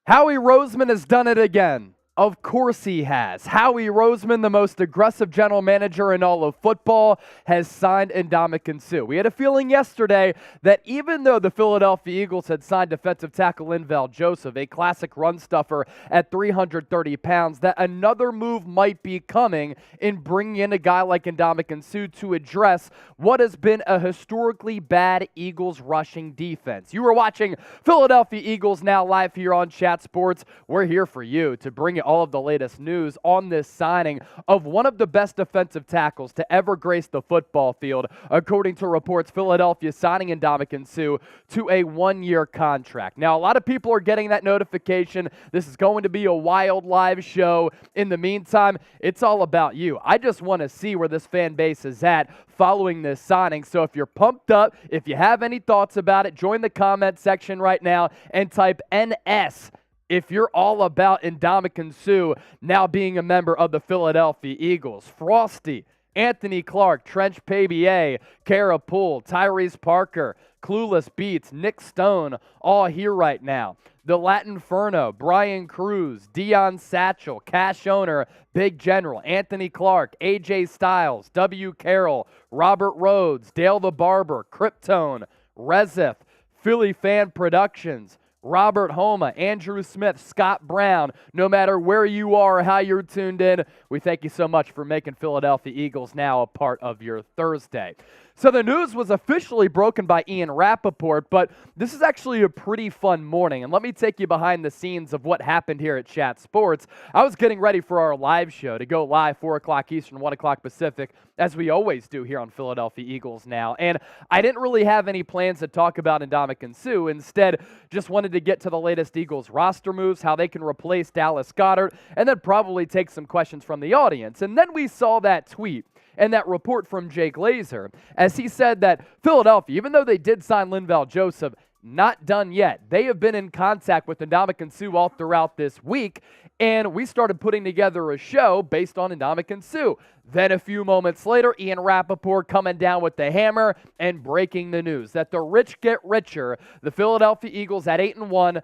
Howie Roseman has done it again. Of course he has. Howie Roseman, the most aggressive general manager in all of football, has signed Ndamukong Suh. We had a feeling yesterday that even though the Philadelphia Eagles had signed defensive tackle Linval Joseph, a classic run stuffer at 330 pounds, that another move might be coming in bringing in a guy like Ndamukong Suh to address what has been a historically bad Eagles rushing defense. You are watching Philadelphia Eagles Now live here on Chat Sports. We're here for you to bring you all of the latest news on this signing of one of the best defensive tackles to ever grace the football field. According to reports, Philadelphia signing Ndamukong Suh to a one-year contract. Now, a lot of people are getting that notification. This is going to be a wild live show. In the meantime, it's all about you. I just want to see where this fan base is at following this signing. So if you're pumped up, if you have any thoughts about it, join the comment section right now and type NS if you're all about Ndamukong Suh now being a member of the Philadelphia Eagles. Frosty, Anthony Clark, Trench Pabier, Kara Poole, Tyrese Parker, Clueless Beats, Nick Stone, all here right now. The Latinferno, Brian Cruz, Dion Satchel, Cash Owner, Big General, Anthony Clark, AJ Styles, W. Carroll, Robert Rhodes, Dale the Barber, Kryptone, Rezif, Philly Fan Productions, Robert Homa, Andrew Smith, Scott Brown. No matter where you are or how you're tuned in, we thank you so much for making Philadelphia Eagles Now a part of your Thursday. So the news was officially broken by Ian Rapoport, but this is actually a pretty fun morning. And let me take you behind the scenes of what happened here at Chat Sports. I was getting ready for our live show to go live 4 o'clock Eastern, 1 o'clock Pacific, as we always do here on Philadelphia Eagles Now. And I didn't really have any plans to talk about Ndamukong Suh. Instead, just wanted to get to the latest Eagles roster moves, how they can replace Dallas Goedert, and then probably take some questions from the audience. And then we saw that tweet and that report from Jay Glazer, as he said that Philadelphia, even though they did sign Linval Joseph, not done yet. They have been in contact with Ndamukong Suh all throughout this week, and we started putting together a show based on Ndamukong Suh. Then a few moments later, Ian Rapoport coming down with the hammer and breaking the news that the rich get richer. The Philadelphia Eagles at 8-1,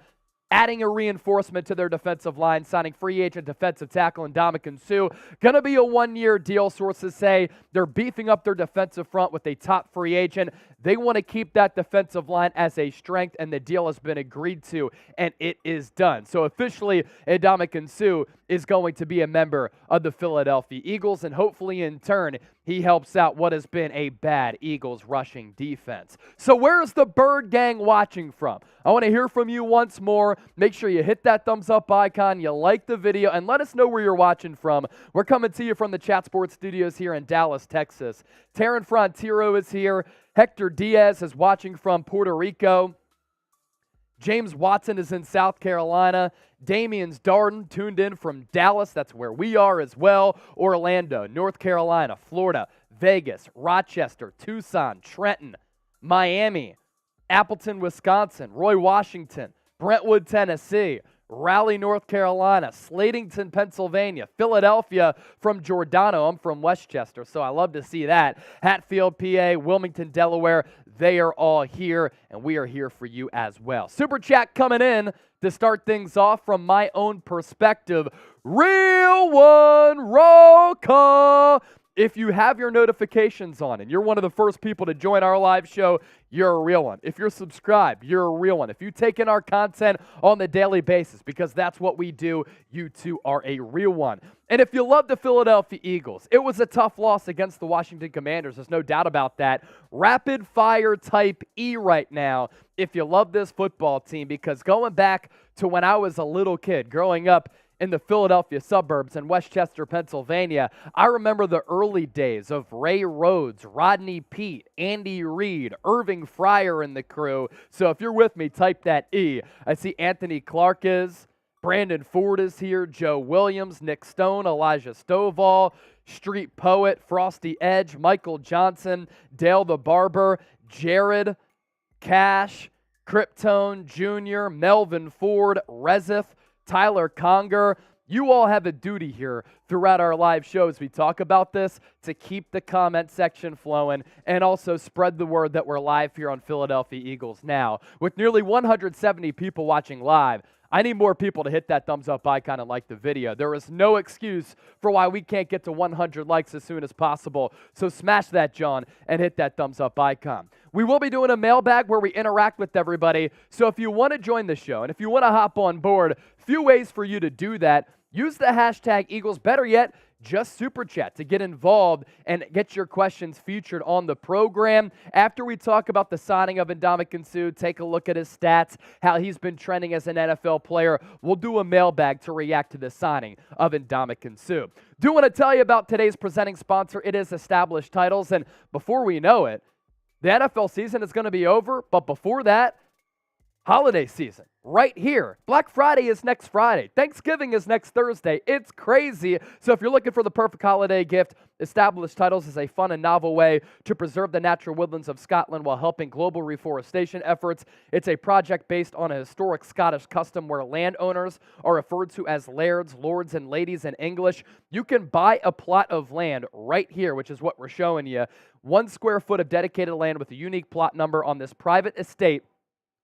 adding a reinforcement to their defensive line, signing free agent defensive tackle Ndamukong Suh. Going to be a one-year deal, sources say. They're beefing up their defensive front with a top free agent. They want to keep that defensive line as a strength, and the deal has been agreed to, and it is done. So officially, Ndamukong Suh is going to be a member of the Philadelphia Eagles, and hopefully in turn, he helps out what has been a bad Eagles rushing defense. So where's the Bird Gang watching from? I want to hear from you once more. Make sure you hit that thumbs up icon, you like the video, and let us know where you're watching from. We're coming to you from the Chat Sports studios here in Dallas, Texas. Taryn Frontiero is here. Hector Diaz is watching from Puerto Rico. James Watson is in South Carolina. Damian's Darden tuned in from Dallas. That's where we are as well. Orlando, North Carolina, Florida, Vegas, Rochester, Tucson, Trenton, Miami, Appleton, Wisconsin, Roy Washington, Brentwood, Tennessee, Raleigh, North Carolina, Slatington, Pennsylvania, Philadelphia from Giordano. I'm from Westchester, so I love to see that. Hatfield, PA, Wilmington, Delaware, they are all here, and we are here for you as well. Super Chat coming in to start things off from my own perspective. Real one, roll call. If you have your notifications on and you're one of the first people to join our live show, you're a real one. If you're subscribed, you're a real one. If you take in our content on the daily basis, because that's what we do, you too are a real one. And if you love the Philadelphia Eagles, it was a tough loss against the Washington Commanders. There's no doubt about that. Rapid fire type E right now if you love this football team, because going back to when I was a little kid growing up in the Philadelphia suburbs in Westchester, Pennsylvania, I remember the early days of Ray Rhodes, Rodney Peete, Andy Reid, Irving Fryer and the crew. So if you're with me, type that E. I see Anthony Clark is, Brandon Ford is here, Joe Williams, Nick Stone, Elijah Stovall, Street Poet, Frosty Edge, Michael Johnson, Dale the Barber, Jared, Cash, Kryptone Jr., Melvin Ford, Rezif, Tyler Conger. You all have a duty here throughout our live shows. We talk about this to keep the comment section flowing and also spread the word that we're live here on Philadelphia Eagles Now. With nearly 170 people watching live, I need more people to hit that thumbs up icon and like the video. There is no excuse for why we can't get to 100 likes as soon as possible. So smash that, John, and hit that thumbs up icon. We will be doing a mailbag where we interact with everybody. So if you want to join the show and if you want to hop on board, few ways for you to do that. Use the hashtag Eagles. Better yet, just super chat to get involved and get your questions featured on the program. After we talk about the signing of Ndamukong Suh, take a look at his stats, how he's been trending as an NFL player, we'll do a mailbag to react to the signing of Ndamukong Suh. Do want to tell you about today's presenting sponsor. It is Established Titles, and before we know it, the NFL season is going to be over, but before that, holiday season. Right here. Black Friday is next Friday. Thanksgiving is next Thursday. It's crazy. So if you're looking for the perfect holiday gift, Established Titles is a fun and novel way to preserve the natural woodlands of Scotland while helping global reforestation efforts. It's a project based on a historic Scottish custom where landowners are referred to as lairds, lords, and ladies in English. You can buy a plot of land right here, which is what we're showing you. 1 square foot of dedicated land with a unique plot number on this private estate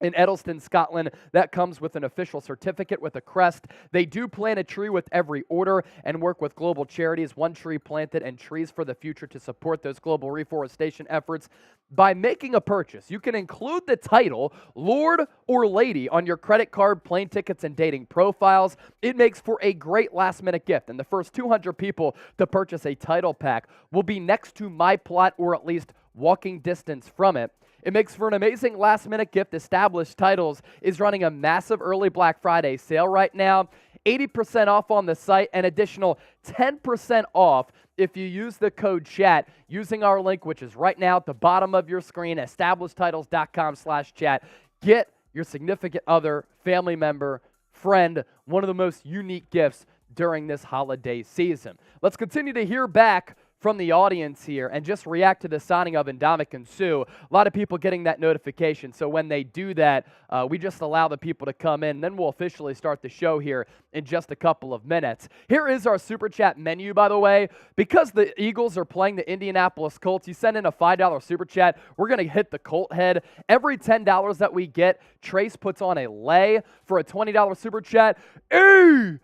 in Edelston, Scotland. That comes with an official certificate with a crest. They do plant a tree with every order and work with global charities, 1 tree planted and trees for the future to support those global reforestation efforts. By making a purchase, you can include the title, Lord or Lady, on your credit card, plane tickets, and dating profiles. It makes for a great last-minute gift, and the first 200 people to purchase a title pack will be next to my plot or at least walking distance from it. It makes for an amazing last-minute gift. Established Titles is running a massive early Black Friday sale right now. 80% off on the site, an additional 10% off if you use the code CHAT using our link, which is right now at the bottom of your screen, establishedtitles.com/chat. Get your significant other, family member, friend, one of the most unique gifts during this holiday season. Let's continue to hear back from the audience here and just react to the signing of Ndamukong Suh. A lot of people getting that notification, so when they do that, we just allow the people to come in, and then we'll officially start the show here in just a couple of minutes. Here is our Super Chat menu, by the way. Because the Eagles are playing the Indianapolis Colts, you send in a $5 Super Chat, we're going to hit the Colt head. Every $10 that we get, Trace puts on a lay for a $20 Super Chat. E-A-G-L-E-S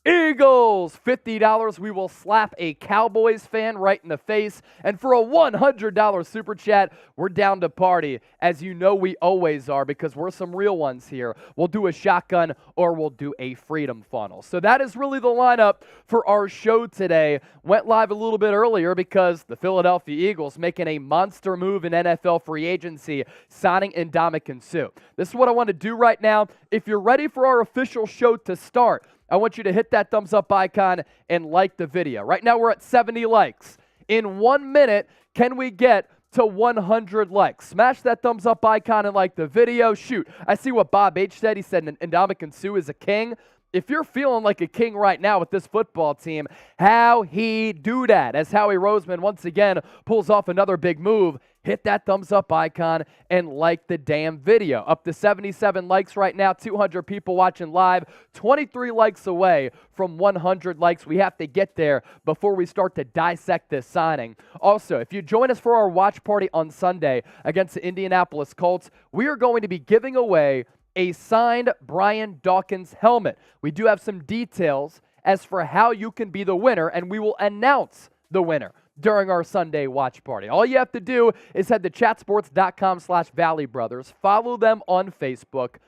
Eagles, $50, we will slap a Cowboys fan right in the face. And for a $100 Super Chat, we're down to party, as you know we always are, because we're some real ones here. We'll do a shotgun or we'll do a freedom funnel. So that is really the lineup for our show today. Went live a little bit earlier because the Philadelphia Eagles making a monster move in NFL free agency, signing Ndamukong Suh. This is what I want to do right now. If you're ready for our official show to start, I want you to hit that thumbs up icon and like the video. Right now we're at 70 likes. In 1 minute, can we get to 100 likes? Smash that thumbs up icon and like the video. Shoot, I see what Bob H said. He said Ndamukong Suh is a king. If you're feeling like a king right now with this football team, how he do that? As Howie Roseman once again pulls off another big move, hit that thumbs up icon and like the damn video. Up to 77 likes right now, 200 people watching live, 23 likes away from 100 likes. We have to get there before we start to dissect this signing. Also, if you join us for our watch party on Sunday against the Indianapolis Colts, we are going to be giving away a signed Brian Dawkins helmet. We do have some details as for how you can be the winner, and we will announce the winner during our Sunday watch party. All you have to do is head to chatsports.com/valleybrothers, follow them on Facebook,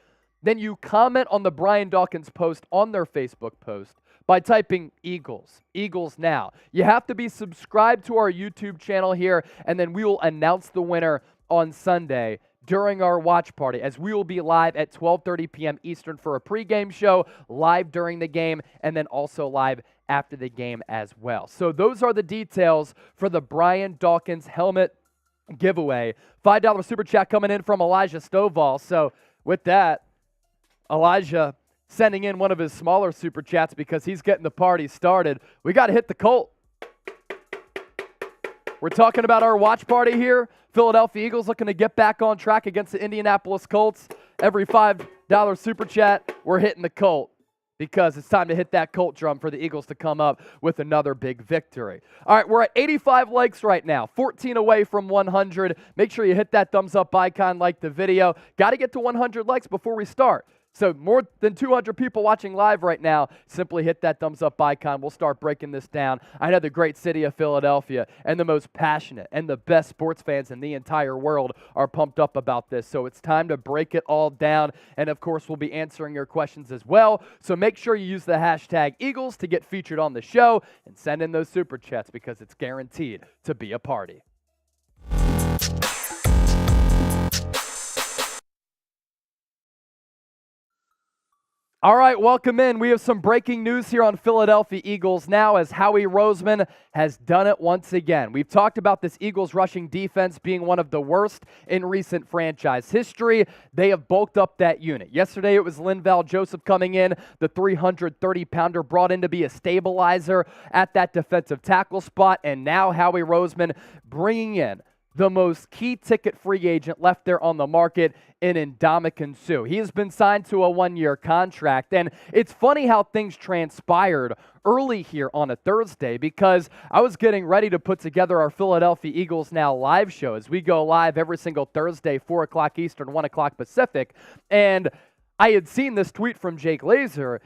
then you comment on the Brian Dawkins post on their Facebook post by typing Eagles now. You have to be subscribed to our YouTube channel here, and then we will announce the winner on Sunday during our watch party, as we will be live at 12:30 p.m. Eastern for a pregame show, live during the game, and then also live after the game as well. So those are the details for the Brian Dawkins helmet giveaway. $5 Super Chat coming in from Elijah Stovall. So with that, Elijah sending in one of his smaller Super Chats because he's getting the party started. We got to hit the Colt. We're talking about our watch party here. Philadelphia Eagles looking to get back on track against the Indianapolis Colts. Every $5 Super Chat, we're hitting the Colt. because it's time to hit that Colt drum for the Eagles to come up with another big victory. All right, we're at 85 likes right now, 14 away from 100. Make sure you hit that thumbs up icon, like the video. Got to get to 100 likes before we start. So more than 200 people watching live right now, simply hit that thumbs up icon. We'll start breaking this down. I know the great city of Philadelphia and the most passionate and the best sports fans in the entire world are pumped up about this. So it's time to break it all down. And of course, we'll be answering your questions as well. So make sure you use the hashtag Eagles to get featured on the show and send in those super chats because it's guaranteed to be a party. All right, welcome in. We have some breaking news here on Philadelphia Eagles now as Howie Roseman has done it once again. We've talked about this Eagles rushing defense being one of the worst in recent franchise history. They have bulked up that unit. Yesterday it was Linval Joseph coming in, the 330-pounder brought in to be a stabilizer at that defensive tackle spot, and now Howie Roseman bringing in the most key ticket free agent left there on the market in Ndamukong Suh. He has been signed to a one-year contract, and it's funny how things transpired early here on a Thursday because I was getting ready to put together our Philadelphia Eagles Now live show as we go live every single Thursday, 4 o'clock Eastern, 1 o'clock Pacific, and I had seen this tweet from Jay Glazer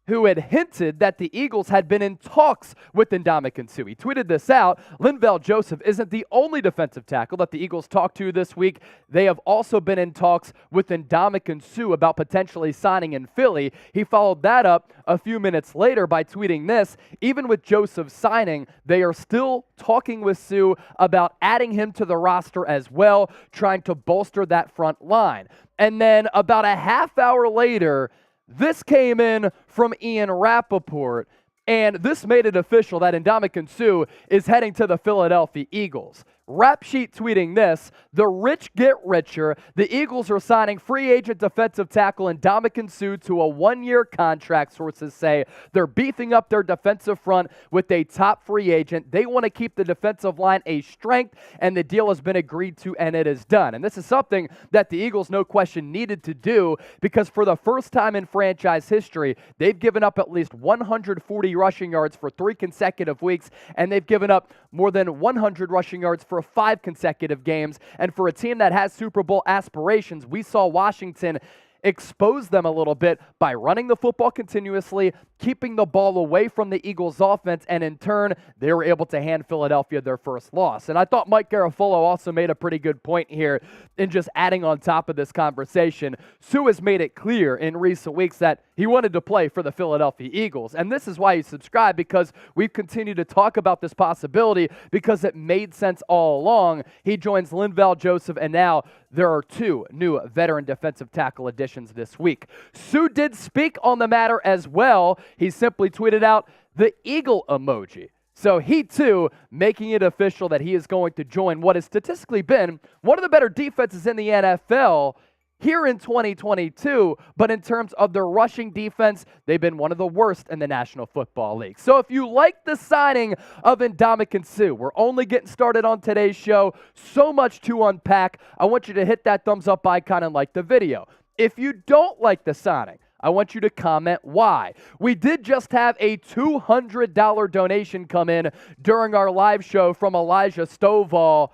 who had hinted that the Eagles had been in talks with Ndamukong Suh. He tweeted this out. Linval Joseph isn't the only defensive tackle that the Eagles talked to this week. They have also been in talks with Ndamukong Suh about potentially signing in Philly. He followed that up a few minutes later by tweeting this. Even with Joseph signing, they are still talking with Suh about adding him to the roster as well, trying to bolster that front line. And then about a half hour later, this came in from Ian Rapoport, and this made it official that Ndamukong Suh is heading to the Philadelphia Eagles. Rap Sheet tweeting this: the rich get richer. The Eagles are signing free agent defensive tackle Ndamukong Suh to a one-year contract, sources say. They're beefing up their defensive front with a top free agent. They want to keep the defensive line a strength, and the deal has been agreed to, and it is done. And this is something that the Eagles, no question, needed to do because for the first time in franchise history, they've given up at least 140 rushing yards for 3 consecutive weeks, and they've given up more than 100 rushing yards for 5 consecutive games. And for a team that has Super Bowl aspirations, we saw Washington expose them a little bit by running the football continuously, keeping the ball away from the Eagles' offense, and in turn, they were able to hand Philadelphia their first loss. And I thought Mike Garafolo also made a pretty good point here in just adding on top of this conversation. Suh has made it clear in recent weeks that he wanted to play for the Philadelphia Eagles. And this is why you subscribe, because we've continued to talk about this possibility because it made sense all along. He joins Linval Joseph, and now there are 2 new veteran defensive tackle additions this week. Suh did speak on the matter as well. He simply tweeted out the eagle emoji. So he, too, making it official that he is going to join what has statistically been one of the better defenses in the NFL here in 2022, but in terms of their rushing defense, they've been one of the worst in the National Football League. So if you like the signing of Ndamukong Suh, we're only getting started on today's show. So much to unpack. I want you to hit that thumbs up icon and like the video. If you don't like the signing, I want you to comment why. We did just have a $200 donation come in during our live show from Elijah Stovall.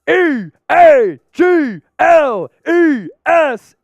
E-A-G-L-E-S,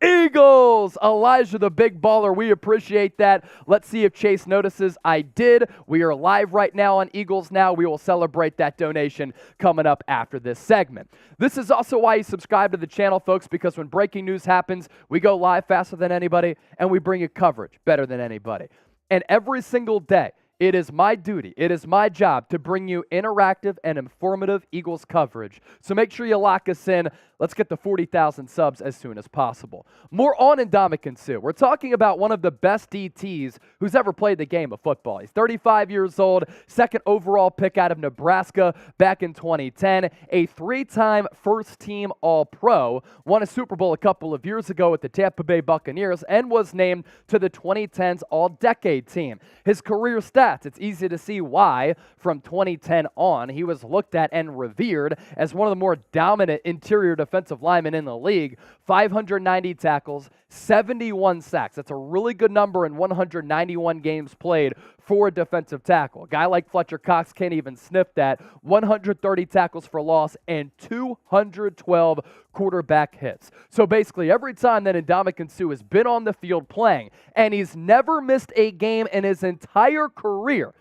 Eagles. Elijah, the big baller. We appreciate that. Let's see if Chase notices I did. We are live right now on Eagles Now. We will celebrate that donation coming up after this segment. This is also why you subscribe to the channel, folks, because when breaking news happens, we go live faster than anybody, and we bring you coverage better than anybody. And every single day, it is my duty, it is my job to bring you interactive and informative Eagles coverage. So make sure you lock us in. Let's get the 40,000 subs as soon as possible. More on Ndamukong Suh. We're talking about one of the best DTs who's ever played the game of football. He's 35 years old, 2nd overall pick out of Nebraska back in 2010, a 3-time first-team All-Pro, won a Super Bowl a couple of years ago with the Tampa Bay Buccaneers, and was named to the 2010s All-Decade team. His career stats, it's easy to see why. From 2010 on, he was looked at and revered as one of the more dominant interior defensive lineman in the league. 590 tackles, 71 sacks. That's a really good number in 191 games played for a defensive tackle. A guy like Fletcher Cox can't even sniff that. 130 tackles for loss and 212 quarterback hits. So basically every time that Ndamukong Suh has been on the field playing, and he's never missed a game in his entire career,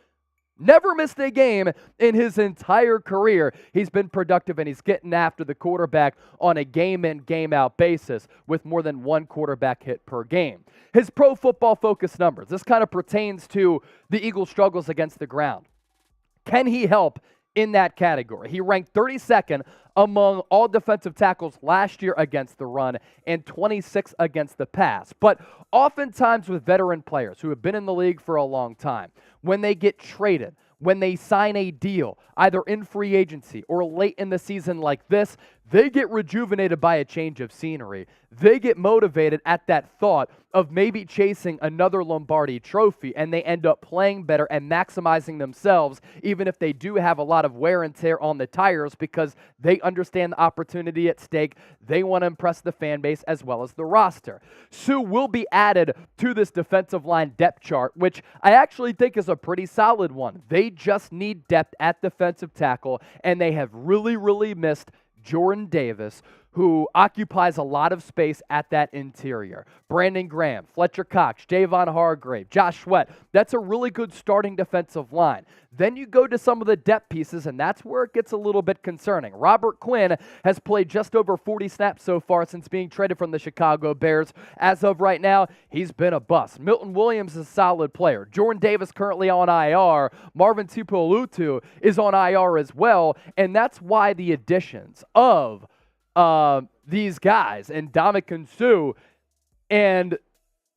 never missed a game in his entire career. He's been productive, and he's getting after the quarterback on a game-in, game-out basis with more than one quarterback hit per game. His Pro Football Focus numbers, this kind of pertains to the Eagles' struggles against the ground. Can he help in that category? He ranked 32nd among all defensive tackles last year against the run and 26th against the pass. But oftentimes with veteran players who have been in the league for a long time, when they get traded, when they sign a deal, either in free agency or late in the season like this, they get rejuvenated by a change of scenery. They get motivated at that thought of maybe chasing another Lombardi trophy, and they end up playing better and maximizing themselves, even if they do have a lot of wear and tear on the tires, because they understand the opportunity at stake. They want to impress the fan base as well as the roster. Suh will be added to this defensive line depth chart, which I actually think is a pretty solid one. They just need depth at defensive tackle, and they have really missed Jordan Davis, who occupies a lot of space at that interior. Brandon Graham, Fletcher Cox, Javon Hargrave, Josh Sweat. That's a really good starting defensive line. Then you go to some of the depth pieces, and that's where it gets a little bit concerning. Robert Quinn has played just over 40 snaps so far since being traded from the Chicago Bears. As of right now, he's been a bust. Milton Williams is a solid player. Jordan Davis currently on IR. Marvin Tuipulotu is on IR as well, and that's why the additions of these guys, and Ndamukong Suh and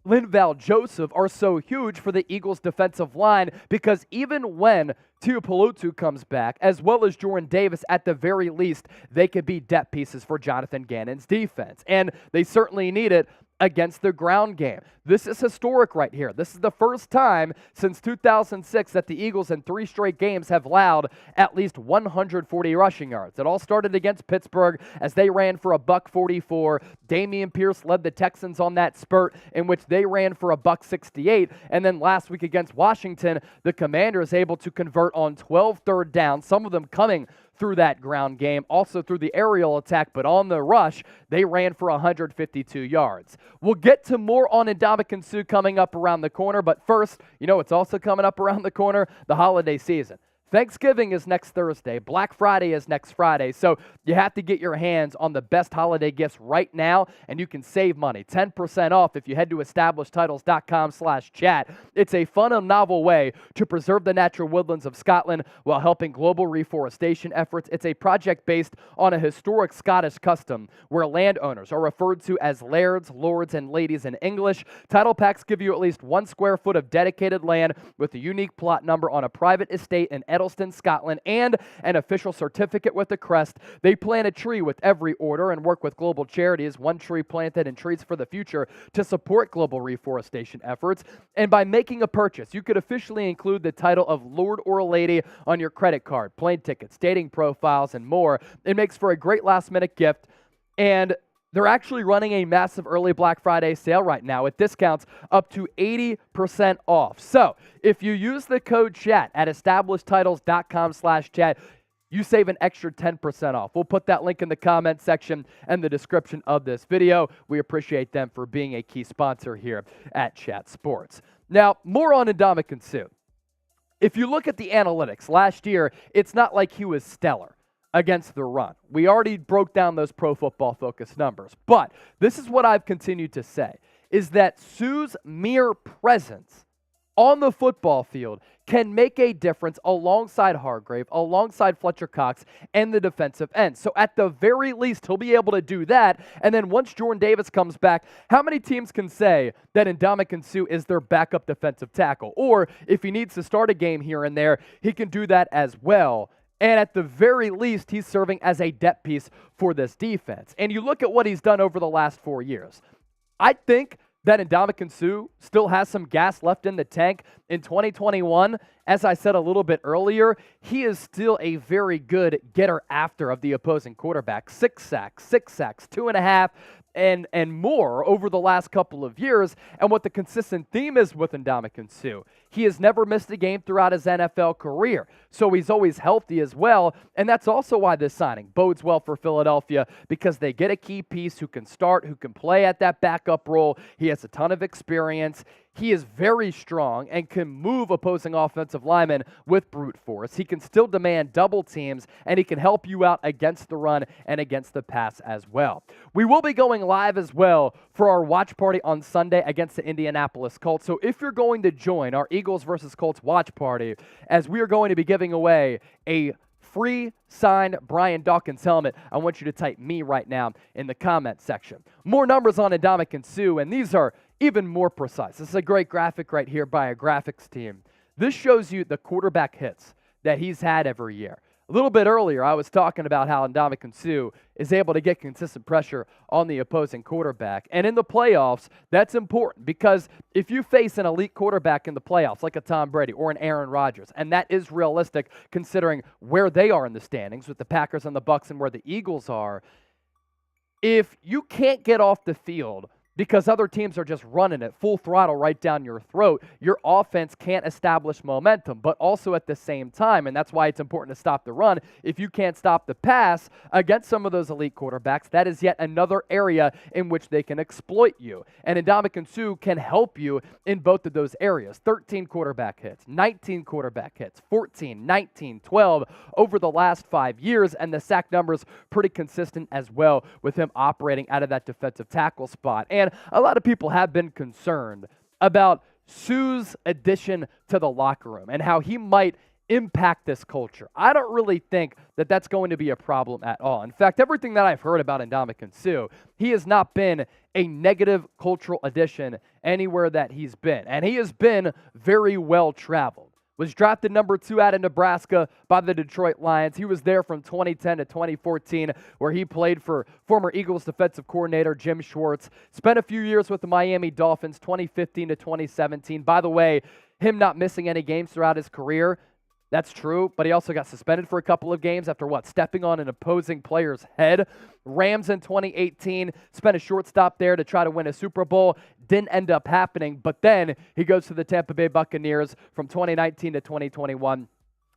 Linval Joseph, are so huge for the Eagles' defensive line, because even when Tuipulotu comes back, as well as Jordan Davis, at the very least, they could be depth pieces for Jonathan Gannon's defense. And they certainly need it against the ground game. This is historic right here. This is the first time since 2006 that the Eagles in 3 straight games have allowed at least 140 rushing yards. It all started against Pittsburgh as they ran for $144. Dameon Pierce led the Texans on that spurt in which they ran for $168. And then last week against Washington, the Commanders able to convert on 12 third downs, some of them coming through that ground game, also through the aerial attack, but on the rush, they ran for 152 yards. We'll get to more on Ndamukong Suh coming up around the corner, but first, you know what's also coming up around the corner? The holiday season. Thanksgiving is next Thursday. Black Friday is next Friday. So you have to get your hands on the best holiday gifts right now, and you can save money. 10% off if you head to Established.com/chat. It's a fun and novel way to preserve the natural woodlands of Scotland while helping global reforestation efforts. It's a project based on a historic Scottish custom where landowners are referred to as lairds, lords, and ladies in English. Title packs give you at least 1 square foot of dedicated land with a unique plot number on a private estate in Edelston, Scotland, and an official certificate with a crest. They plant a tree with every order and work with global charities, One Tree Planted and Trees for the Future, to support global reforestation efforts. And by making a purchase, you could officially include the title of Lord or Lady on your credit card, plane tickets, dating profiles, and more. It makes for a great last-minute gift, and they're actually running a massive early Black Friday sale right now with discounts up to 80% off. So if you use the code CHAT at establishedtitles.com/chat, you save an extra 10% off. We'll put that link in the comment section and the description of this video. We appreciate them for being a key sponsor here at Chat Sports. Now, more on Ndamukong Suh. If you look at the analytics, last year, it's not like he was stellar against the run. We already broke down those Pro Football Focus numbers. But this is what I've continued to say, is that Suh's mere presence on the football field can make a difference alongside Hargrave, alongside Fletcher Cox, and the defensive end. So at the very least, he'll be able to do that. And then once Jordan Davis comes back, how many teams can say that Ndamukong Suh is their backup defensive tackle? Or if he needs to start a game here and there, he can do that as well. And at the very least, he's serving as a depth piece for this defense. And you look at what he's done over the last 4 years. I think that Ndamukong Suh still has some gas left in the tank in 2021. As I said a little bit earlier, he is still a very good getter after of the opposing quarterback. 6 sacks, 2.5, and more over the last couple of years. And what the consistent theme is with Ndamukong Suh, he has never missed a game throughout his NFL career. So he's always healthy as well. And that's also why this signing bodes well for Philadelphia, because they get a key piece who can start, who can play at that backup role. He has a ton of experience. He is very strong and can move opposing offensive linemen with brute force. He can still demand double teams, and he can help you out against the run and against the pass as well. We will be going live as well for our watch party on Sunday against the Indianapolis Colts. So if you're going to join our Eagles versus Colts watch party, as we are going to be giving away a free signed Brian Dawkins helmet, I want you to type me right now in the comment section. More numbers on Ndamukong Suh, and these are even more precise. This is a great graphic right here by a graphics team. This shows you the quarterback hits that he's had every year. A little bit earlier, I was talking about how Ndamukong Suh is able to get consistent pressure on the opposing quarterback. And in the playoffs, that's important, because if you face an elite quarterback in the playoffs, like a Tom Brady or an Aaron Rodgers, and that is realistic considering where they are in the standings with the Packers and the Bucs and where the Eagles are, if you can't get off the field because other teams are just running it full throttle right down your throat, your offense can't establish momentum. But also at the same time, and that's why it's important to stop the run, if you can't stop the pass against some of those elite quarterbacks, that is yet another area in which they can exploit you. And Ndamukong Suh can help you in both of those areas. 13 quarterback hits, 19 quarterback hits, 14, 19, 12 over the last 5 years, and the sack numbers pretty consistent as well with him operating out of that defensive tackle spot. And a lot of people have been concerned about Suh's addition to the locker room and how he might impact this culture. I don't really think that that's going to be a problem at all. In fact, everything that I've heard about Ndamukong Suh, he has not been a negative cultural addition anywhere that he's been. And he has been very well traveled. Was drafted number 2 out of Nebraska by the Detroit Lions. He was there from 2010 to 2014, where he played for former Eagles defensive coordinator Jim Schwartz. Spent a few years with the Miami Dolphins, 2015 to 2017. By the way, him not missing any games throughout his career, that's true, but he also got suspended for a couple of games after stepping on an opposing player's head. Rams in 2018, spent a short stop there to try to win a Super Bowl. Didn't end up happening, but then he goes to the Tampa Bay Buccaneers from 2019 to 2021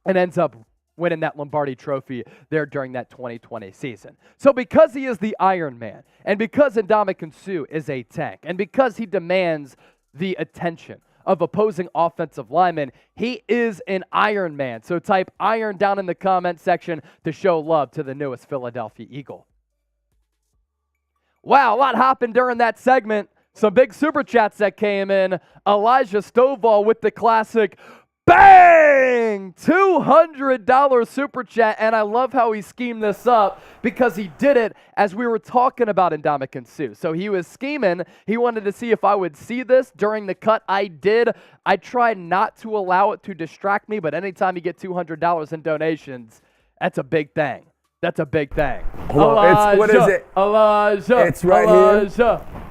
and ends up winning that Lombardi Trophy there during that 2020 season. So because he is the Iron Man, and because Ndamukong Suh is a tank, and because he demands the attention of opposing offensive linemen, he is an Iron Man. So type Iron down in the comment section to show love to the newest Philadelphia Eagle. Wow, a lot happened during that segment. Some big super chats that came in. Elijah Stovall with the classic bang! $200 super chat, and I love how he schemed this up because he did it as we were talking about Ndamukong Suh. So he was scheming. He wanted to see if I would see this during the cut. I did. I tried not to allow it to distract me, but anytime you get $200 in donations, that's a big thing. That's a big thing. Elijah, what is it? Elijah. It's right Elijah. here.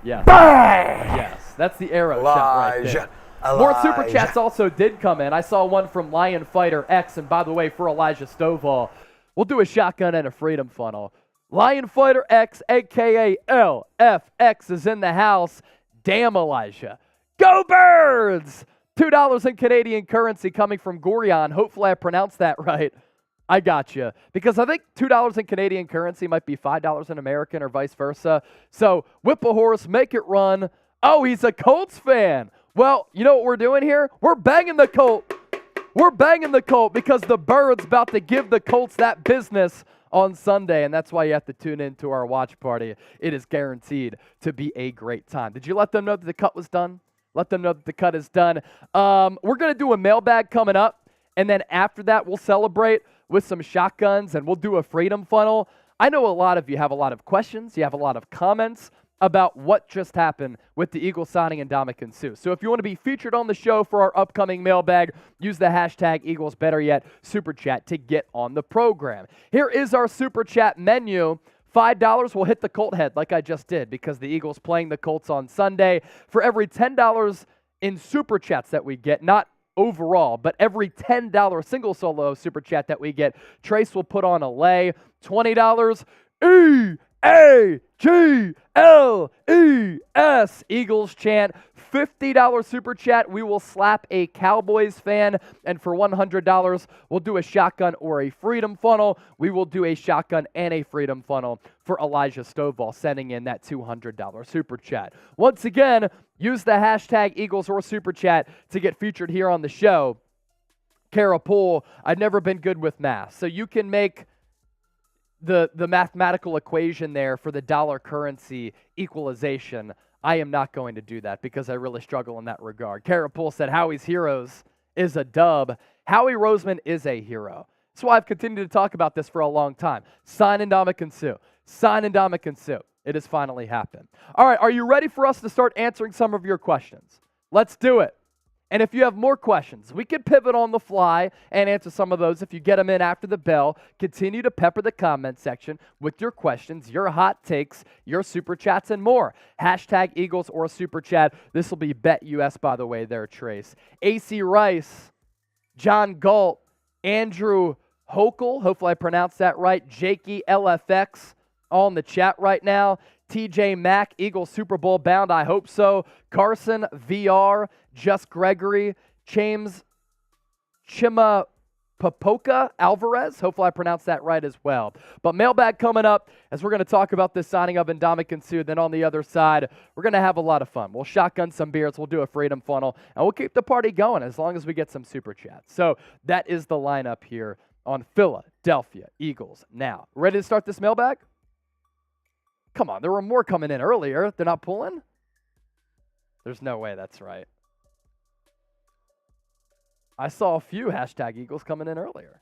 Yes. Bang! Yes. That's the arrow shot right there. More super chats also did come in. I saw one from Lion Fighter X, and by the way, for Elijah Stovall, we'll do a shotgun and a freedom funnel. Lion Fighter X, a.k.a. LFX, is in the house. Damn, Elijah. Go Birds! $2 in Canadian currency coming from Gorion. Hopefully I pronounced that right. I got you. Because I think $2 in Canadian currency might be $5 in American or vice versa. So whip a horse, make it run. Oh, he's a Colts fan. Well, you know what we're doing here? We're banging the Colt. We're banging the Colt because the Bird's about to give the Colts that business on Sunday, and that's why you have to tune in to our watch party. It is guaranteed to be a great time. Did you let them know that the cut was done? Let them know that the cut is done. We're going to do a mailbag coming up, and then after that, we'll celebrate with some shotguns, and we'll do a freedom funnel. I know a lot of you have a lot of questions. You have a lot of comments about what just happened with the Eagles signing Ndamukong Suh. So if you want to be featured on the show for our upcoming mailbag, use the hashtag Eagles, better yet, Super Chat to get on the program. Here is our Super Chat menu $5 will hit the Colt head like I just did because the Eagles playing the Colts on Sunday. For every $10 in Super Chats that we get, not overall, but every $10 single solo Super Chat that we get, Trace will put on a lay. $20, EAGLES, Eagles chant. $50 Super Chat, we will slap a Cowboys fan. And for $100, we'll do a shotgun or a freedom funnel. We will do a shotgun and a freedom funnel for Elijah Stovall, sending in that $200 Super Chat. Once again, use the hashtag Eagles or Super Chat to get featured here on the show. Kara Poole, I've never been good with math, so you can make the mathematical equation there for the dollar currency equalization. I am not going to do that because I really struggle in that regard. Kara Poole said Howie's Heroes is a dub. Howie Roseman is a hero. That's why I've continued to talk about this for a long time. Sign Ndamukong Suh. Sign Ndamukong Suh. It has finally happened. All right, are you ready for us to start answering some of your questions? Let's do it. And if you have more questions, we can pivot on the fly and answer some of those if you get them in after the bell. Continue to pepper the comment section with your questions, your hot takes, your Super Chats, and more. Hashtag Eagles or Super Chat. This will be BetUS, by the way, there, Trace. AC Rice, John Galt, Andrew Hokel, hopefully I pronounced that right, Jakey LFX, all in the chat right now. TJ Mack, Eagles Super Bowl bound, I hope so. Carson, VR, Just Gregory, James Chimapopoca Alvarez, hopefully I pronounced that right as well. But mailbag coming up as we're going to talk about this signing of Ndamukong Suh. Then on the other side, we're going to have a lot of fun. We'll shotgun some beers, we'll do a freedom funnel, and we'll keep the party going as long as we get some Super Chats. So that is the lineup here on Philadelphia Eagles. Now, ready to start this mailbag? Come on, there were more coming in earlier. They're not pulling? There's no way that's right. I saw a few hashtag Eagles coming in earlier.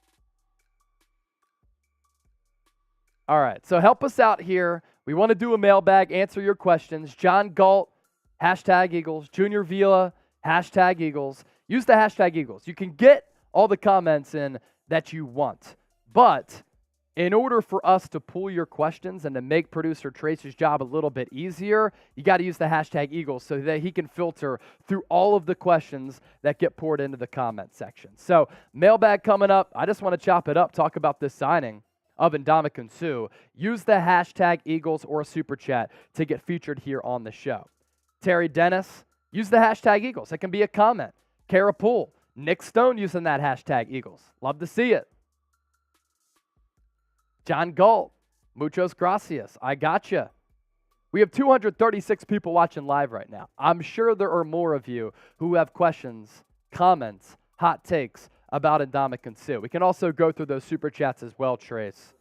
All right, so help us out here. We want to do a mailbag, answer your questions. John Galt, hashtag Eagles. Junior Vila, hashtag Eagles. Use the hashtag Eagles. You can get all the comments in that you want, but in order for us to pull your questions and to make producer Trace's job a little bit easier, you got to use the hashtag Eagles so that he can filter through all of the questions that get poured into the comment section. So mailbag coming up. I just want to chop it up, talk about this signing of Ndamukong Suh. Use the hashtag Eagles or Super Chat to get featured here on the show. Terry Dennis, use the hashtag Eagles. It can be a comment. Kara Poole, Nick Stone using that hashtag Eagles. Love to see it. John Galt, muchos gracias. I gotcha. We have 236 people watching live right now. I'm sure there are more of you who have questions, comments, hot takes about Ndamukong Suh. We can also go through those Super Chats as well, Trace.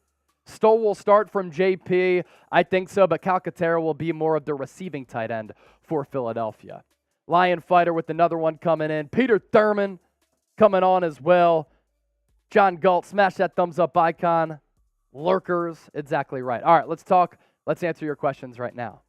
Stoll will start from JP. I think so, but Calcaterra will be more of the receiving tight end for Philadelphia. Lion Fighter with another one coming in. Peter Thurman coming on as well. John Galt, smash that thumbs up icon. Lurkers, exactly right. All right, let's talk. Let's answer your questions right now.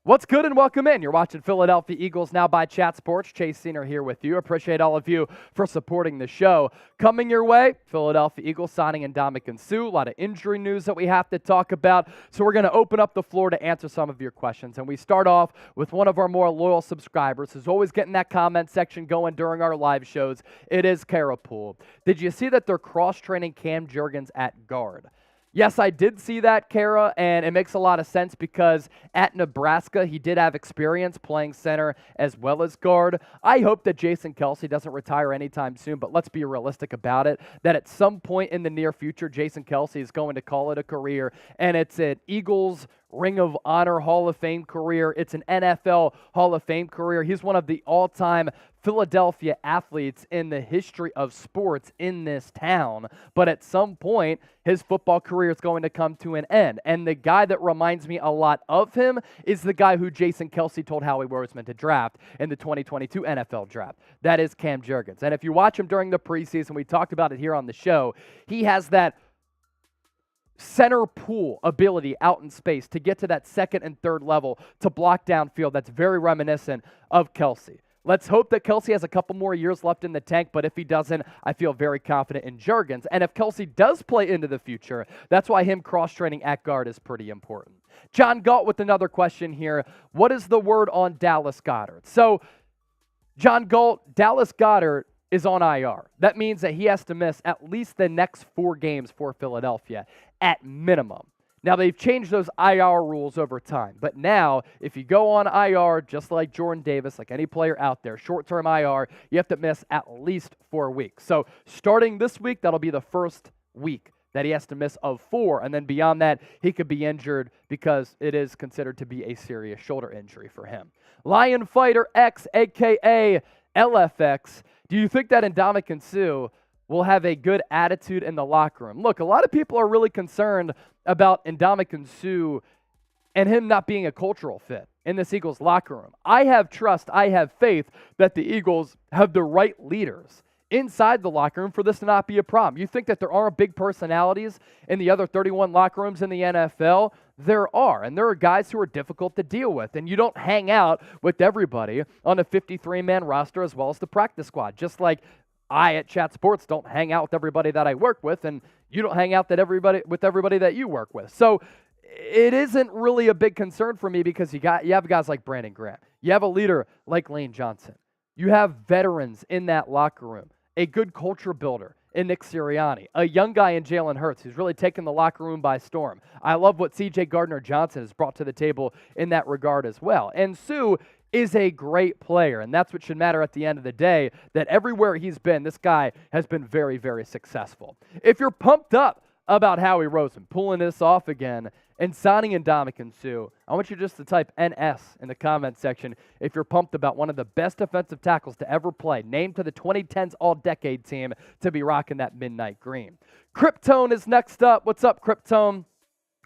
What's good and welcome in. You're watching Philadelphia Eagles Now by Chat Sports. Chase Senior here with you. Appreciate all of you for supporting the show. Coming your way, Philadelphia Eagles signing Ndamukong Suh. A lot of injury news that we have to talk about. So we're going to open up the floor to answer some of your questions. And we start off with one of our more loyal subscribers who's always getting that comment section going during our live shows. It is Kara Poole. Did you see that they're cross-training Cam Jurgens at guard? Yes, I did see that, Kara, and it makes a lot of sense because at Nebraska, he did have experience playing center as well as guard. I hope that Jason Kelce doesn't retire anytime soon, but let's be realistic about it, that at some point in the near future, Jason Kelce is going to call it a career, and it's an Eagles Ring of Honor Hall of Fame career. It's an NFL Hall of Fame career. He's one of the all-time Philadelphia athletes in the history of sports in this town. But at some point, his football career is going to come to an end. And the guy that reminds me a lot of him is the guy who Jason Kelce told Howie Roseman to draft in the 2022 NFL draft. That is Cam Jurgens. And if you watch him during the preseason, we talked about it here on the show, he has that center pool ability out in space to get to that second and third level to block downfield. That's very reminiscent of Kelce. Let's hope that Kelsey has a couple more years left in the tank, but if he doesn't, I feel very confident in Juergens. And if Kelsey does play into the future, that's why him cross-training at guard is pretty important. John Galt with another question here. What is the word on Dallas Goedert? So, John Galt, Dallas Goedert is on IR. That means that he has to miss at least the next 4 games for Philadelphia at minimum. Now, they've changed those IR rules over time, but now if you go on IR, just like Jordan Davis, like any player out there, short-term IR, you have to miss at least 4 weeks. So starting this week, that'll be the first week that he has to miss of 4, and then beyond that, he could be injured because it is considered to be a serious shoulder injury for him. Lion Fighter X, a.k.a. LFX, do you think that Ndamukong Suh will have a good attitude in the locker room? Look, a lot of people are really concerned about Ndamukong Suh and him not being a cultural fit in this Eagles locker room. I have trust, I have faith that the Eagles have the right leaders inside the locker room for this to not be a problem. You think that there aren't big personalities in the other 31 locker rooms in the NFL? There are, and there are guys who are difficult to deal with, and you don't hang out with everybody on a 53-man roster as well as the practice squad, just like I at Chat Sports don't hang out with everybody that I work with, and you don't hang out with everybody that you work with. So it isn't really a big concern for me because you have guys like Brandon Graham. You have a leader like Lane Johnson. You have veterans in that locker room, a good culture builder in Nick Sirianni, a young guy in Jalen Hurts who's really taken the locker room by storm. I love what C.J. Gardner-Johnson has brought to the table in that regard as well. And Suh is a great player, and that's what should matter at the end of the day, that everywhere he's been, this guy has been very, very successful. If you're pumped up about Howie Roseman pulling this off again and signing Ndamukong Suh, I want you just to type NS in the comment section if you're pumped about one of the best defensive tackles to ever play, named to the 2010s All-Decade team to be rocking that midnight green. Kryptone is next up. What's up, Kryptone?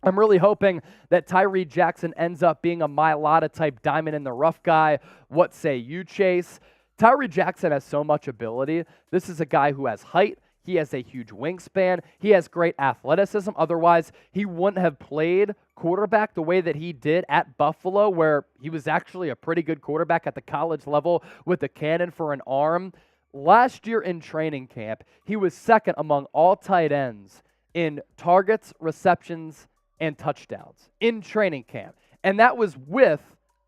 I'm really hoping that Tyree Jackson ends up being a Mailata-type diamond-in-the-rough guy. What say you, Chase? Tyree Jackson has so much ability. This is a guy who has height. He has a huge wingspan. He has great athleticism. Otherwise, he wouldn't have played quarterback the way that he did at Buffalo, where he was actually a pretty good quarterback at the college level with a cannon for an arm. Last year in training camp, he was second among all tight ends in targets, receptions, and touchdowns in training camp. And that was with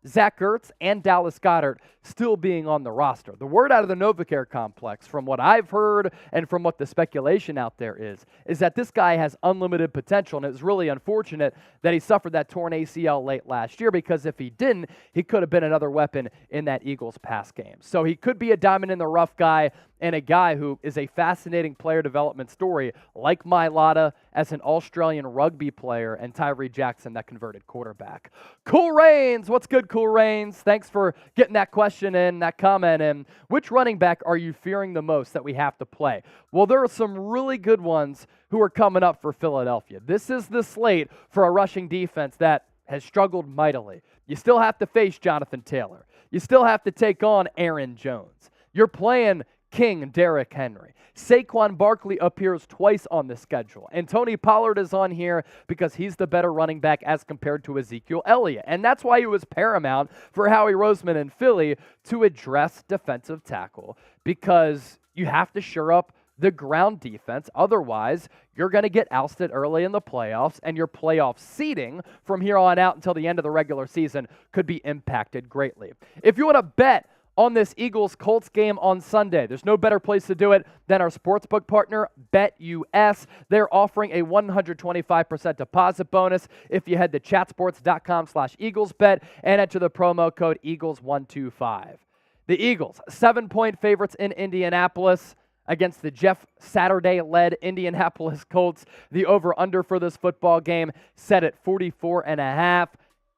Zach Ertz and Dallas Goedert still being on the roster. The word out of the Novacare complex, from what I've heard and from what the speculation out there is that this guy has unlimited potential, and it was really unfortunate that he suffered that torn ACL late last year, because if he didn't, he could have been another weapon in that Eagles pass game. So he could be a diamond-in-the-rough guy and a guy who is a fascinating player development story, like Mailata as an Australian rugby player and Tyree Jackson, that converted quarterback. Cool Rains, what's good, Cool Rains? Thanks for getting that question in, that comment in. Which running back are you fearing the most that we have to play? Well, there are some really good ones who are coming up for Philadelphia. This is the slate for a rushing defense that has struggled mightily. You still have to face Jonathan Taylor. You still have to take on Aaron Jones. You're playing King Derrick Henry. Saquon Barkley appears twice on the schedule. And Tony Pollard is on here because he's the better running back as compared to Ezekiel Elliott. And that's why it was paramount for Howie Roseman in Philly to address defensive tackle, because you have to shore up the ground defense. Otherwise, you're going to get ousted early in the playoffs, and your playoff seeding from here on out until the end of the regular season could be impacted greatly. If you want to bet on this Eagles-Colts game on Sunday, there's no better place to do it than our sportsbook partner, BetUS. They're offering a 125% deposit bonus if you head to chatsports.com/EaglesBet and enter the promo code EAGLES125. The Eagles, 7-point favorites in Indianapolis against the Jeff Saturday-led Indianapolis Colts. The over-under for this football game set at 44.5.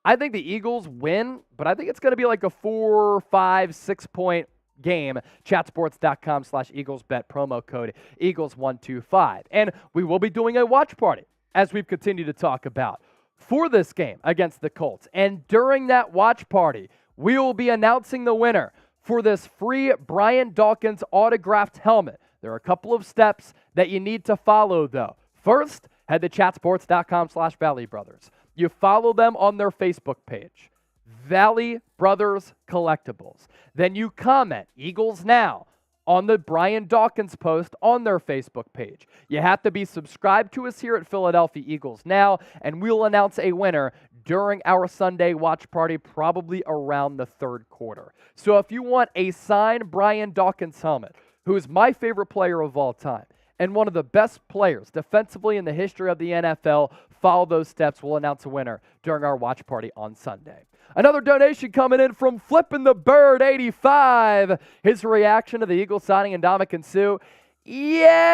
I think the Eagles win, but I think it's going to be like a 4, 5, 6-point game. Chatsports.com/EaglesBet, promo code EAGLES125. And we will be doing a watch party, as we've continued to talk about, for this game against the Colts. And during that watch party, we will be announcing the winner for this free Brian Dawkins autographed helmet. There are a couple of steps that you need to follow, though. First, head to chatsports.com/ValleyBrothers. You follow them on their Facebook page. Valley Brothers Collectibles. Then you comment Eagles Now on the Brian Dawkins post on their Facebook page. You have to be subscribed to us here at Philadelphia Eagles Now, and we'll announce a winner during our Sunday watch party, probably around the third quarter. So if you want a signed Brian Dawkins helmet, who is my favorite player of all time, and one of the best players defensively in the history of the NFL, follow those steps. We'll announce a winner during our watch party on Sunday. Another donation coming in from Flippin' the Bird 85. His reaction to the Eagles signing Ndamukong Suh, yeah!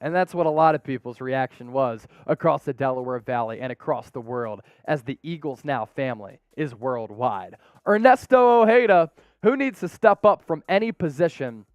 And that's what a lot of people's reaction was across the Delaware Valley and across the world, as the Eagles Now family is worldwide. Ernesto Ojeda, who needs to step up from any position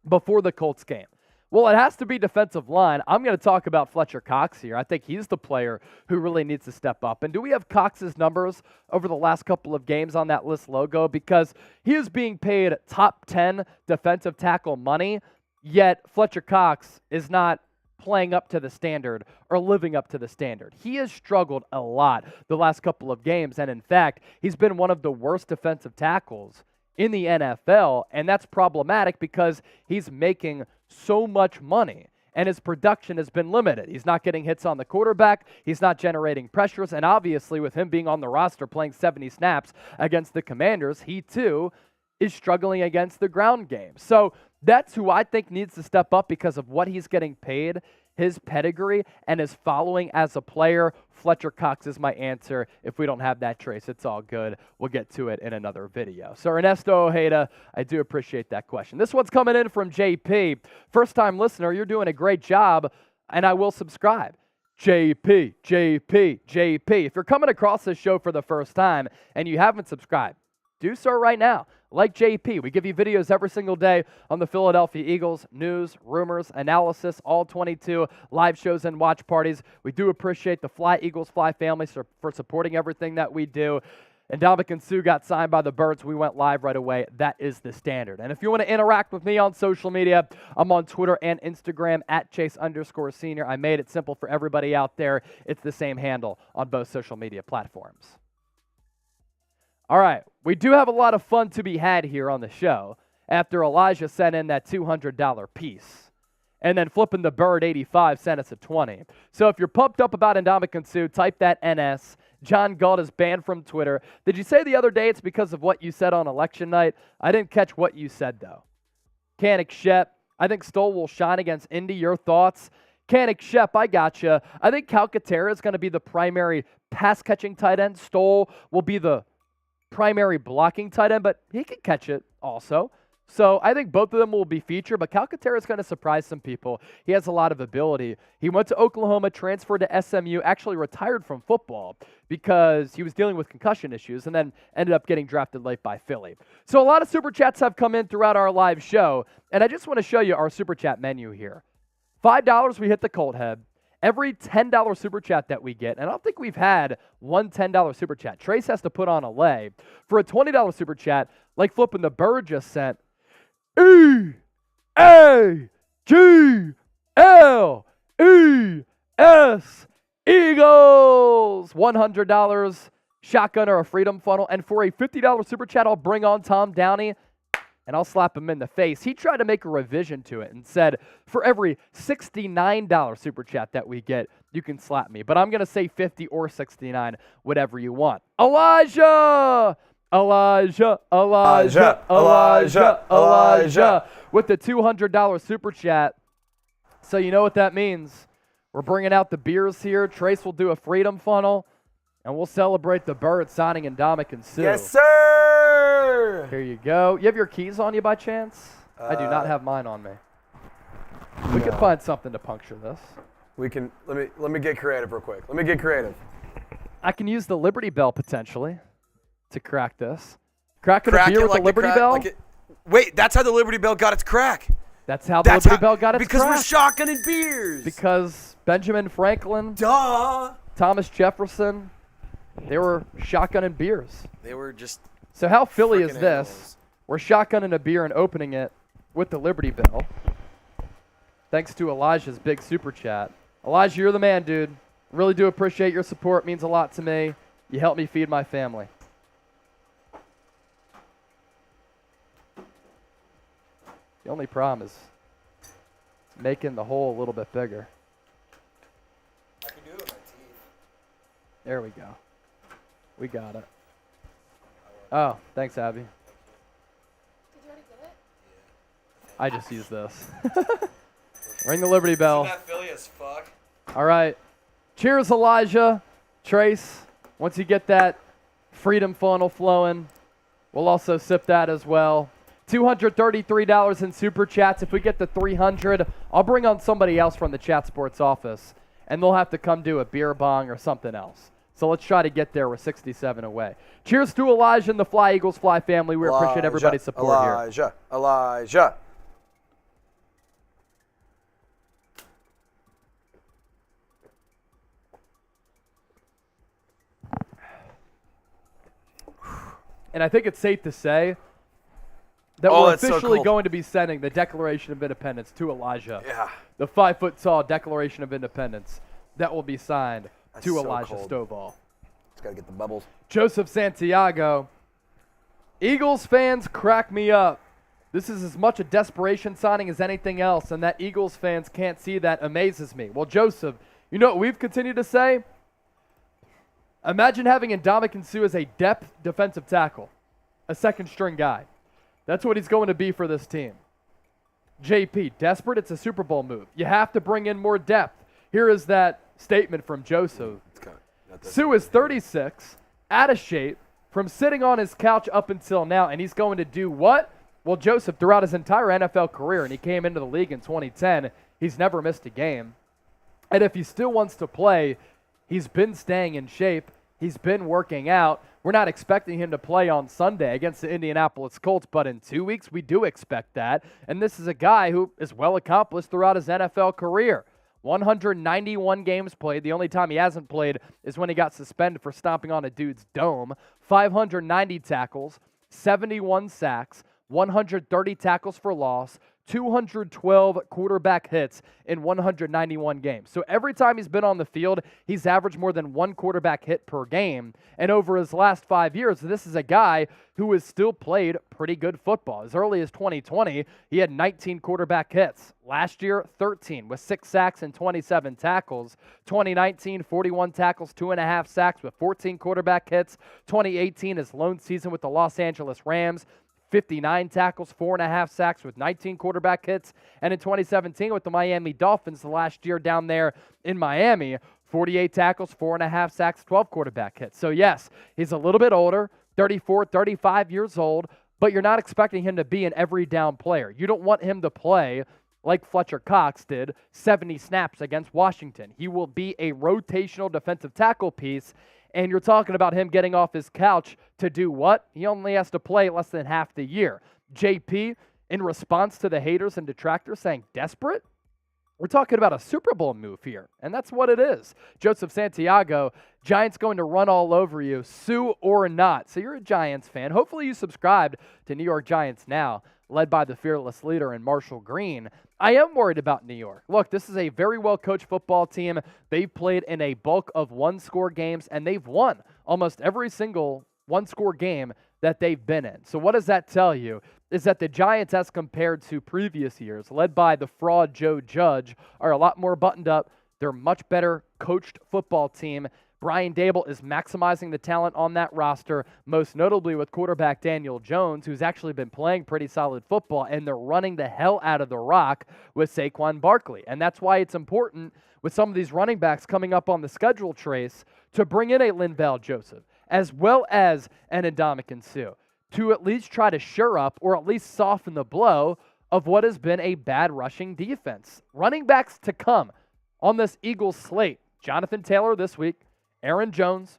before the Colts game? Well, it has to be defensive line. I'm going to talk about Fletcher Cox here. I think he's the player who really needs to step up. And do we have Cox's numbers over the last couple of games on that list logo? Because he is being paid top 10 defensive tackle money, yet Fletcher Cox is not playing up to the standard or living up to the standard. He has struggled a lot the last couple of games, and in fact, he's been one of the worst defensive tackles in the NFL, and that's problematic because he's making so much money, and his production has been limited. He's not getting hits on the quarterback. He's not generating pressures, and obviously with him being on the roster playing 70 snaps against the Commanders, he too is struggling against the ground game. So that's who I think needs to step up because of what he's getting paid, his pedigree, and his following as a player. Fletcher Cox is my answer. If we don't have that trace, it's all good. We'll get to it in another video. So Ernesto Ojeda, I do appreciate that question. This one's coming in from JP. First-time listener, you're doing a great job, and I will subscribe. JP. If you're coming across this show for the first time and you haven't subscribed, do so right now. Like JP, we give you videos every single day on the Philadelphia Eagles, news, rumors, analysis, all 22 live shows and watch parties. We do appreciate the Fly Eagles Fly family for supporting everything that we do. And Ndamukong Suh got signed by the Birds. We went live right away. That is the standard. And if you want to interact with me on social media, I'm on Twitter and Instagram at Chase_Senior. I made it simple for everybody out there. It's the same handle on both social media platforms. All right, we do have a lot of fun to be had here on the show after Elijah sent in that $200 piece. And then Flippin' the Bird 85 sent us a 20. So if you're pumped up about Ndamukong Suh, type that NS. John Galt is banned from Twitter. Did you say the other day it's because of what you said on election night? I didn't catch what you said, though. Canik Shep, I think Stoll will shine against Indy. Your thoughts? Canik Shep, I gotcha. I think Calcaterra is going to be the primary pass-catching tight end. Stoll will be the primary blocking tight end, but he can catch it also. So I think both of them will be featured, but Calcaterra is going to surprise some people. He has a lot of ability. He went to Oklahoma, transferred to SMU, actually retired from football because he was dealing with concussion issues, and then ended up getting drafted late by Philly. So a lot of Super Chats have come in throughout our live show, and I just want to show you our Super Chat menu here. $5, we hit the Colt head. Every $10 Super Chat that we get, and I don't think we've had one $10 Super Chat. Trace has to put on a lay. For a $20 Super Chat, like Flippin' the Bird just sent, E-A-G-L-E-S, Eagles! $100 shotgun or a freedom funnel. And for a $50 Super Chat, I'll bring on Tom Downey, and I'll slap him in the face. He tried to make a revision to it and said, for every $69 Super Chat that we get, you can slap me. But I'm going to say 50 or 69, whatever you want. Elijah with the $200 Super Chat. So you know what that means. We're bringing out the beers here. Trace will do a freedom funnel, and we'll celebrate the Bird signing Ndamukong Suh. Yes, sir! Here you go. You have your keys on you by chance? I do not have mine on me. We can find something to puncture this. We can. Let me get creative real quick. Let me get creative. I can use the Liberty Bell potentially to crack this. Cracking a beer with the Liberty Bell? Wait, that's how the Liberty Bell got its crack. That's how the Liberty Bell got its because crack. we're shotgunning beers. Because Benjamin Franklin, Duh. Thomas Jefferson, they were shotgunning beers. They were just. So how Philly is this? Animals. We're shotgunning a beer and opening it with the Liberty Bell. Thanks to Elijah's big super chat. Elijah, you're the man, dude. Really do appreciate your support. Means a lot to me. You help me feed my family. The only problem is making the hole a little bit bigger. I can do it with my teeth. There we go. We got it. Oh, thanks, Abby. Did you already get it? I just used this. Ring the Liberty Bell. Isn't that Philly as fuck? All right. Cheers, Elijah. Trace, once you get that freedom funnel flowing, we'll also sip that as well. $233 in super chats. If we get to 300, I'll bring on somebody else from the Chat Sports office, and they'll have to come do a beer bong or something else. So let's try to get there. We're 67 away. Cheers to Elijah and the Fly Eagles Fly family. We appreciate everybody's support here. Elijah. And I think it's safe to say that we're officially going to be sending the Declaration of Independence to Elijah. Yeah. The 5-foot-tall Declaration of Independence that will be signed to Elijah Stovall. Just got to get the bubbles. Joseph Santiago. Eagles fans crack me up. This is as much a desperation signing as anything else, and that Eagles fans can't see that amazes me. Well, Joseph, you know what we've continued to say? Imagine having Ndamukong Suh as a depth defensive tackle, a second-string guy. That's what he's going to be for this team. JP, desperate? It's a Super Bowl move. You have to bring in more depth. Here is that statement from Joseph. Suh is 36, out of shape, from sitting on his couch up until now, and he's going to do what? Well, Joseph, throughout his entire NFL career, and he came into the league in 2010, he's never missed a game. And if he still wants to play, he's been staying in shape. He's been working out. We're not expecting him to play on Sunday against the Indianapolis Colts, but in 2 weeks, we do expect that. And this is a guy who is well accomplished throughout his NFL career. 191 games played. The only time he hasn't played is when he got suspended for stomping on a dude's dome. 590 tackles, 71 sacks, 130 tackles for loss, 212 quarterback hits in 191 games. So every time he's been on the field, he's averaged more than one quarterback hit per game. And over his last 5 years, this is a guy who has still played pretty good football. As early as 2020, he had 19 quarterback hits. Last year, 13 with 6 sacks and 27 tackles. 2019, 41 tackles, 2.5 sacks with 14 quarterback hits. 2018, his lone season with the Los Angeles Rams, 59 tackles, 4.5 sacks with 19 quarterback hits. And in 2017 with the Miami Dolphins, the last year down there in Miami, 48 tackles, 4.5 sacks, 12 quarterback hits. So yes, he's a little bit older, 34, 35 years old, but you're not expecting him to be an every down player. You don't want him to play like Fletcher Cox did, 70 snaps against Washington. He will be a rotational defensive tackle piece. And you're talking about him getting off his couch to do what? He only has to play less than half the year. JP, in response to the haters and detractors saying desperate, we're talking about a Super Bowl move here, and that's what it is. Joseph Santiago, Giants going to run all over you, Suh or not. So you're a Giants fan. Hopefully you subscribed to New York Giants Now, led by the fearless leader in Marshall Green. I am worried about New York. Look, this is a very well-coached football team. They've played in a bulk of one-score games, and they've won almost every single one-score game that they've been in. So what does that tell you? Is that the Giants, as compared to previous years, led by the fraud Joe Judge, are a lot more buttoned up. They're a much better coached football team. Brian Dable is maximizing the talent on that roster, most notably with quarterback Daniel Jones, who's actually been playing pretty solid football, and they're running the hell out of the rock with Saquon Barkley. And that's why it's important with some of these running backs coming up on the schedule trace to bring in a Linval Joseph, as well as an Ndamukong Suh, to at least try to shore up or at least soften the blow of what has been a bad rushing defense. Running backs to come on this Eagles slate: Jonathan Taylor this week, Aaron Jones,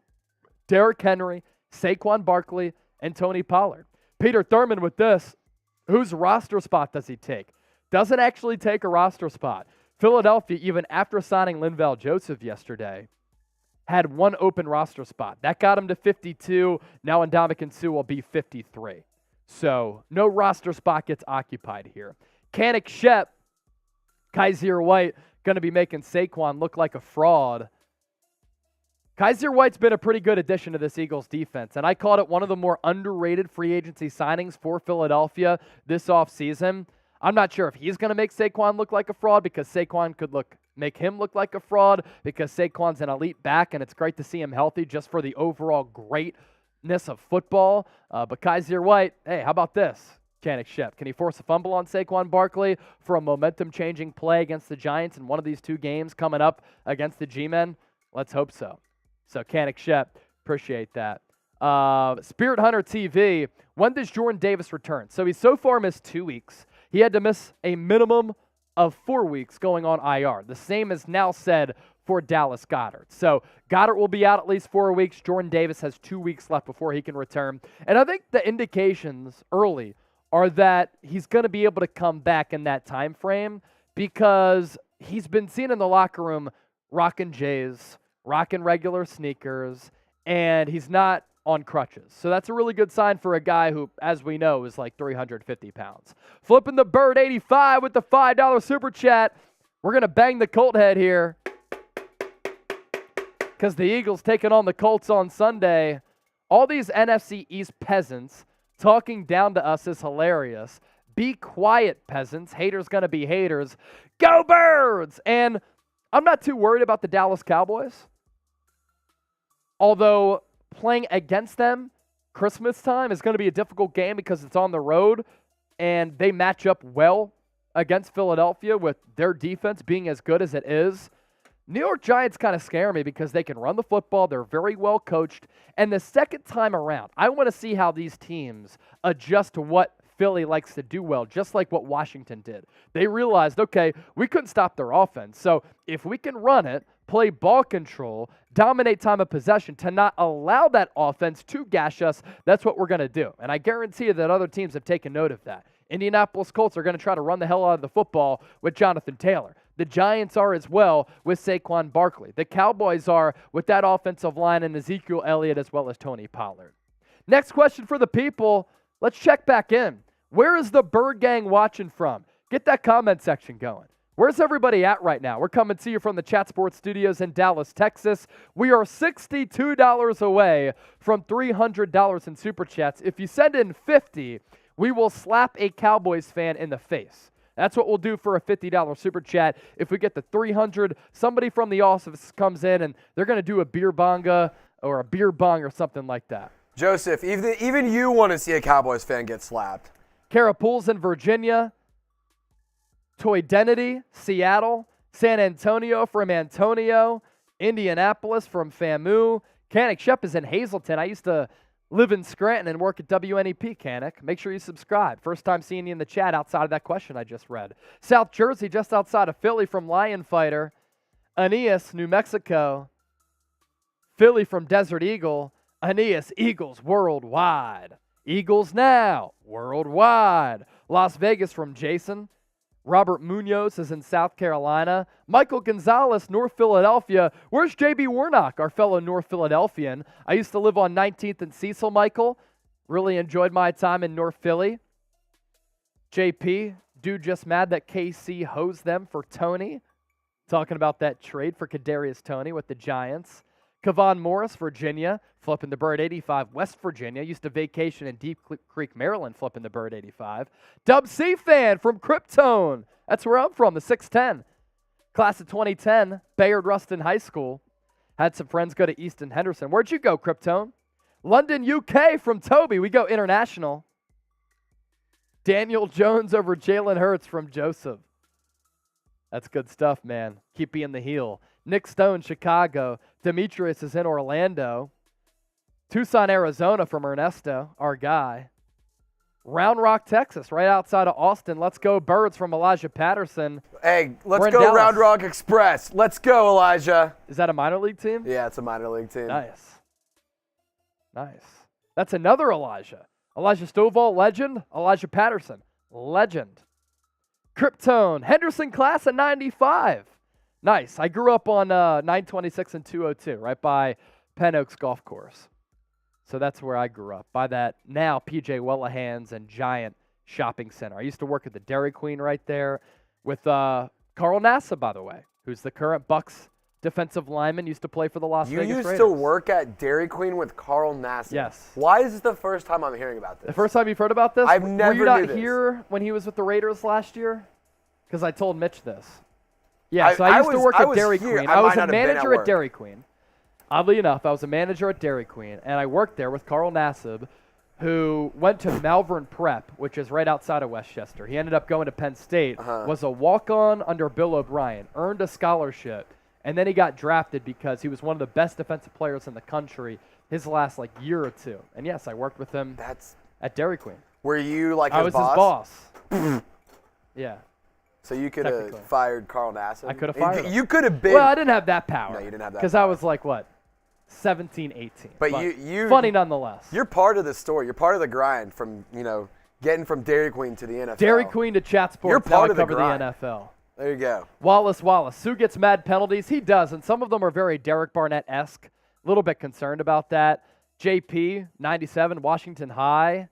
Derrick Henry, Saquon Barkley, and Tony Pollard. Peter Thurman with this: whose roster spot does he take? Doesn't actually take a roster spot. Philadelphia, even after signing Linval Joseph yesterday, had one open roster spot. That got him to 52. Now Ndamukong Suh will be 53. So no roster spot gets occupied here. Kanik Shep, Kaiser White, going to be making Saquon look like a fraud Kaiser White's been a pretty good addition to this Eagles defense, and I called it one of the more underrated free agency signings for Philadelphia this offseason. I'm not sure if he's going to make Saquon look like a fraud, because Saquon could make him look like a fraud, because Saquon's an elite back, and it's great to see him healthy just for the overall greatness of football. But Kaiser White, hey, how about this? Canik Shep, can he force a fumble on Saquon Barkley for a momentum-changing play against the Giants in one of these two games coming up against the G-Men? Let's hope so. So Canik Shep, appreciate that. Spirit Hunter TV, when does Jordan Davis return? So he's so far missed 2 weeks. He had to miss a minimum of 4 weeks going on IR. The same is now said for Dallas Goedert. So Goddard will be out at least 4 weeks. Jordan Davis has 2 weeks left before he can return. And I think the indications early are that he's going to be able to come back in that time frame, because he's been seen in the locker room rocking Jays, rocking regular sneakers, and he's not on crutches. So that's a really good sign for a guy who, as we know, is like 350 pounds. Flipping the bird 85 with the $5 super chat. We're going to bang the Colt head here, because the Eagles taking on the Colts on Sunday. All these NFC East peasants talking down to us is hilarious. Be quiet, peasants. Haters going to be haters. Go Birds! And I'm not too worried about the Dallas Cowboys. Although playing against them Christmas time is going to be a difficult game, because it's on the road and they match up well against Philadelphia with their defense being as good as it is. New York Giants kind of scare me because they can run the football. They're very well coached. And the second time around, I want to see how these teams adjust to what Philly likes to do well, just like what Washington did. They realized, okay, we couldn't stop their offense. So if we can run it, play ball control, dominate time of possession to not allow that offense to gash us, that's what we're going to do. And I guarantee you that other teams have taken note of that. Indianapolis Colts are going to try to run the hell out of the football with Jonathan Taylor. The Giants are as well with Saquon Barkley. The Cowboys are with that offensive line and Ezekiel Elliott as well as Tony Pollard. Next question for the people. Let's check back in. Where is the Bird Gang watching from? Get that comment section going. Where's everybody at right now? We're coming to you from the Chat Sports Studios in Dallas, Texas. We are $62 away from $300 in Super Chats. If you send in 50, we will slap a Cowboys fan in the face. That's what we'll do for a $50 Super Chat. If we get the 300, somebody from the office comes in and they're going to do a beer bonga or a beer bong or something like that. Joseph, even you want to see a Cowboys fan get slapped. Kara Pools in Virginia. Toy Identity, Seattle. San Antonio from Antonio. Indianapolis from FAMU. Canik Shep is in Hazleton. I used to live in Scranton and work at WNEP, Canik. Make sure you subscribe. First time seeing you in the chat outside of that question I just read. South Jersey, just outside of Philly from Lion Fighter. Aeneas, New Mexico. Philly from Desert Eagle. Aeneas, Eagles worldwide. Eagles now, worldwide. Las Vegas from Jason. Robert Munoz is in South Carolina. Michael Gonzalez, North Philadelphia. Where's JB Warnock, our fellow North Philadelphian? I used to live on 19th and Cecil, Michael. Really enjoyed my time in North Philly. JP, dude just mad that KC hosed them for Tony. Talking about that trade for Kadarius Toney with the Giants. Kevon Morris, Virginia, flipping the bird 85. West Virginia, used to vacation in Deep Creek, Maryland, flipping the bird 85. Dub C fan from Kryptone. That's where I'm from, the 610. Class of 2010, Bayard Rustin High School. Had some friends go to Easton Henderson. Where'd you go, Kryptone? London, UK from Toby. We go international. Daniel Jones over Jalen Hurts from Joseph. That's good stuff, man. Keep being the heel. Nick Stone, Chicago. Demetrius is in Orlando. Tucson, Arizona from Ernesto, our guy. Round Rock, Texas, right outside of Austin. Let's go Birds from Elijah Patterson. Hey, let's go Round Rock Express. Let's go, Elijah. Is that a minor league team? Yeah, it's a minor league team. Nice. Nice. That's another Elijah. Elijah Stovall, legend. Elijah Patterson, legend. Kryptone, Henderson class of 95. Nice. I grew up on 926 and 202, right by Penn Oaks Golf Course. So that's where I grew up, by that now P.J. Wellahan's and Giant Shopping Center. I used to work at the Dairy Queen right there with Carl Nassib, by the way, who's the current Bucks defensive lineman, used to play for the Las You Vegas used Raiders. to work at Dairy Queen with Carl Nassib. Yes. Why is this the first time I'm hearing about this? The first time you've heard about this? I've Were never you not knew this. here when he was with the Raiders last year? Because I told Mitch this. Yeah, so I used to work at Dairy Queen. I was a manager at Dairy Queen. Oddly enough, I was a manager at Dairy Queen, and I worked there with Carl Nassib, who went to Malvern Prep, which is right outside of Westchester. He ended up going to Penn State, was a walk-on under Bill O'Brien, earned a scholarship, and then he got drafted because he was one of the best defensive players in the country his last year or two. And yes, I worked with him at Dairy Queen. Were you like I his was boss? his boss. Yeah. So you could have fired Carl Nassib? I could have fired him. You could have been. Well, I didn't have that power. No, you didn't have that because I was 17, 18. But you funny nonetheless. You're part of the story. You're part of the grind from, getting from Dairy Queen to the NFL. Dairy Queen to Chat Sports. You're part of the cover grind. the NFL. There you go. Wallace. Sue gets mad penalties. He does, and some of them are very Derek Barnett-esque. A little bit concerned about that. JP, 97, Washington High.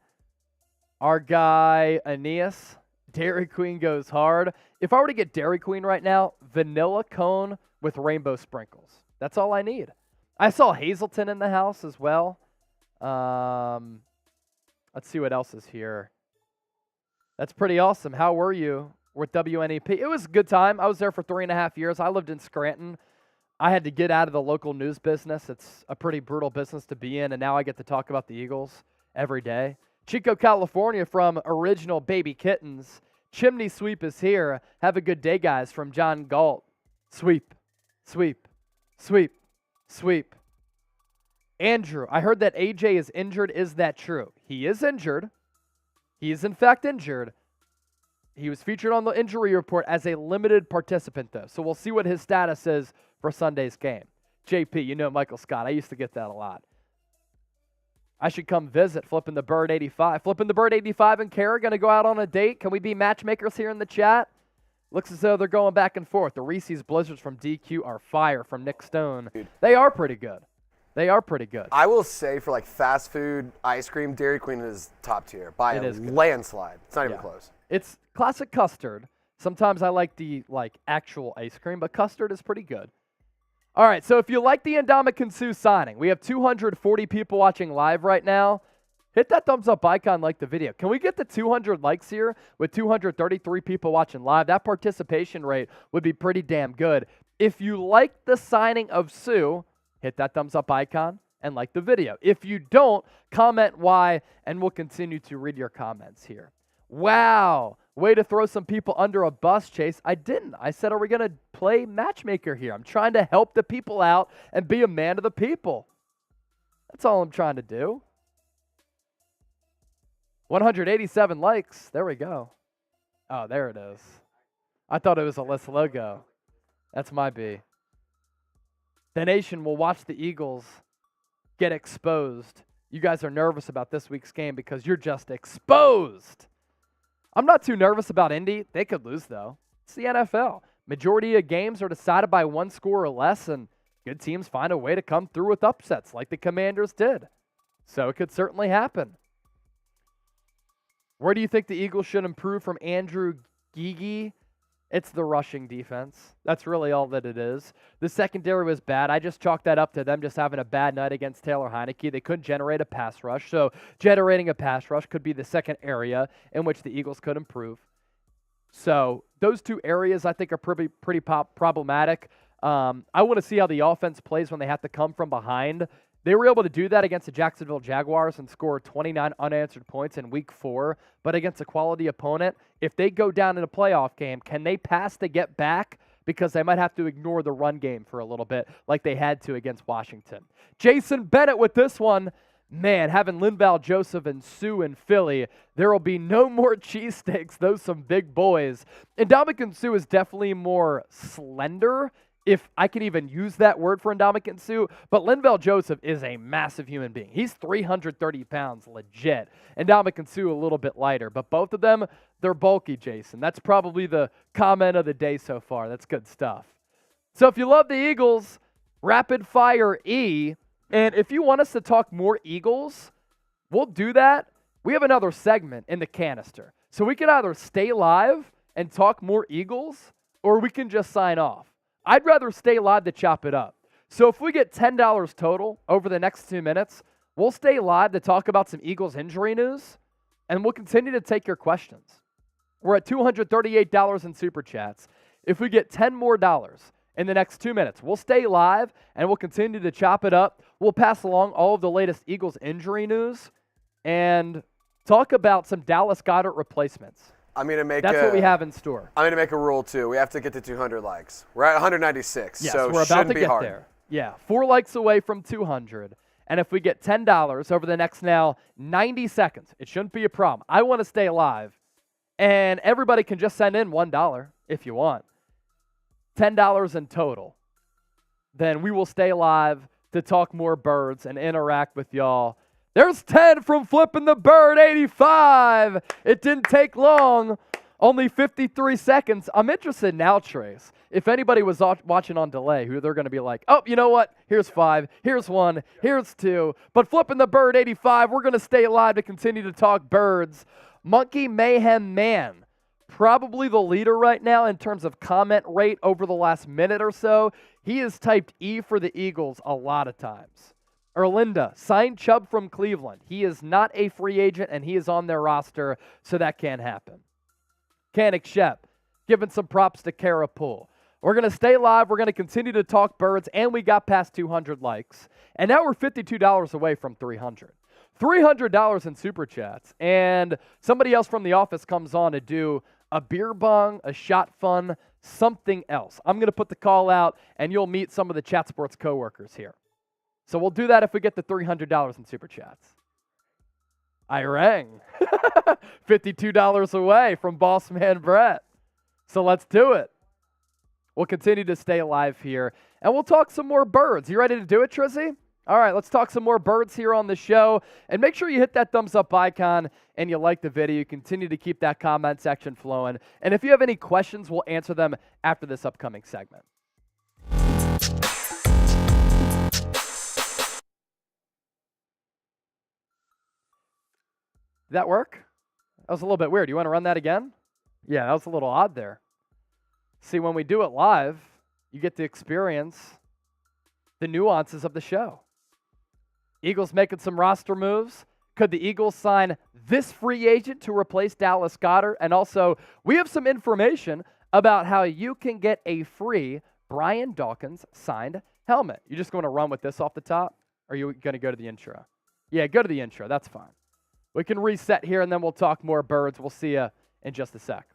Our guy, Aeneas, Dairy Queen goes hard. If I were to get Dairy Queen right now, vanilla cone with rainbow sprinkles. That's all I need. I saw Hazelton in the house as well. Let's see what else is here. That's pretty awesome. How were you with WNEP? It was a good time. I was there for 3.5 years. I lived in Scranton. I had to get out of the local news business. It's a pretty brutal business to be in, and now I get to talk about the Eagles every day. Chico, California from Original Baby Kittens. Chimney Sweep is here. Have a good day, guys, from John Galt. Sweep, sweep, sweep, sweep. Andrew, I heard that AJ is injured. Is that true? He is injured. He is, in fact, injured. He was featured on the injury report as a limited participant, though. So we'll see what his status is for Sunday's game. JP, you know Michael Scott. I used to get that a lot. I should come visit Flipping the Bird 85. Flipping the Bird 85 and Kara going to go out on a date. Can we be matchmakers here in the chat? Looks as though they're going back and forth. The Reese's Blizzards from DQ are fire from Nick Stone. Dude. They are pretty good. They are pretty good. I will say for fast food ice cream, Dairy Queen is top tier by a landslide. It's not even close. It's classic custard. Sometimes I like the actual ice cream, but custard is pretty good. All right, so if you like the Ndamukong Suh signing, we have 240 people watching live right now. Hit that thumbs up icon, like the video. Can we get the 200 likes here with 233 people watching live? That participation rate would be pretty damn good. If you like the signing of Suh, hit that thumbs up icon and like the video. If you don't, comment why, and we'll continue to read your comments here. Wow. Way to throw some people under a bus, Chase. I didn't. I said, are we going to play matchmaker here? I'm trying to help the people out and be a man of the people. That's all I'm trying to do. 187 likes. There we go. Oh, there it is. I thought it was a list logo. That's my B. The nation will watch the Eagles get exposed. You guys are nervous about this week's game because you're just exposed. I'm not too nervous about Indy. They could lose, though. It's the NFL. Majority of games are decided by one score or less, and good teams find a way to come through with upsets like the Commanders did. So it could certainly happen. Where do you think the Eagles should improve from Andrew Gigi? It's the rushing defense. That's really all that it is. The secondary was bad. I just chalked that up to them just having a bad night against Taylor Heineke. They couldn't generate a pass rush. So generating a pass rush could be the second area in which the Eagles could improve. So those two areas I think are pretty problematic. I want to see how the offense plays when they have to come from behind. They were able to do that against the Jacksonville Jaguars and score 29 unanswered points in Week 4. But against a quality opponent, if they go down in a playoff game, can they pass to get back? Because they might have to ignore the run game for a little bit like they had to against Washington. Jason Bennett with this one. Man, having Linval, Joseph, and Suh in Philly, there will be no more cheesesteaks. Those some big boys. And Ndamukong Suh is definitely more slender, if I can even use that word for Ndamukong Suh. But Linval Joseph is a massive human being. He's 330 pounds legit. And Ndamukong Suh a little bit lighter. But both of them, they're bulky, Jason. That's probably the comment of the day so far. That's good stuff. So if you love the Eagles, rapid fire E. And if you want us to talk more Eagles, we'll do that. We have another segment in the canister. So we can either stay live and talk more Eagles, or we can just sign off. I'd rather stay live to chop it up. So if we get $10 total over the next 2 minutes, we'll stay live to talk about some Eagles injury news, and we'll continue to take your questions. We're at $238 in Super Chats. If we get $10 more in the next 2 minutes, we'll stay live, and we'll continue to chop it up. We'll pass along all of the latest Eagles injury news and talk about some Dallas Goedert replacements. That's what we have in store. I'm going to make a rule, too. We have to get to 200 likes. We're at 196, yes, so we're it about shouldn't to be get hard. there. Yeah, 4 likes away from 200. And if we get $10 over the next now 90 seconds, it shouldn't be a problem. I want to stay alive. And everybody can just send in $1 if you want. $10 in total. Then we will stay live to talk more birds and interact with y'all. There's 10 from Flipping the Bird, 85. It didn't take long. Only 53 seconds. I'm interested now, Trace. If anybody was watching on delay, who they're going to be like, oh, you know what? Here's 5. Here's 1. Here's 2. But Flipping the Bird, 85. We're going to stay live to continue to talk birds. Monkey Mayhem Man. Probably the leader right now in terms of comment rate over the last minute or so. He has typed E for the Eagles a lot of times. Erlinda, signed Chubb from Cleveland. He is not a free agent, and he is on their roster, so that can't happen. Canik Shep, giving some props to Kara Poole. We're going to stay live. We're going to continue to talk birds, and we got past 200 likes. And now we're $52 away from 300. $300 in Super Chats. And somebody else from the office comes on to do a beer bong, a shot fun, something else. I'm going to put the call out, and you'll meet some of the Chat Sports coworkers here. So we'll do that if we get the $300 in Super Chats. I rang. $52 away from Boss Man Brett. So let's do it. We'll continue to stay alive here, and we'll talk some more birds. You ready to do it, Trizzy? All right, let's talk some more birds here on the show. And make sure you hit that thumbs up icon and you like the video. You continue to keep that comment section flowing. And if you have any questions, we'll answer them after this upcoming segment. Did that work? That was a little bit weird. You want to run that again? Yeah, that was a little odd there. See, when we do it live, you get to experience the nuances of the show. Eagles making some roster moves. Could the Eagles sign this free agent to replace Dallas Goedert? And also, we have some information about how you can get a free Brian Dawkins signed helmet. You just going to run with this off the top? Or are you going to go to the intro? Yeah, go to the intro. That's fine. We can reset here, and then we'll talk more birds. We'll see you in just a sec.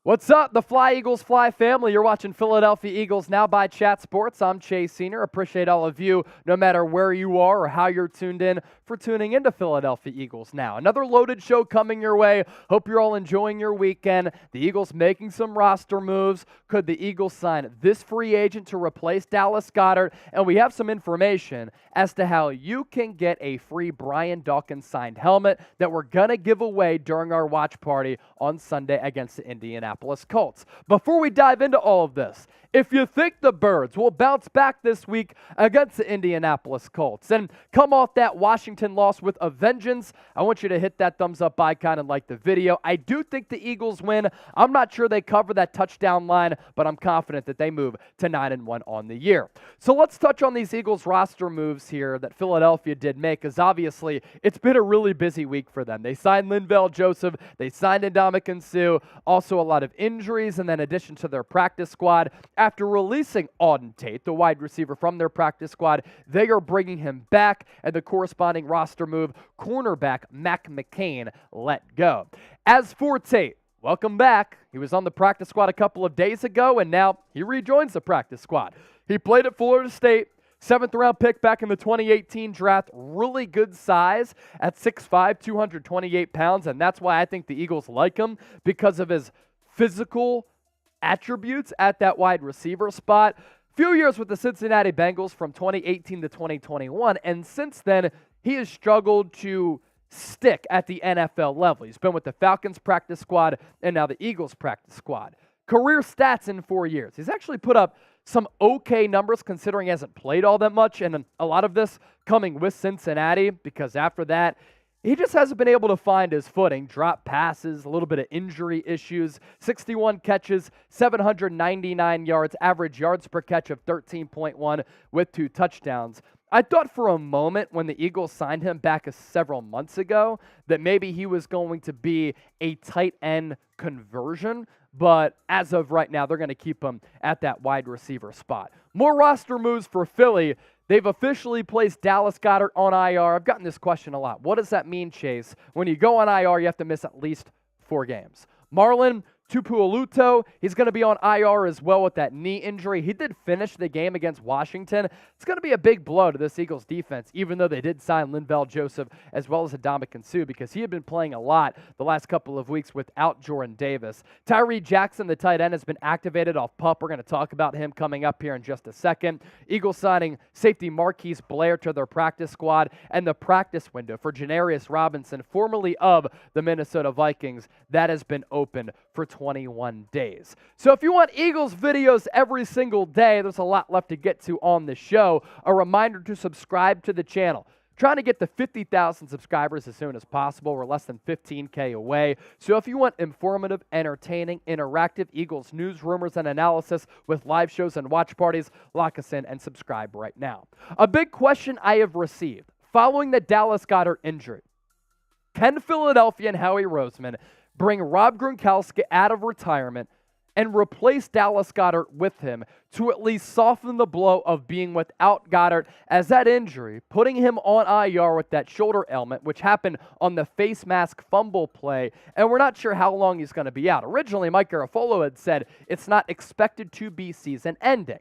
What's up, the Fly Eagles Fly family? You're watching Philadelphia Eagles Now by Chat Sports. I'm Chase Senior. Appreciate all of you, no matter where you are or how you're tuned in, for tuning into Philadelphia Eagles Now. Another loaded show coming your way. Hope you're all enjoying your weekend. The Eagles making some roster moves. Could the Eagles sign this free agent to replace Dallas Goedert? And we have some information as to how you can get a free Brian Dawkins signed helmet that we're going to give away during our watch party on Sunday against the Indianapolis Colts. Before we dive into all of this, if you think the Birds will bounce back this week against the Indianapolis Colts and come off that Washington loss with a vengeance, I want you to hit that thumbs up icon and like the video. I do think the Eagles win. I'm not sure they cover that touchdown line, but I'm confident that they move to 9-1 on the year. So let's touch on these Eagles roster moves here that Philadelphia did make, because obviously it's been a really busy week for them. They signed Linval Joseph. They signed Ndamukong Suh. Also a lot of injuries, and then in addition to their practice squad, after releasing Auden Tate, the wide receiver from their practice squad, they are bringing him back, and the corresponding roster move, cornerback Mac McCain let go. As for Tate, welcome back. He was on the practice squad a couple of days ago, and now he rejoins the practice squad. He played at Florida State, 7th round pick back in the 2018 draft. Really good size at 6'5", 228 pounds, and that's why I think the Eagles like him, because of his physical attributes at that wide receiver spot. Few years with the Cincinnati Bengals from 2018 to 2021, and since then, he has struggled to stick at the NFL level. He's been with the Falcons practice squad and now the Eagles practice squad. Career stats in 4 years. He's actually put up some okay numbers considering he hasn't played all that much, and a lot of this coming with Cincinnati, because after that, He just hasn't been able to find his footing. Drop passes, a little bit of injury issues, 61 catches, 799 yards, average yards per catch of 13.1 with 2 touchdowns. I thought for a moment when the Eagles signed him back several months ago that maybe he was going to be a tight end conversion, but as of right now, they're going to keep him at that wide receiver spot. More roster moves for Philly. They've officially placed Dallas Goedert on IR. I've gotten this question a lot. What does that mean, Chase? When you go on IR, you have to miss at least 4 games. Marlon Tupuoluto, he's going to be on IR as well with that knee injury. He did finish the game against Washington. It's going to be a big blow to this Eagles defense, even though they did sign Linval Joseph as well as Ndamukong Suh, because he had been playing a lot the last couple of weeks without Jordan Davis. Tyree Jackson, the tight end, has been activated off PUP. We're going to talk about him coming up here in just a second. Eagles signing safety Marquise Blair to their practice squad, and the practice window for Janarius Robinson, formerly of the Minnesota Vikings, that has been opened for 21 days. So if you want Eagles videos every single day, there's a lot left to get to on the show. A reminder to subscribe to the channel. Trying to get to 50,000 subscribers as soon as possible. We're less than 15K away. So if you want informative, entertaining, interactive Eagles news, rumors, and analysis with live shows and watch parties, lock us in and subscribe right now. A big question I have received following the Dallas Goedert injury. Can Philadelphia and Howie Roseman bring Rob Gronkowski out of retirement and replace Dallas Goedert with him to at least soften the blow of being without Goedert, as that injury, putting him on IR with that shoulder ailment, which happened on the face mask fumble play, and we're not sure how long he's going to be out. Originally, Mike Garafolo had said it's not expected to be season-ending.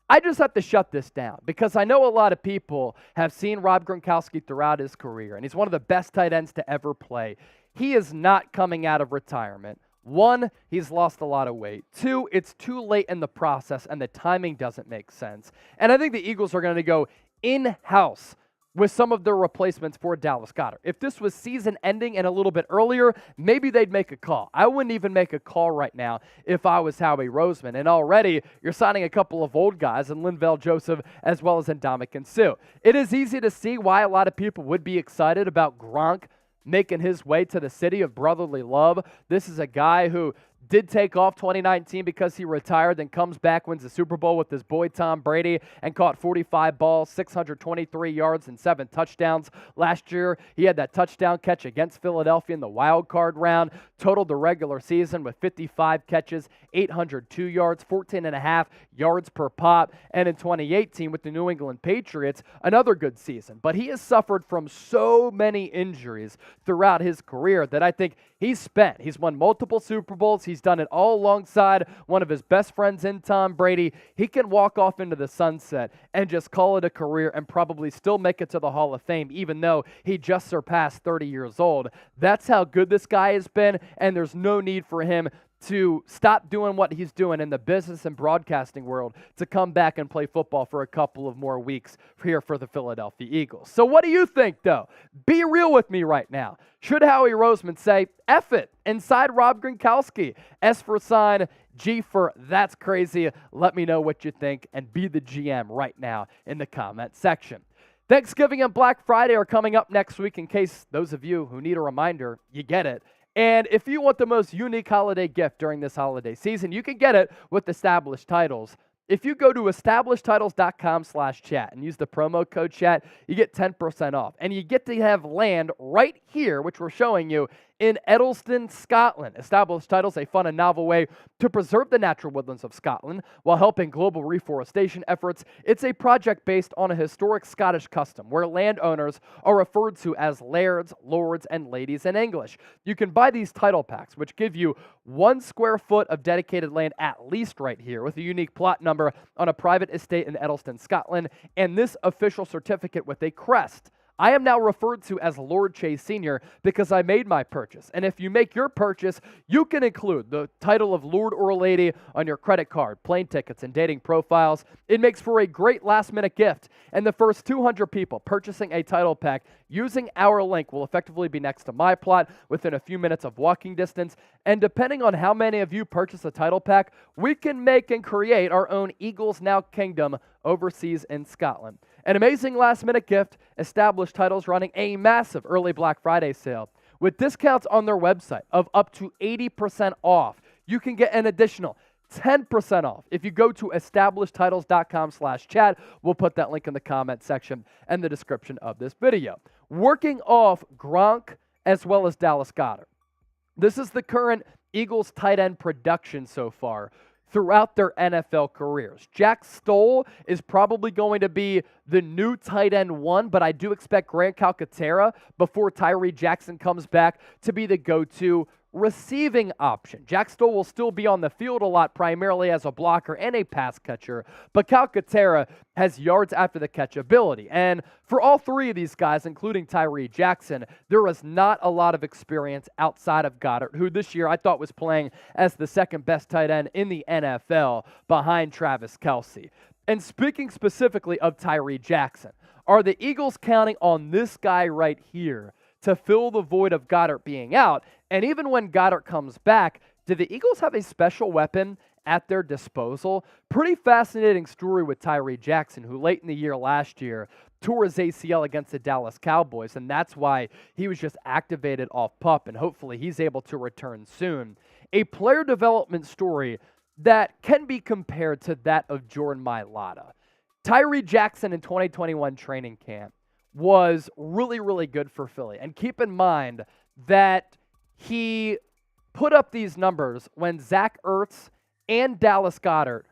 I just have to shut this down because I know a lot of people have seen Rob Gronkowski throughout his career, and he's one of the best tight ends to ever play. He is not coming out of retirement. 1, he's lost a lot of weight. 2, it's too late in the process, and the timing doesn't make sense. And I think the Eagles are going to go in-house with some of their replacements for Dallas Goedert. If this was season ending and a little bit earlier, maybe they'd make a call. I wouldn't even make a call right now if I was Howie Roseman. And already, you're signing a couple of old guys in Linval Joseph as well as Ndamukong Suh. It is easy to see why a lot of people would be excited about Gronk making his way to the city of brotherly love. This is a guy who did take off 2019 because he retired, then comes back, wins the Super Bowl with his boy Tom Brady, and caught 45 balls, 623 yards, and 7 touchdowns. Last year, he had that touchdown catch against Philadelphia in the wild card round, totaled the regular season with 55 catches, 802 yards, 14.5 yards per pop, and in 2018 with the New England Patriots, another good season. But he has suffered from so many injuries throughout his career that I think he's spent. He's won multiple Super Bowls. He's done it all alongside one of his best friends in Tom Brady. He can walk off into the sunset and just call it a career and probably still make it to the Hall of Fame, even though he just surpassed 30 years old. That's how good this guy has been, and there's no need for him to stop doing what he's doing in the business and broadcasting world to come back and play football for a couple of more weeks here for the Philadelphia Eagles. So what do you think, though? Be real with me right now. Should Howie Roseman say, F it, inside Rob Gronkowski? S for sign, G for that's crazy. Let me know what you think and be the GM right now in the comment section. Thanksgiving and Black Friday are coming up next week. In case those of you who need a reminder, you get it. And if you want the most unique holiday gift during this holiday season, you can get it with Established Titles. If you go to establishedtitles.com/chat and use the promo code chat, you get 10% off. And you get to have land right here, which we're showing you, in Edelston, Scotland. Established Titles, a fun and novel way to preserve the natural woodlands of Scotland while helping global reforestation efforts. It's a project based on a historic Scottish custom where landowners are referred to as lairds, lords, and ladies in English. You can buy these title packs, which give you 1 square foot of dedicated land at least right here with a unique plot number on a private estate in Edelston, Scotland, and this official certificate with a crest. I am now referred to as Lord Chase Sr. because I made my purchase. And if you make your purchase, you can include the title of Lord or Lady on your credit card, plane tickets, and dating profiles. It makes for a great last-minute gift. And the first 200 people purchasing a title pack using our link will effectively be next to my plot within a few minutes of walking distance. And depending on how many of you purchase a title pack, we can make and create our own Eagles Now Kingdom overseas in Scotland. An amazing last-minute gift, Established Titles running a massive early Black Friday sale with discounts on their website of up to 80% off. You can get an additional 10% off if you go to establishedtitles.com/chat. We'll put that link in the comment section and the description of this video. Working off Gronk as well as Dallas Goedert. This is the current Eagles tight end production so far throughout their NFL careers. Jack Stoll is probably going to be the new tight end one, but I do expect Grant Calcaterra, before Tyree Jackson comes back, to be the go-to receiving option. Jack Stoll will still be on the field a lot, primarily as a blocker and a pass catcher, but Calcaterra has yards after the catch ability. And for all three of these guys, including Tyree Jackson, there is not a lot of experience outside of Goddard, who this year I thought was playing as the second best tight end in the NFL behind Travis Kelce. And speaking specifically of Tyree Jackson, are the Eagles counting on this guy right here to fill the void of Goddard being out? And even when Goddard comes back, do the Eagles have a special weapon at their disposal? Pretty fascinating story with Tyree Jackson, who late in the year last year tore his ACL against the Dallas Cowboys, and that's why he was just activated off PUP, and hopefully he's able to return soon. A player development story that can be compared to that of Jordan Mailata. Tyree Jackson in 2021 training camp was really, really good for Philly. And keep in mind that he put up these numbers when Zach Ertz and Dallas Goedert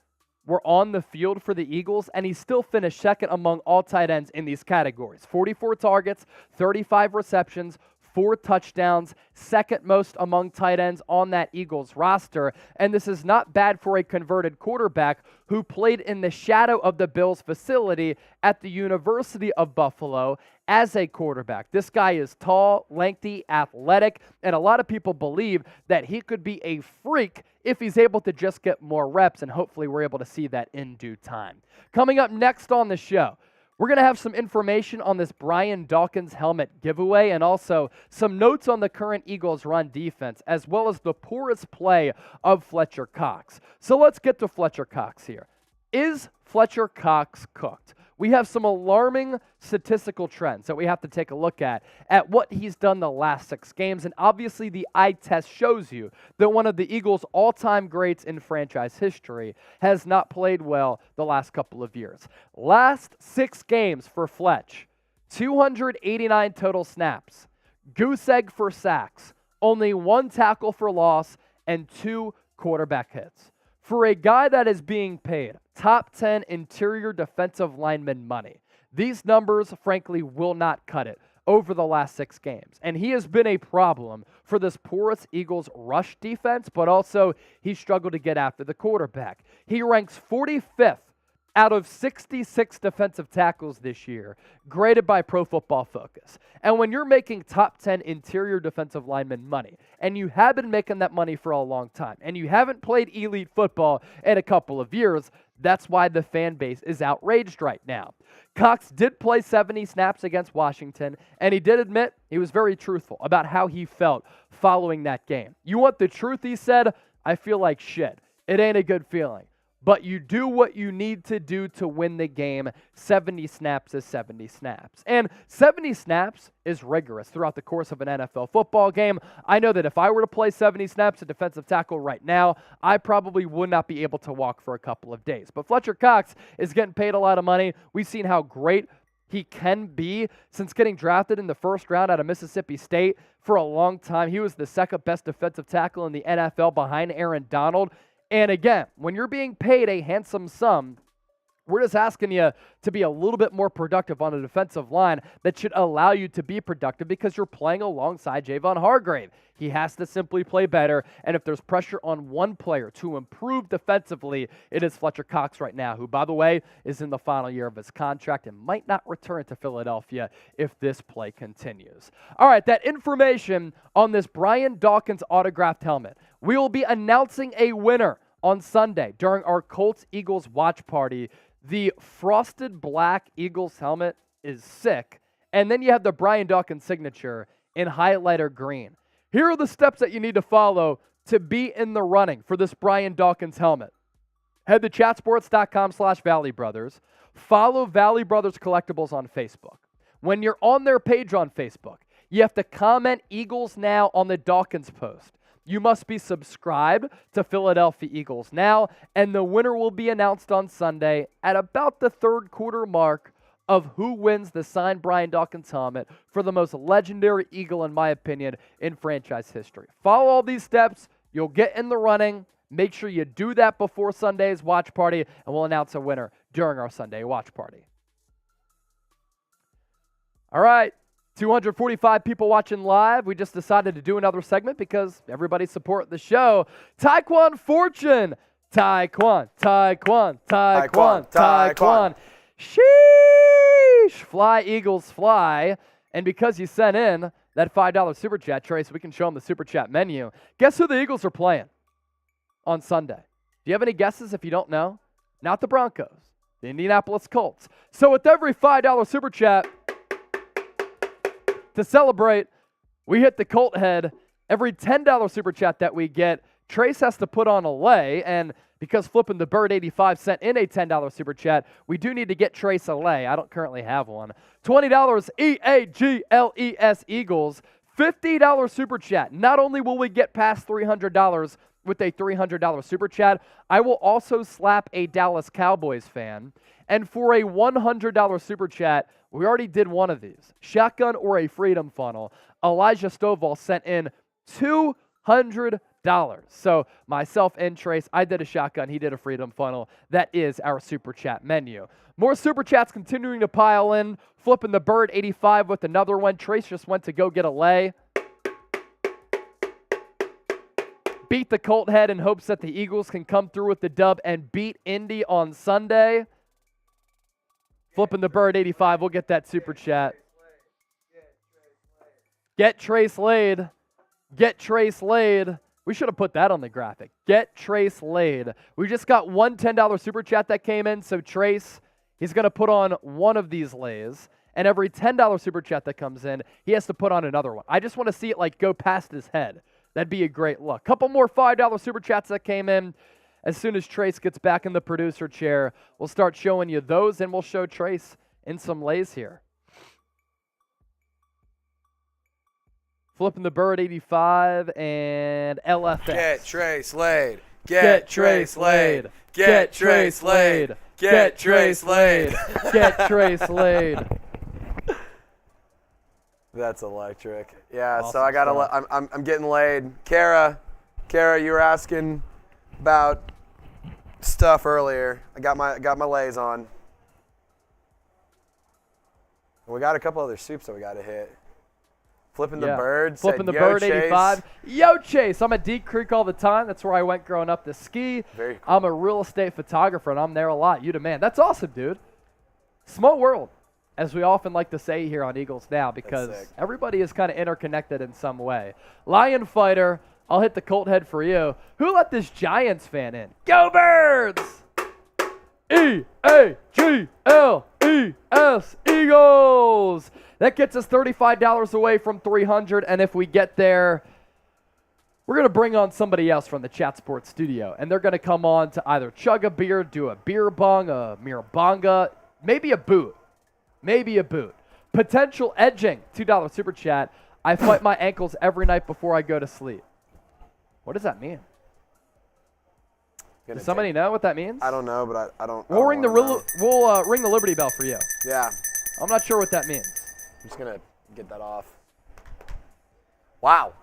were on the field for the Eagles, and he still finished second among all tight ends in these categories. 44 targets, 35 receptions, 4 touchdowns, second most among tight ends on that Eagles roster. And this is not bad for a converted quarterback who played in the shadow of the Bills facility at the University of Buffalo as a quarterback. This guy is tall, lengthy, athletic, and a lot of people believe that he could be a freak if he's able to just get more reps, and hopefully we're able to see that in due time. Coming up next on the show, we're going to have some information on this Brian Dawkins helmet giveaway and also some notes on the current Eagles run defense, as well as the poorest play of Fletcher Cox. So let's get to Fletcher Cox here. Is Fletcher Cox cooked? We have some alarming statistical trends that we have to take a look at what he's done the last 6 games. And obviously the eye test shows you that one of the Eagles' all-time greats in franchise history has not played well the last couple of years. Last 6 games for Fletch, 289 total snaps, goose egg for sacks, only 1 tackle for loss, and 2 quarterback hits. For a guy that is being paid top 10 interior defensive lineman money, these numbers, frankly, will not cut it over the last 6 games. And he has been a problem for this porous Eagles rush defense, but also he struggled to get after the quarterback. He ranks 45th out of 66 defensive tackles this year, graded by Pro Football Focus. And when you're making top 10 interior defensive lineman money, and you have been making that money for a long time, and you haven't played elite football in a couple of years, that's why the fan base is outraged right now. Cox did play 70 snaps against Washington, and he did admit he was very truthful about how he felt following that game. You want the truth, he said? I feel like shit. It ain't a good feeling. But you do what you need to do to win the game. 70 snaps is 70 snaps. And 70 snaps is rigorous throughout the course of an NFL football game. I know that if I were to play 70 snaps at defensive tackle right now, I probably would not be able to walk for a couple of days. But Fletcher Cox is getting paid a lot of money. We've seen how great he can be since getting drafted in the first round out of Mississippi State. For a long time, he was the second best defensive tackle in the NFL behind Aaron Donald. And again, when you're being paid a handsome sum, we're just asking you to be a little bit more productive on a defensive line that should allow you to be productive because you're playing alongside Javon Hargrave. He has to simply play better, and if there's pressure on one player to improve defensively, it is Fletcher Cox right now, who, by the way, is in the final year of his contract and might not return to Philadelphia if this play continues. All right, that information on this Brian Dawkins autographed helmet. We will be announcing a winner on Sunday during our Colts-Eagles watch party. The frosted black Eagles helmet is sick. And then you have the Brian Dawkins signature in highlighter green. Here are the steps that you need to follow to be in the running for this Brian Dawkins helmet. Head to chatsports.com/Valley Brothers. Follow Valley Brothers Collectibles on Facebook. When you're on their page on Facebook, you have to comment Eagles Now on the Dawkins post. You must be subscribed to Philadelphia Eagles Now, and the winner will be announced on Sunday at about the third quarter mark of who wins the signed Brian Dawkins helmet for the most legendary Eagle, in my opinion, in franchise history. Follow all these steps. You'll get in the running. Make sure you do that before Sunday's watch party, and we'll announce a winner during our Sunday watch party. All right. 245 people watching live. We just decided to do another segment because everybody support the show. Taekwon Fortune. Taekwon. Sheesh. Fly, Eagles, fly. And because you sent in that $5 Super Chat, Trace, we can show them the Super Chat menu. Guess who the Eagles are playing on Sunday? Do you have any guesses if you don't know? Not the Broncos. The Indianapolis Colts. So with every $5 Super Chat, to celebrate, we hit the Colt head. Every $10 Super Chat that we get, Trace has to put on a lay, and because Flipping the Bird 85 sent in a $10 Super Chat, we do need to get Trace a lay. I don't currently have one. $20 EAGLES Eagles. $50 Super Chat. Not only will we get past $300 with a $300 Super Chat, I will also slap a Dallas Cowboys fan. And for a $100 Super Chat, we already did one of these. Shotgun or a Freedom Funnel. Elijah Stovall sent in $200. So myself and Trace, I did a shotgun. He did a Freedom Funnel. That is our Super Chat menu. More Super Chats continuing to pile in. Flipping the Bird 85 with another one. Trace just went to go get a lay. Beat the Colt head in hopes that the Eagles can come through with the dub and beat Indy on Sunday. Flipping the Bird 85. We'll get that Super Chat. Get Trace laid. Get Trace laid. We should have put that on the graphic. Get Trace laid. We just got one $10 Super Chat that came in, so Trace, he's going to put on one of these lays. And every $10 Super Chat that comes in, he has to put on another one. I just want to see it like go past his head. That'd be a great look. Couple more $5 Super Chats that came in. As soon as Trace gets back in the producer chair, we'll start showing you those, and we'll show Trace in some lays here. Flipping the Bird 85 and LFS. Get Trace laid. Get Trace laid. Get Trace laid. Get Trace laid. Get Trace laid. That's electric. Yeah, Awesome so I got I'm getting laid. Kara, you were asking about stuff earlier. I got my lays on. We got a couple other soups that we got to hit. Flipping the Bird. Flipping the Yo, Bird Chase. 85. Yo, Chase. I'm at Deep Creek all the time. That's where I went growing up to ski. Very cool. I'm a real estate photographer, and I'm there a lot. You the man. That's awesome, dude. Small world, as we often like to say here on Eagles Now, because everybody is kind of interconnected in some way. Lion Fighter, I'll hit the Colt head for you. Who let this Giants fan in? Go Birds! E-A-G-L-E-S, Eagles! That gets us $35 away from $300, and if we get there, we're going to bring on somebody else from the Chat Sports studio, and they're going to come on to either chug a beer, do a beer bong, a mirabonga, maybe a boot. Maybe a boot. Potential edging, $2 Super Chat. I fight my ankles every night before I go to sleep. What does that mean? Does somebody know what that means? I don't know, but I don't. We'll ring the Liberty Bell for you. Yeah. I'm not sure what that means. I'm just gonna get that off. Wow.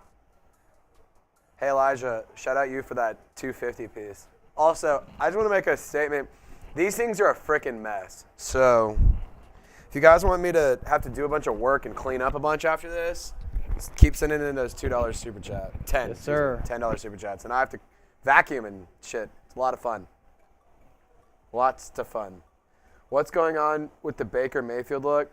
Hey Elijah, shout out you for that 250 piece. Also, I just want to make a statement. These things are a freaking mess. So, if you guys want me to have to do a bunch of work and clean up a bunch after this, just keep sending in those $2 Super Chat. Yes, sir. $10 Super Chats, and I have to vacuum and shit. It's a lot of fun. Lots of fun. What's going on with the Baker Mayfield look?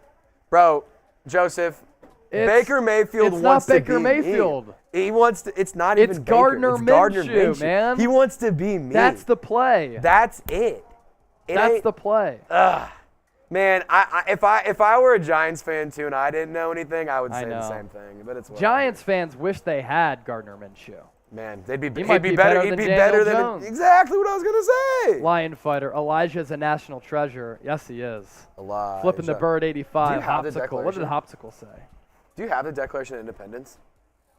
Bro, Joseph, Baker Mayfield wants to be Baker Mayfield. me. He wants to. It's not even It's Baker. Gardner It's Gardner Minshew, man. He wants to be me. That's the play. That's it. That's the play. Man, if I were a Giants fan too and I didn't know anything, I would say the same thing. But it's whatever. Giants fans wish they had Gardner Minshew. Man, he'd be might be better. better He'd than be Daniel better than Jones. exactly what I was gonna say. Lion fighter. Elijah's a national treasure. Yes, he is. Elijah. Flipping the bird 85. Do you have the Hopsicle. What did Declaration? Hopsicle say? Do you have the Declaration of Independence?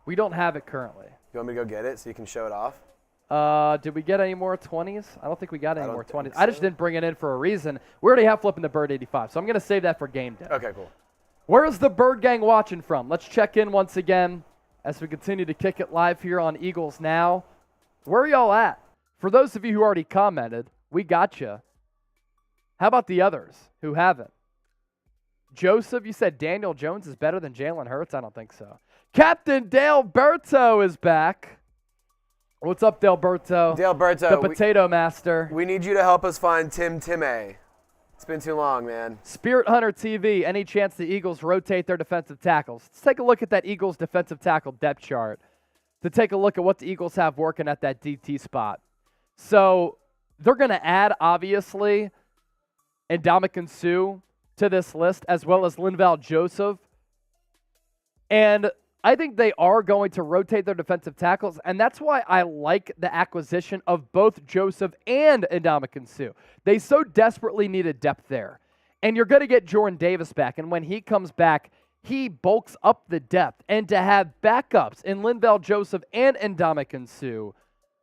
We don't have it currently. You want me to go get it so you can show it off? Did we get any more 20s? I don't think we got any don't more think 20s. I just so. didn't bring it in for a reason. We already have Flipping the Bird 85, so I'm going to save that for game day. Okay, cool. Where's the Bird Gang watching from? Let's check in once again as we continue to kick it live here on Eagles Now. Where are y'all at? For those of you who already commented, we got you. How about the others who haven't? Joseph, you said Daniel Jones is better than Jalen Hurts? I don't think so. Captain Dale Berto is back. What's up, Dale Berto? Dale Berto, The Potato Master. we need you to help us find Tim Timay. It's been too long, man. Spirit Hunter TV, any chance the Eagles rotate their defensive tackles? Let's take a look at that Eagles defensive tackle depth chart to take a look at what the Eagles have working at that DT spot. So they're going to add, obviously, Ndamukong Suh to this list, as well as Linval Joseph. And I think they are going to rotate their defensive tackles, and that's why I like the acquisition of both Joseph and Ndamukong Suh. They so desperately needed depth there. And you're going to get Jordan Davis back, and when he comes back, he bulks up the depth. And to have backups in Linval Joseph and Ndamukong Suh,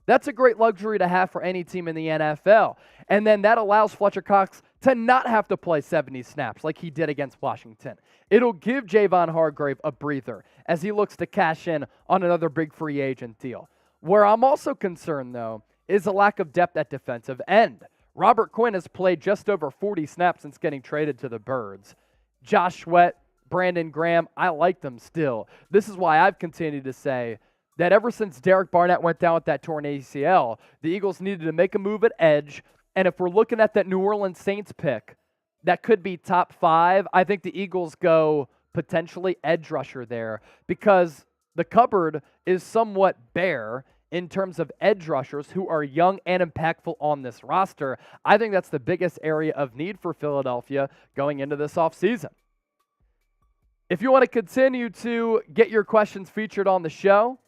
that's a great luxury to have for any team in the NFL. And then that allows Fletcher Cox to not have to play 70 snaps like he did against Washington. It'll give Javon Hargrave a breather as he looks to cash in on another big free agent deal. Where I'm also concerned, though, is a lack of depth at defensive end. Robert Quinn has played just over 40 snaps since getting traded to the Birds. Josh Sweat, Brandon Graham, I like them still. This is why I've continued to say that ever since Derek Barnett went down with that torn ACL, the Eagles needed to make a move at edge. And if we're looking at that New Orleans Saints pick, that could be top 5. I think the Eagles go potentially edge rusher there because the cupboard is somewhat bare in terms of edge rushers who are young and impactful on this roster. I think that's the biggest area of need for Philadelphia going into this offseason. If you want to continue to get your questions featured on the show,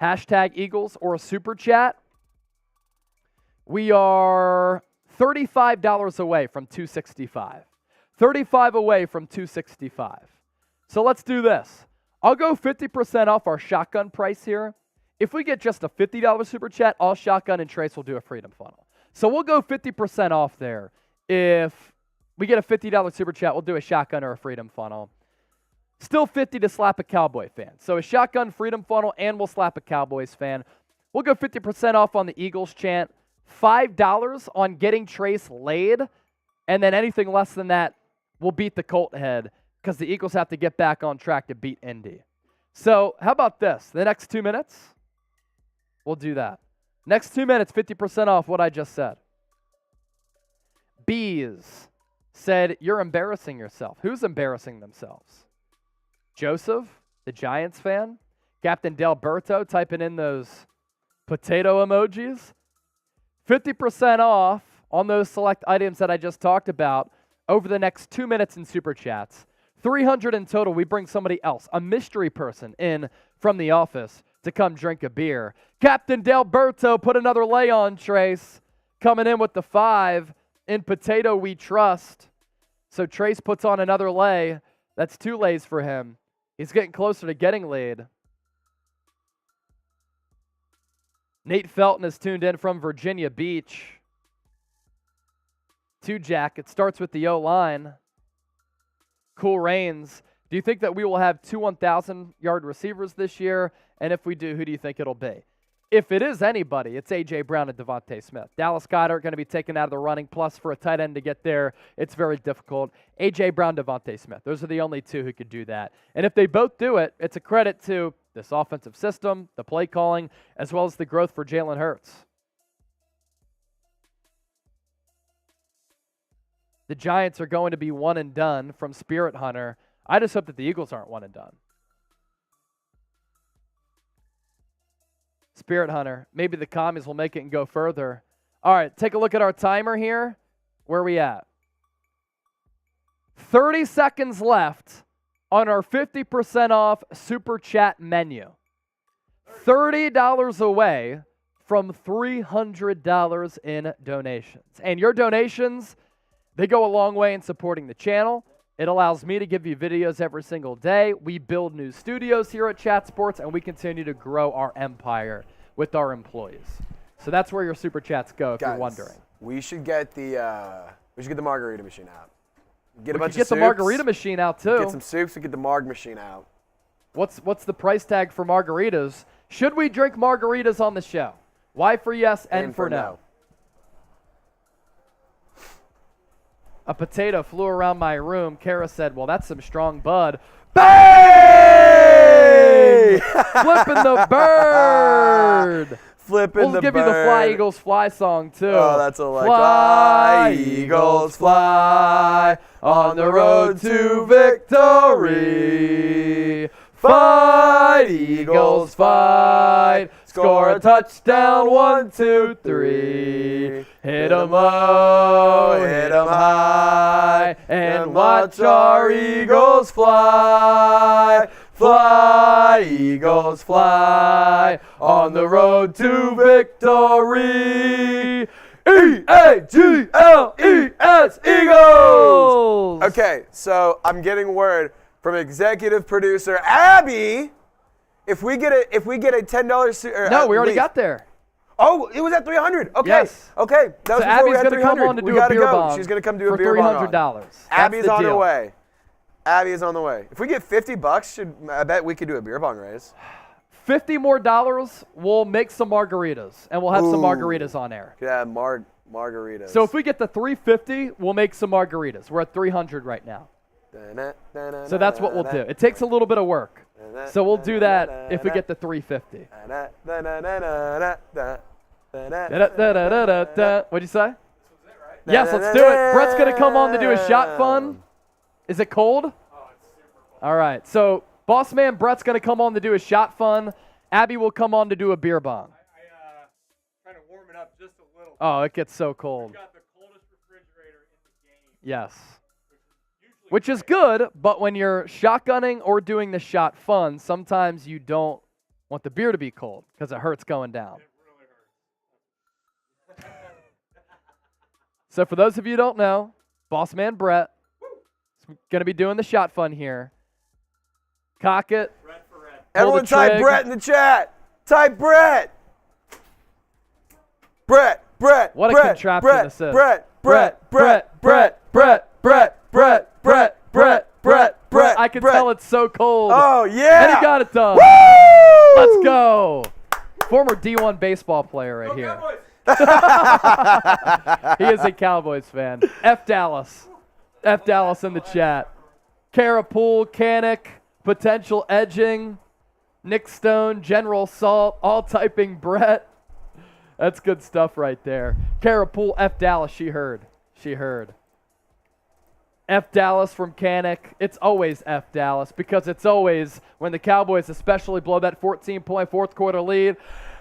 hashtag Eagles or a super chat, we are $35 away from $265. $35 away from $265. So let's do this. I'll go 50% off our shotgun price here. If we get just a $50 super chat, all shotgun and Trace will do a freedom funnel. So we'll go 50% off there. If we get a $50 super chat, we'll do a shotgun or a freedom funnel. Still $50 to slap a Cowboy fan. So a shotgun, freedom funnel, and we'll slap a Cowboys fan. We'll go 50% off on the Eagles chant. $5 on getting Trace laid. And then anything less than that, we'll beat the Colt head because the Eagles have to get back on track to beat Indy. So how about this? The next 2 minutes, we'll do that. Next 2 minutes, 50% off what I just said. Bees said, you're embarrassing yourself. Who's embarrassing themselves? Joseph, the Giants fan? Captain Del Berto typing in those potato emojis? 50% off on those select items that I just talked about over the next 2 minutes in Super Chats. 300 in total. We bring somebody else, a mystery person, in from the office to come drink a beer. Captain Del Berto put another lay on Trace, coming in with the 5. In potato we trust. So Trace puts on another lay. That's 2 lays for him. He's getting closer to getting laid. Nate Felton is tuned in from Virginia Beach. 2 Jack. It starts with the O-line. Cool Rains. Do you think that we will have 2 1,000-yard receivers this year? And if we do, who do you think it'll be? If it is anybody, it's A.J. Brown and Devontae Smith. Dallas Goedert going to be taken out of the running. Plus, for a tight end to get there, it's very difficult. A.J. Brown, Devontae Smith. Those are the only 2 who could do that. And if they both do it, it's a credit to this offensive system, the play calling, as well as the growth for Jalen Hurts. The Giants are going to be one and done from Spirit Hunter. I just hope that the Eagles aren't one and done. Spirit Hunter, maybe the commies will make it and go further. All right, take a look at our timer here. Where are we at? 30 seconds left on our 50% off Super Chat menu. $30 away from $300 in donations. And your donations, they go a long way in supporting the channel. It allows me to give you videos every single day. We build new studios here at Chat Sports, and we continue to grow our empire with our employees. So that's where your super chats go, if you're wondering. We should get the margarita machine out. Get a bunch of get soups. the margarita machine out too. Get some soups and get the marg machine out. What's the price tag for margaritas? Should we drink margaritas on the show? Y for yes, N for no. A potato flew around my room. Kara said, well, that's some strong bud. Bang! Flipping the bird. Flipping the bird. We'll give you the Fly Eagles Fly song, too. Oh, that's Fly Eagles fly on the road to victory. Fight, Eagles, fight. Score a touchdown, 1, 2, 3. Hit 'em low, hit 'em high, and watch our Eagles fly. Fly, Eagles, fly on the road to victory. E-A-G-L-E-S, Eagles! Okay, so I'm getting word from executive producer Abby. If we get a $10 no, we already got there. Oh, it was at 300. Okay. Yes. Okay. That was so before Abby's we had going to 300. come on to do we a beer go. bong. She's going to come do a for beer bong. $300. Abby's on deal. her way. Abby is on the way. If we get $50, I bet we could do a beer bong raise. $50 more we'll make some margaritas, and we'll have some margaritas on air. Yeah, margaritas. So if we get the $350, we'll make some margaritas. We're at $300 right now. So that's what we'll do. It takes a little bit of work. So we'll do that if we get the $350. What'd you say? Yes, let's do it. Brett's going to come on to do a shot fun. Is it cold? Oh, it's super cold. All right. So boss man Brett's going to come on to do a shot fun. Abby will come on to do a beer bong. Trying to warm it up just a little. Oh, it gets so cold. We've got the coldest refrigerator in the game. Yes. Which is good, but when you're shotgunning or doing the shot fun, sometimes you don't want the beer to be cold because it hurts going down. It really hurts. So for those of you who don't know, boss man Brett is going to be doing the shot fun here. Cock it. Red for red. Everyone type Brett in the chat. Type Brett. Brett. What a contraption this is. Brett. I can tell it's so cold. Oh, yeah. And he got it done. Woo! Let's go. Former D1 baseball player right here. He is a Cowboys fan. F Dallas. F Dallas in the chat. Carapool, Canic, potential edging, Nick Stone, General Salt, all typing Brett. That's good stuff right there. Carapool, F Dallas, she heard. F Dallas from Canic. It's always F Dallas because it's always when the Cowboys especially blow that 14-point fourth quarter lead.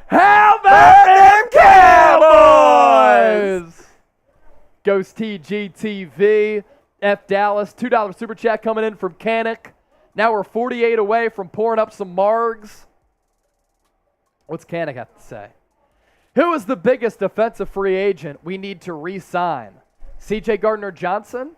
How about them Cowboys? Ghost TGTV. F Dallas. $2 super chat coming in from Canic. Now we're 48 away from pouring up some margs. What's Canic have to say? Who is the biggest defensive free agent we need to re-sign? C.J. Gardner-Johnson?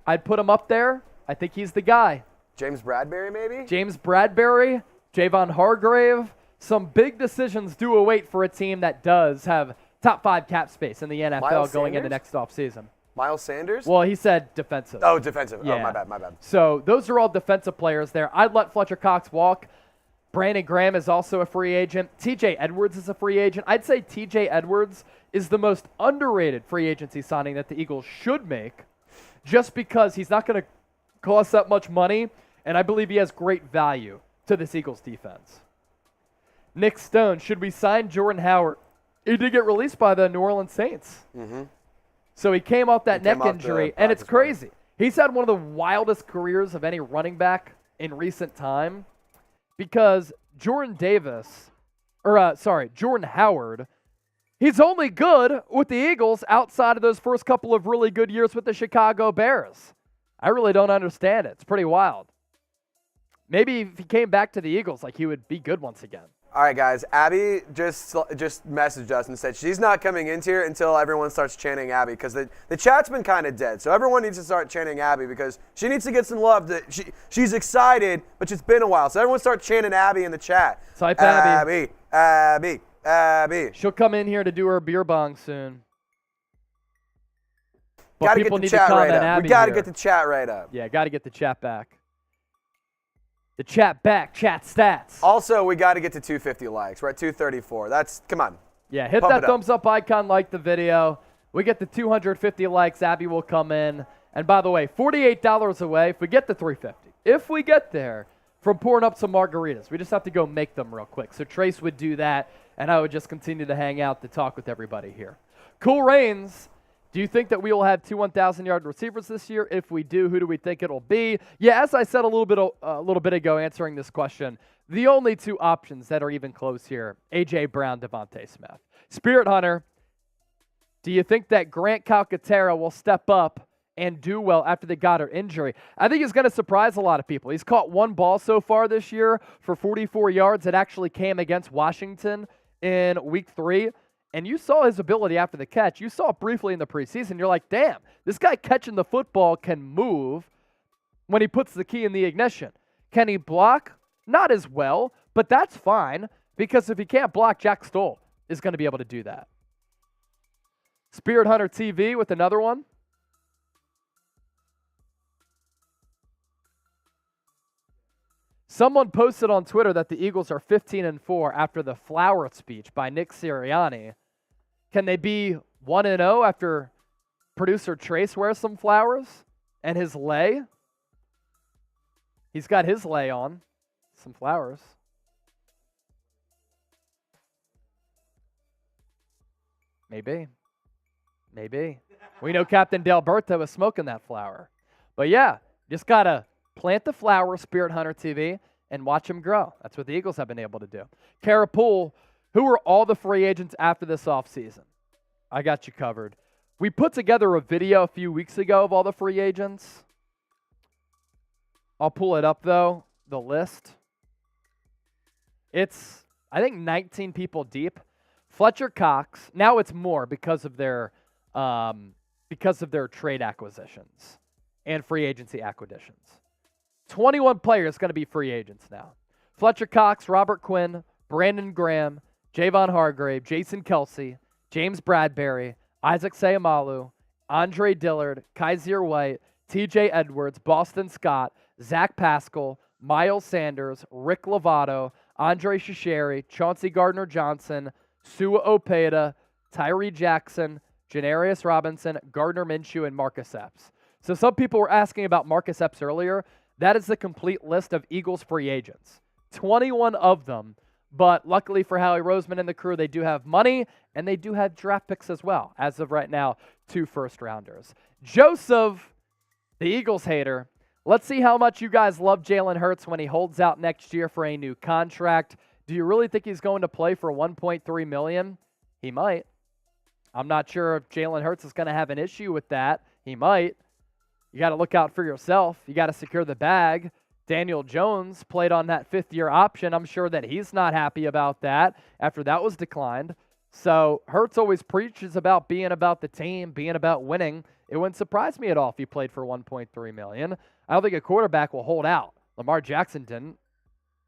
I'd put him up there. I think he's the guy. James Bradbury, maybe? James Bradbury, Javon Hargrave. Some big decisions do await for a team that does have top 5 cap space in the NFL Miles going into Sanders? next offseason. Miles Sanders? Well, he said defensive. Oh, defensive. Yeah. Oh, my bad. So those are all defensive players there. I'd let Fletcher Cox walk. Brandon Graham is also a free agent. TJ Edwards is a free agent. I'd say TJ Edwards is the most underrated free agency signing that the Eagles should make just because he's not going to cost that much money, and I believe he has great value to this Eagles defense. Nick Stone, should we sign Jordan Howard? He did get released by the New Orleans Saints. Mm-hmm. So he came off that neck off the injury, and it's practice crazy. He's had one of the wildest careers of any running back in recent time because Jordan Howard, he's only good with the Eagles outside of those first couple of really good years with the Chicago Bears. I really don't understand it. It's pretty wild. Maybe if he came back to the Eagles, like he would be good once again. All right, guys. Abby just messaged us and said she's not coming into here until everyone starts chanting Abby because the chat's been kind of dead. So everyone needs to start chanting Abby because she needs to get some love. She's excited, but it's been a while. So everyone start chanting Abby in the chat. Type Abby. Abby, Abby, Abby. She'll come in here to do her beer bong soon. But Gotta people get the need to chat comment right up. Abby We got to here. get the chat right up. Yeah, got to get the chat back. The chat back, chat stats. Also, we got to get to 250 likes. We're at 234. Come on. Yeah, hit Pump that it up. thumbs up icon, like the video. We get the 250 likes, Abby will come in. And by the way, $48 away if we get the 350. If we get there from pouring up some margaritas, we just have to go make them real quick. So Trace would do that, and I would just continue to hang out to talk with everybody here. Cool Rains. Do you think that we will have two 1,000-yard receivers this year? If we do, who do we think it'll be? Yeah, as I said a little bit ago answering this question, the only two options that are even close here, A.J. Brown, Devontae Smith. Spirit Hunter, do you think that Grant Calcaterra will step up and do well after the Goddard injury? I think he's going to surprise a lot of people. He's caught one ball so far this year for 44 yards. It actually came against Washington in Week 3. And you saw his ability after the catch. You saw it briefly in the preseason. You're like, damn, this guy catching the football can move when he puts the key in the ignition. Can he block? Not as well, but that's fine because if he can't block, Jack Stoll is going to be able to do that. Spirit Hunter TV with another one. Someone posted on Twitter that the Eagles are 15-4 after the flower speech by Nick Sirianni. Can they be 1-0 after producer Trace wears some flowers and his lei? He's got his lei on. Some flowers. Maybe. Maybe. We know Captain Delberto is smoking that flower. But yeah, just got to plant the flower, Spirit Hunter TV, and watch them grow. That's what the Eagles have been able to do. Kara Poole, who are all the free agents after this offseason? I got you covered. We put together a video a few weeks ago of all the free agents. I'll pull it up, though, the list. It's, I think, 19 people deep. Fletcher Cox, now it's more because of their trade acquisitions and free agency acquisitions. 21 players going to be free agents now. Fletcher Cox, Robert Quinn, Brandon Graham, Javon Hargrave, Jason Kelsey, James Bradbury, Isaac Sayamalu, Andre Dillard, Kaiser White, TJ Edwards, Boston Scott, Zach Pascal, Miles Sanders, Rick Lovato, Andre Shasheri, Chauncey Gardner-Johnson, Sua Opeta, Tyree Jackson, Janarius Robinson, Gardner Minshew, and Marcus Epps. So some people were asking about Marcus Epps earlier. That is the complete list of Eagles free agents. 21 of them. But luckily for Howie Roseman and the crew, they do have money, and they do have draft picks as well. As of right now, 2 first-rounders. Joseph, the Eagles hater, let's see how much you guys love Jalen Hurts when he holds out next year for a new contract. Do you really think he's going to play for $1.3 million? He might. I'm not sure if Jalen Hurts is going to have an issue with that. He might. You got to look out for yourself. You got to secure the bag. Daniel Jones played on that 5th-year option. I'm sure that he's not happy about that after that was declined. So Hurts always preaches about being about the team, being about winning. It wouldn't surprise me at all if he played for $1.3 million. I don't think a quarterback will hold out. Lamar Jackson didn't.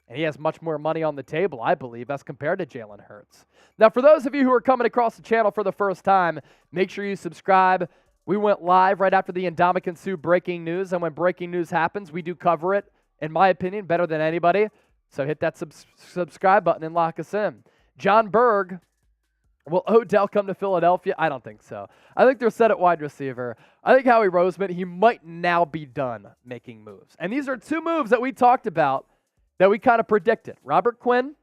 And he has much more money on the table, I believe, as compared to Jalen Hurts. Now, for those of you who are coming across the channel for the first time, make sure you subscribe. We went live right after the Ndamukong Suh breaking news, and when breaking news happens, we do cover it, in my opinion, better than anybody. So hit that subscribe button and lock us in. John Berg, will Odell come to Philadelphia? I don't think so. I think they're set at wide receiver. I think Howie Roseman, he might now be done making moves. And these are 2 moves that we talked about that we kind of predicted. Robert Quinn, and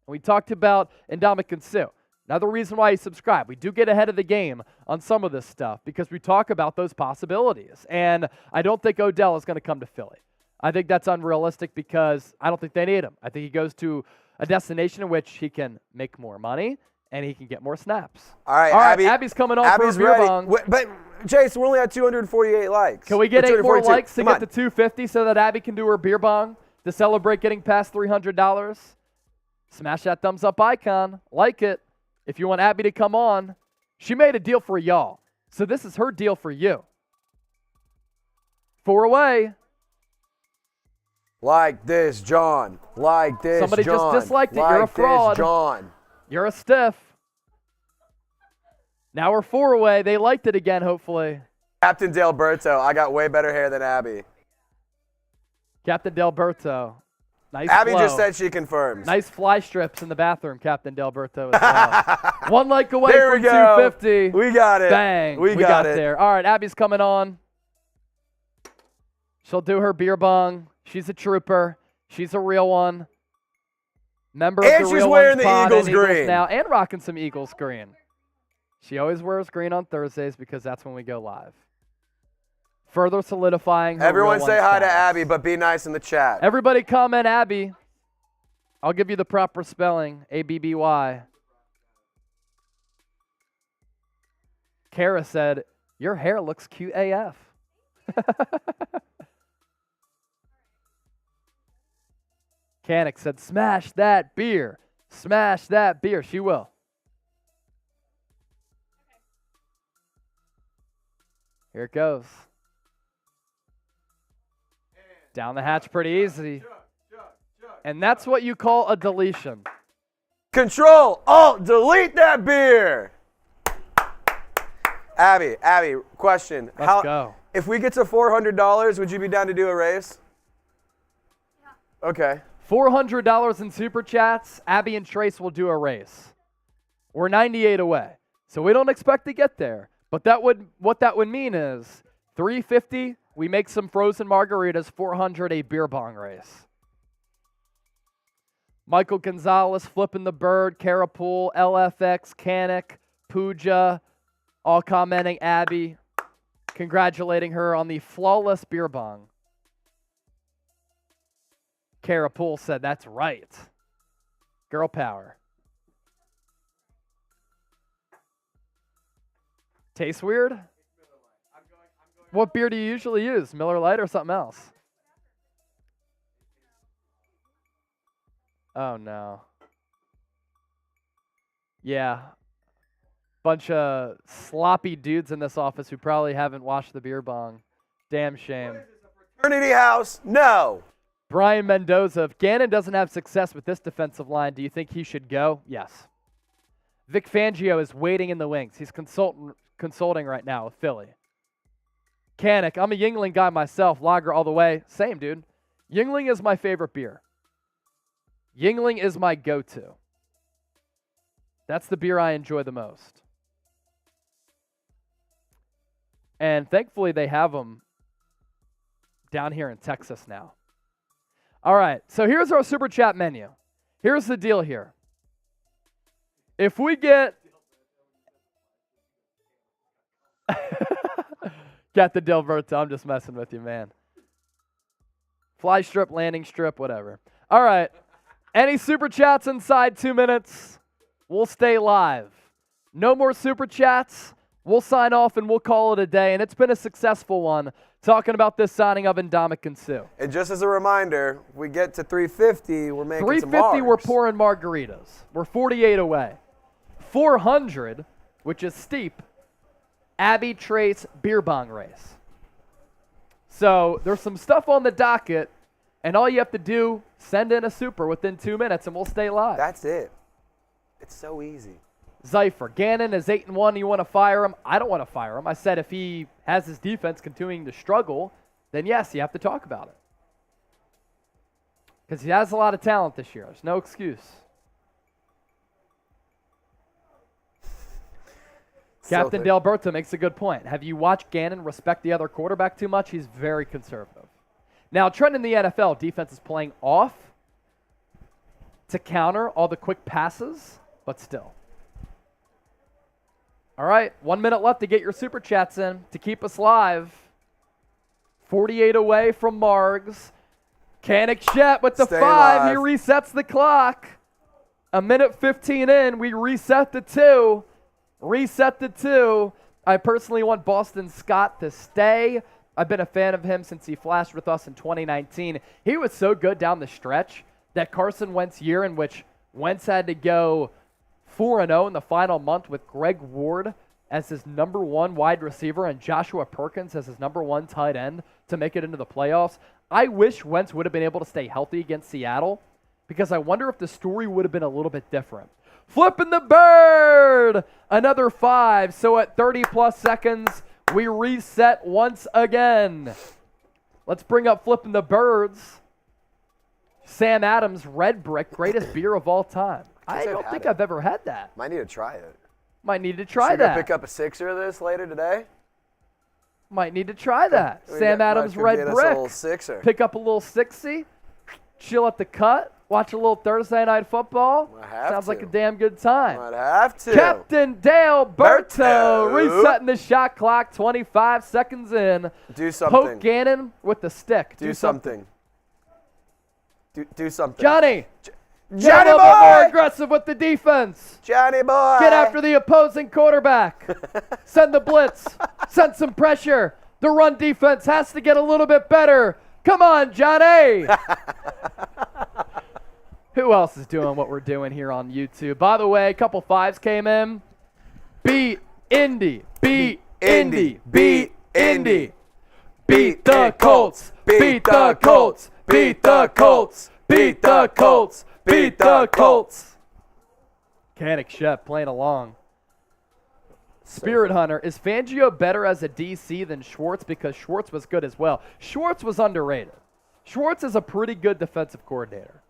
we talked about Ndamukong Suh. Another reason why you subscribe. We do get ahead of the game on some of this stuff because we talk about those possibilities. And I don't think Odell is going to come to Philly. I think that's unrealistic because I don't think they need him. I think he goes to a destination in which he can make more money and he can get more snaps. All right, Abby's coming on Abby's for a beer ready. bong. But, Chase, we're only at 248 likes. Can we get 8 more likes to Come get to 250 so that Abby can do her beer bong to celebrate getting past $300? Smash that thumbs up icon. Like it. If you want Abby to come on, she made a deal for y'all. So this is her deal for you. 4 away. Like this, John. Like this, Somebody John. just disliked it. Like You're a fraud. This, John. You're a stiff. Now we're 4 away. They liked it again, hopefully. Captain Delberto. I got way better hair than Abby. Captain Delberto. Nice Abby flow. just said she confirms. Nice fly strips in the bathroom, Captain Delberto as well. 1 like away There from we go. 250. We got it. Bang. We got it. there. All right, Abby's coming on. She'll do her beer bong. She's a trooper. She's a real one. Member of And the she's Real wearing Ones the pod Eagles and Eagles green. now, and rocking some Eagles green. She always wears green on Thursdays because that's when we go live. Further solidifying her Everyone Real say Ones hi to status. Abby, but be nice in the chat. Everybody comment Abby. I'll give you the proper spelling, A-B-B-Y. Kara said, your hair looks cute AF. Canic said, smash that beer. Smash that beer. She will. Here it goes. Down the hatch pretty easy. And that's what you call a deletion. Control, Alt, delete that beer. Abby, question. Let's go. If we get to $400, would you be down to do a race? Yeah. Okay. $400 in super chats. Abby and Trace will do a race. We're 98 away, so we don't expect to get there. But what that would mean is $350. We make some frozen margaritas. $400 a beer bong race. Michael Gonzalez flipping the bird. Carapool, LFX, Canic, Pooja, all commenting Abby, congratulating her on the flawless beer bong. Carapool said, that's right. Girl power. Tastes weird? What beer do you usually use? Miller Lite or something else? Oh, no. Yeah. Bunch of sloppy dudes in this office who probably haven't washed the beer bong. Damn shame. Fraternity house, no. Brian Mendoza, if Gannon doesn't have success with this defensive line, do you think he should go? Yes. Vic Fangio is waiting in the wings. He's consulting right now with Philly. Canic, I'm a Yingling guy myself. Lager all the way. Same, dude. Yingling is my favorite beer. Yingling is my go-to. That's the beer I enjoy the most. And thankfully they have them down here in Texas now. All right, so here's our Super Chat menu. Here's the deal here. If we get... Got the Delberto. I'm just messing with you, man. Fly strip, landing strip, whatever. All right. Any Super Chats inside 2 minutes? We'll stay live. No more Super Chats. We'll sign off and we'll call it a day. And it's been a successful one talking about this signing of Ndamukong Suh. And just as a reminder, if we get to 350, we're making some 350, we're margs. pouring margaritas. We're 48 away. 400, which is steep, Abby Trace beer bong race. So there's some stuff on the docket, and all you have to do, send in a super within 2 minutes, and we'll stay live. That's it. It's so easy. Zypher, Gannon is 8-1. You want to fire him? I don't want to fire him. I said if he has his defense continuing to struggle, then yes, you have to talk about it. Because he has a lot of talent this year. There's no excuse. Captain Delberto makes a good point. Have you watched Gannon respect the other quarterback too much? He's very conservative. Now, trend in the NFL, defense is playing off to counter all the quick passes, but still. All right, 1 minute left to get your Super Chats in to keep us live. 48 away from Margs. Canic Shet with the Stay 5. live. He resets the clock. A minute 15 in, we reset the 2. Reset the 2. I personally want Boston Scott to stay. I've been a fan of him since he flashed with us in 2019. He was so good down the stretch that Carson Wentz year in which Wentz had to go 4-0 in the final month with Greg Ward as his number 1 wide receiver and Joshua Perkins as his number 1 tight end to make it into the playoffs. I wish Wentz would have been able to stay healthy against Seattle because I wonder if the story would have been a little bit different. Flipping the bird! Another 5. So at 30-plus seconds, we reset once again. Let's bring up Flipping the Birds. Sam Adams, Red Brick, greatest beer of all time. I don't think I've ever had that. Might need to try it. Might need to try Should we that. go pick up a 6er of this later today? Might need to try that. Sam Adams, Red Brick. A little 6er. Pick up a little 60. Chill at the cut. Watch a little Thursday Night Football. Sounds like a damn good time. Might have to. Captain Dale Berto resetting the shot clock. 25 seconds in. Do something. Poke Gannon with the stick. Do something. Do something. Johnny. Johnny Get a little bit boy! more aggressive with the defense. Johnny boy! Get after the opposing quarterback. Send the blitz. Send some pressure. The run defense has to get a little bit better. Come on, Johnny. Who else is doing what we're doing here on YouTube? By the way, a couple 5s came in. Beat Indy. Beat Indy. Beat Indy. Beat the Colts. Beat the Colts. Beat the Colts. Beat the Colts. Beat the Colts. Mechanic Chef playing along. Spirit Hunter, is Fangio better as a DC than Schwartz? Because Schwartz was good as well. Schwartz was underrated. Schwartz is a pretty good defensive coordinator.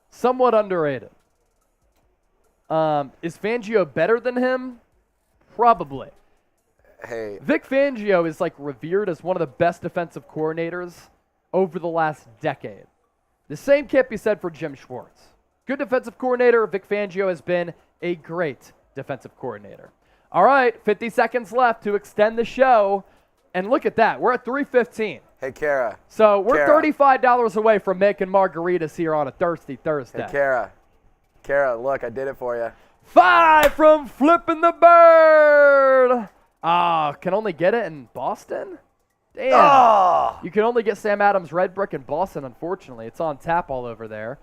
Somewhat underrated. Is Fangio better than him? Probably. Hey. Vic Fangio is like revered as one of the best defensive coordinators over the last decade. The same can't be said for Jim Schwartz. Good defensive coordinator. Vic Fangio has been a great defensive coordinator. All right, 50 seconds left to extend the show. And look at that. We're at 3:15. Hey, Kara. So we're Kara. $35 away from making margaritas here on a Thirsty Thursday. Hey, Kara. Kara, look, I did it for you. 5 from Flipping the Bird. Can only get it in Boston? Damn. Oh! You can only get Sam Adams Red Brick in Boston, unfortunately. It's on tap all over there.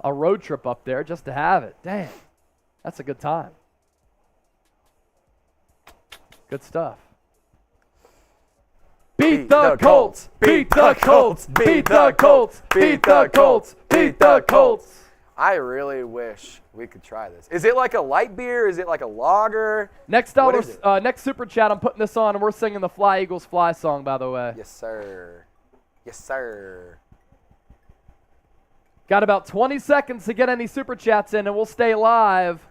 A road trip up there just to have it. Damn. That's a good time. Good stuff. Beat the Colts. Beat the Colts. Beat the Colts. Beat the Colts. Beat the Colts. I really wish we could try this. Is it like a light beer? Is it like a lager? Next What is it? next super chat, I'm putting this on, and we're singing the Fly Eagles Fly song, by the way. Yes, sir. Yes, sir. Got about 20 seconds to get any super chats in, and we'll stay live.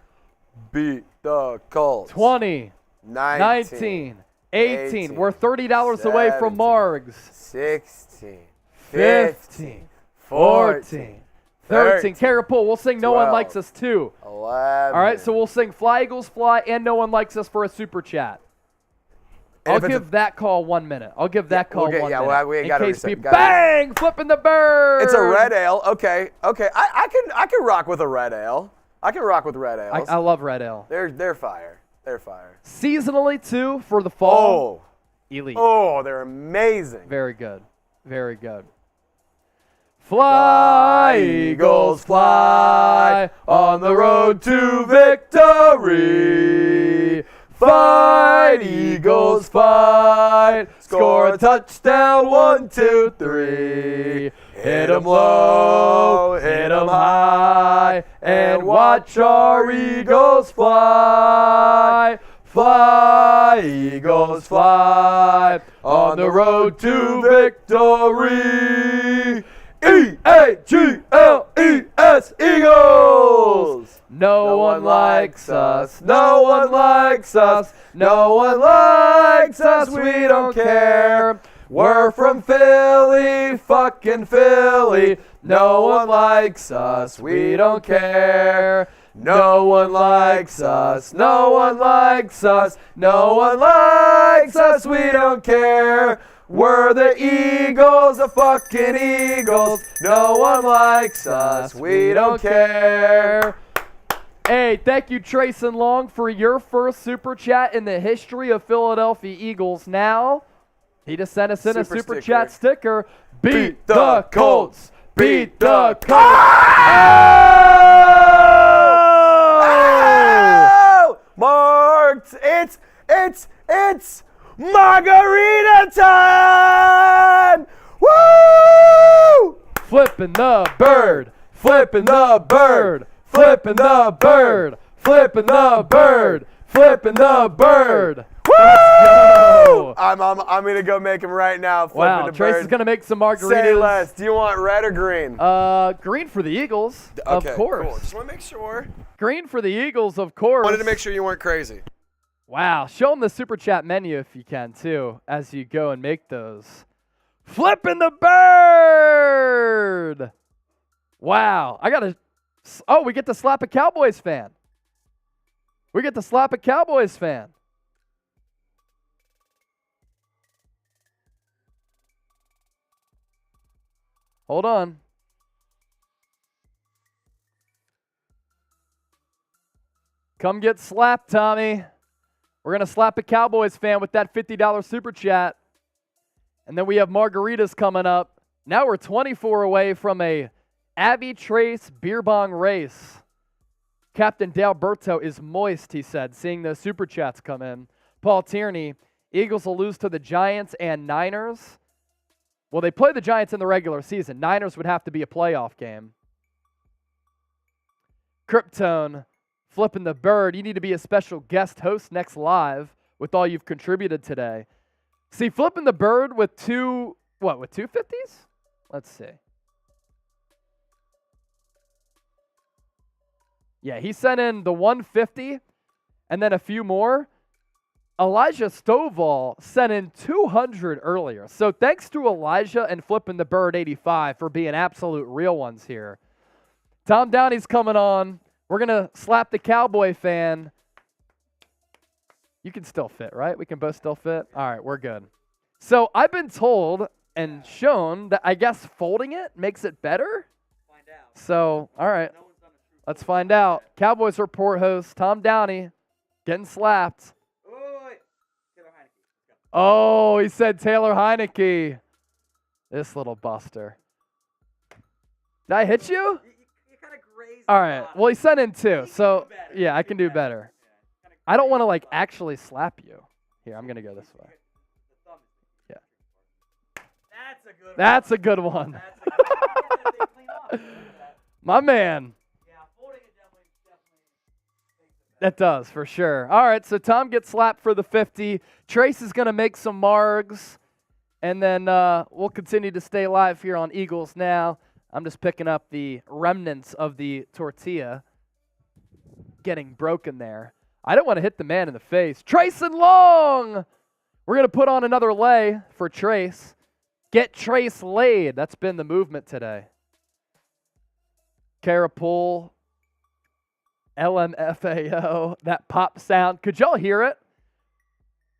Beat the Colts. 20, 19, 18. We're $30 away from 17, Margs. 16, 15, 14, 13. Carapul, we'll sing No One 12, Likes Us too. 11. All right, so we'll sing Fly Eagles Fly and No One Likes Us for a super chat. I'll give that call 1 minute. I'll give that call 1 minute. Well, we in gotta case reset. people, bang, Flipping the Bird. It's a red ale. Okay. I can rock with a red ale. I can rock with red ales. I love red ale. They're fire. They're fire. Seasonally too for the fall. Elite. Oh, they're amazing. Very good. Very good. Fly, Eagles, fly on the road to victory. Fight, Eagles, fight. Score a touchdown, 1, 2, 3. Hit 'em low, hit 'em high, and watch our Eagles fly. Fly, Eagles, fly on the road to victory. E-A-G-L-E-S, Eagles! No one likes us, no one likes us, no one likes us, we don't care. We're from Philly, fucking Philly. No one likes us, we don't care. No one likes us, no one likes us, no one likes us, we don't care. We're the Eagles, the fucking Eagles. No one likes us, we don't care. Hey, thank you, Trayson Long, for your first super chat in the history of Philadelphia Eagles. Now, he just sent us in a super chat sticker. Beat the Colts. Beat the Colts. It's margarita time! Woo! Flipping the bird, flipping the bird, flipping the bird, flipping the bird, flipping the bird. Woo! I'm gonna go make him right now. Wow, the Trace bird. is gonna make some margaritas. Say less. Do you want red or green? Green for the Eagles, Okay, of course. Cool. Just want to make sure. Green for the Eagles, of course. Wanted to make sure you weren't crazy. Wow, show them the super chat menu if you can too, as you go and make those. Flipping the bird. Wow, we get to slap a Cowboys fan. We get to slap a Cowboys fan. Hold on. Come get slapped, Tommy. We're going to slap a Cowboys fan with that $50 super chat. And then we have margaritas coming up. Now we're 24 away from a Abby Trace beer bong race. Captain Dalberto is moist, he said, seeing those super chats come in. Paul Tierney, Eagles will lose to the Giants and Niners. Well, they play the Giants in the regular season. Niners would have to be a playoff game. Kryptone, flipping the bird. You need to be a special guest host next live with all you've contributed today. See, flipping the bird with two 50s? Let's see. Yeah, he sent in the 150 and then a few more. Elijah Stovall sent in 200 earlier. So thanks to Elijah and Flipping the Bird 85 for being absolute real ones here. Tom Downey's coming on. We're going to slap the Cowboy fan. You can still fit, right? We can both still fit? All right, we're good. So I've been told and shown that I guess folding it makes it better. Find out. So, all right, No one's done a true let's find out. Cowboys Report host Tom Downey getting slapped. Wait. Taylor Heineke. Let's go. Oh, he said Taylor Heineke. This little buster. Did I hit you? You kind of grazed All the right. bottom. Well, he sent in two, You can so do better. yeah, You I can do better. Yeah, kinda I don't want to grazed like the bottom. actually slap you. Here, I'm gonna go this way. The thumb is the Yeah. tricky part. That's a good one. That's a good one. That's a good one. They clean up. Look at that. My man. Yeah, folding it definitely makes it better. That does, for sure. All right, so Tom gets slapped for the 50. Trace is going to make some margs, and then we'll continue to stay live here on Eagles Now. I'm just picking up the remnants of the tortilla getting broken there. I don't want to hit the man in the face. Trace and Long! We're going to put on another lay for Trace. Get Trace laid. That's been the movement today. Carapul. LMFAO, that pop sound. Could y'all hear it?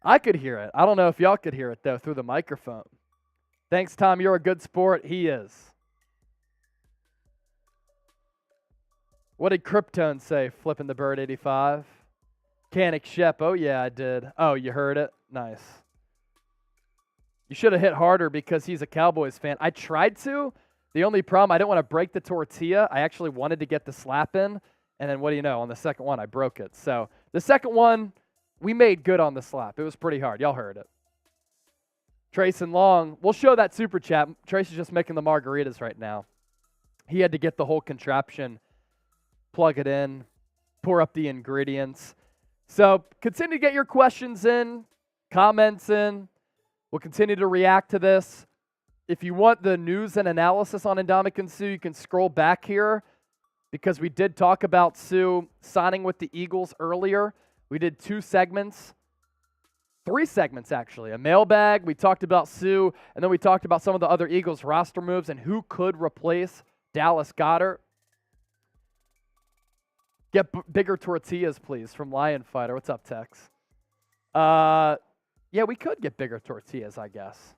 I could hear it. I don't know if y'all could hear it, though, through the microphone. Thanks, Tom. You're a good sport. He is. What did Kryptone say, flipping the bird 85? Canic Shep. Oh, yeah, I did. Oh, you heard it? Nice. You should have hit harder because he's a Cowboys fan. I tried to. The only problem, I didn't want to break the tortilla. I actually wanted to get the slap in. And then what do you know? On the second one, I broke it. So the second one, we made good on the slap. It was pretty hard. Y'all heard it. Trace and Long. We'll show that super chat. Trace is just making the margaritas right now. He had to get the whole contraption, plug it in, pour up the ingredients. So continue to get your questions in, comments in. We'll continue to react to this. If you want the news and analysis on Ndamukong Suh, you can scroll back here, because we did talk about Suh signing with the Eagles earlier. We did 2 segments, 3 segments actually. A mailbag, we talked about Suh, and then we talked about some of the other Eagles roster moves and who could replace Dallas Goedert. Get bigger tortillas, please, from Lion Fighter. What's up, Tex? Yeah, we could get bigger tortillas, I guess.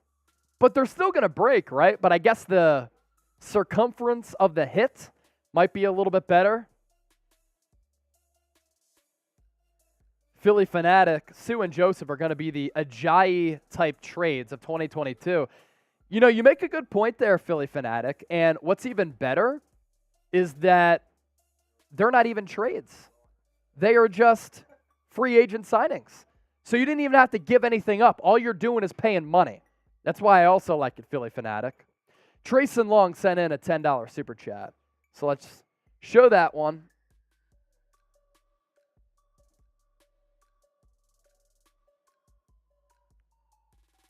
But they're still going to break, right? But I guess the circumference of the hit might be a little bit better. Philly Fanatic, Suh and Joseph are going to be the Ajayi-type trades of 2022. You know, you make a good point there, Philly Fanatic, and what's even better is that they're not even trades. They are just free agent signings. So you didn't even have to give anything up. All you're doing is paying money. That's why I also like it, Philly Fanatic. Trayson Long sent in a $10 super chat. So let's show that one.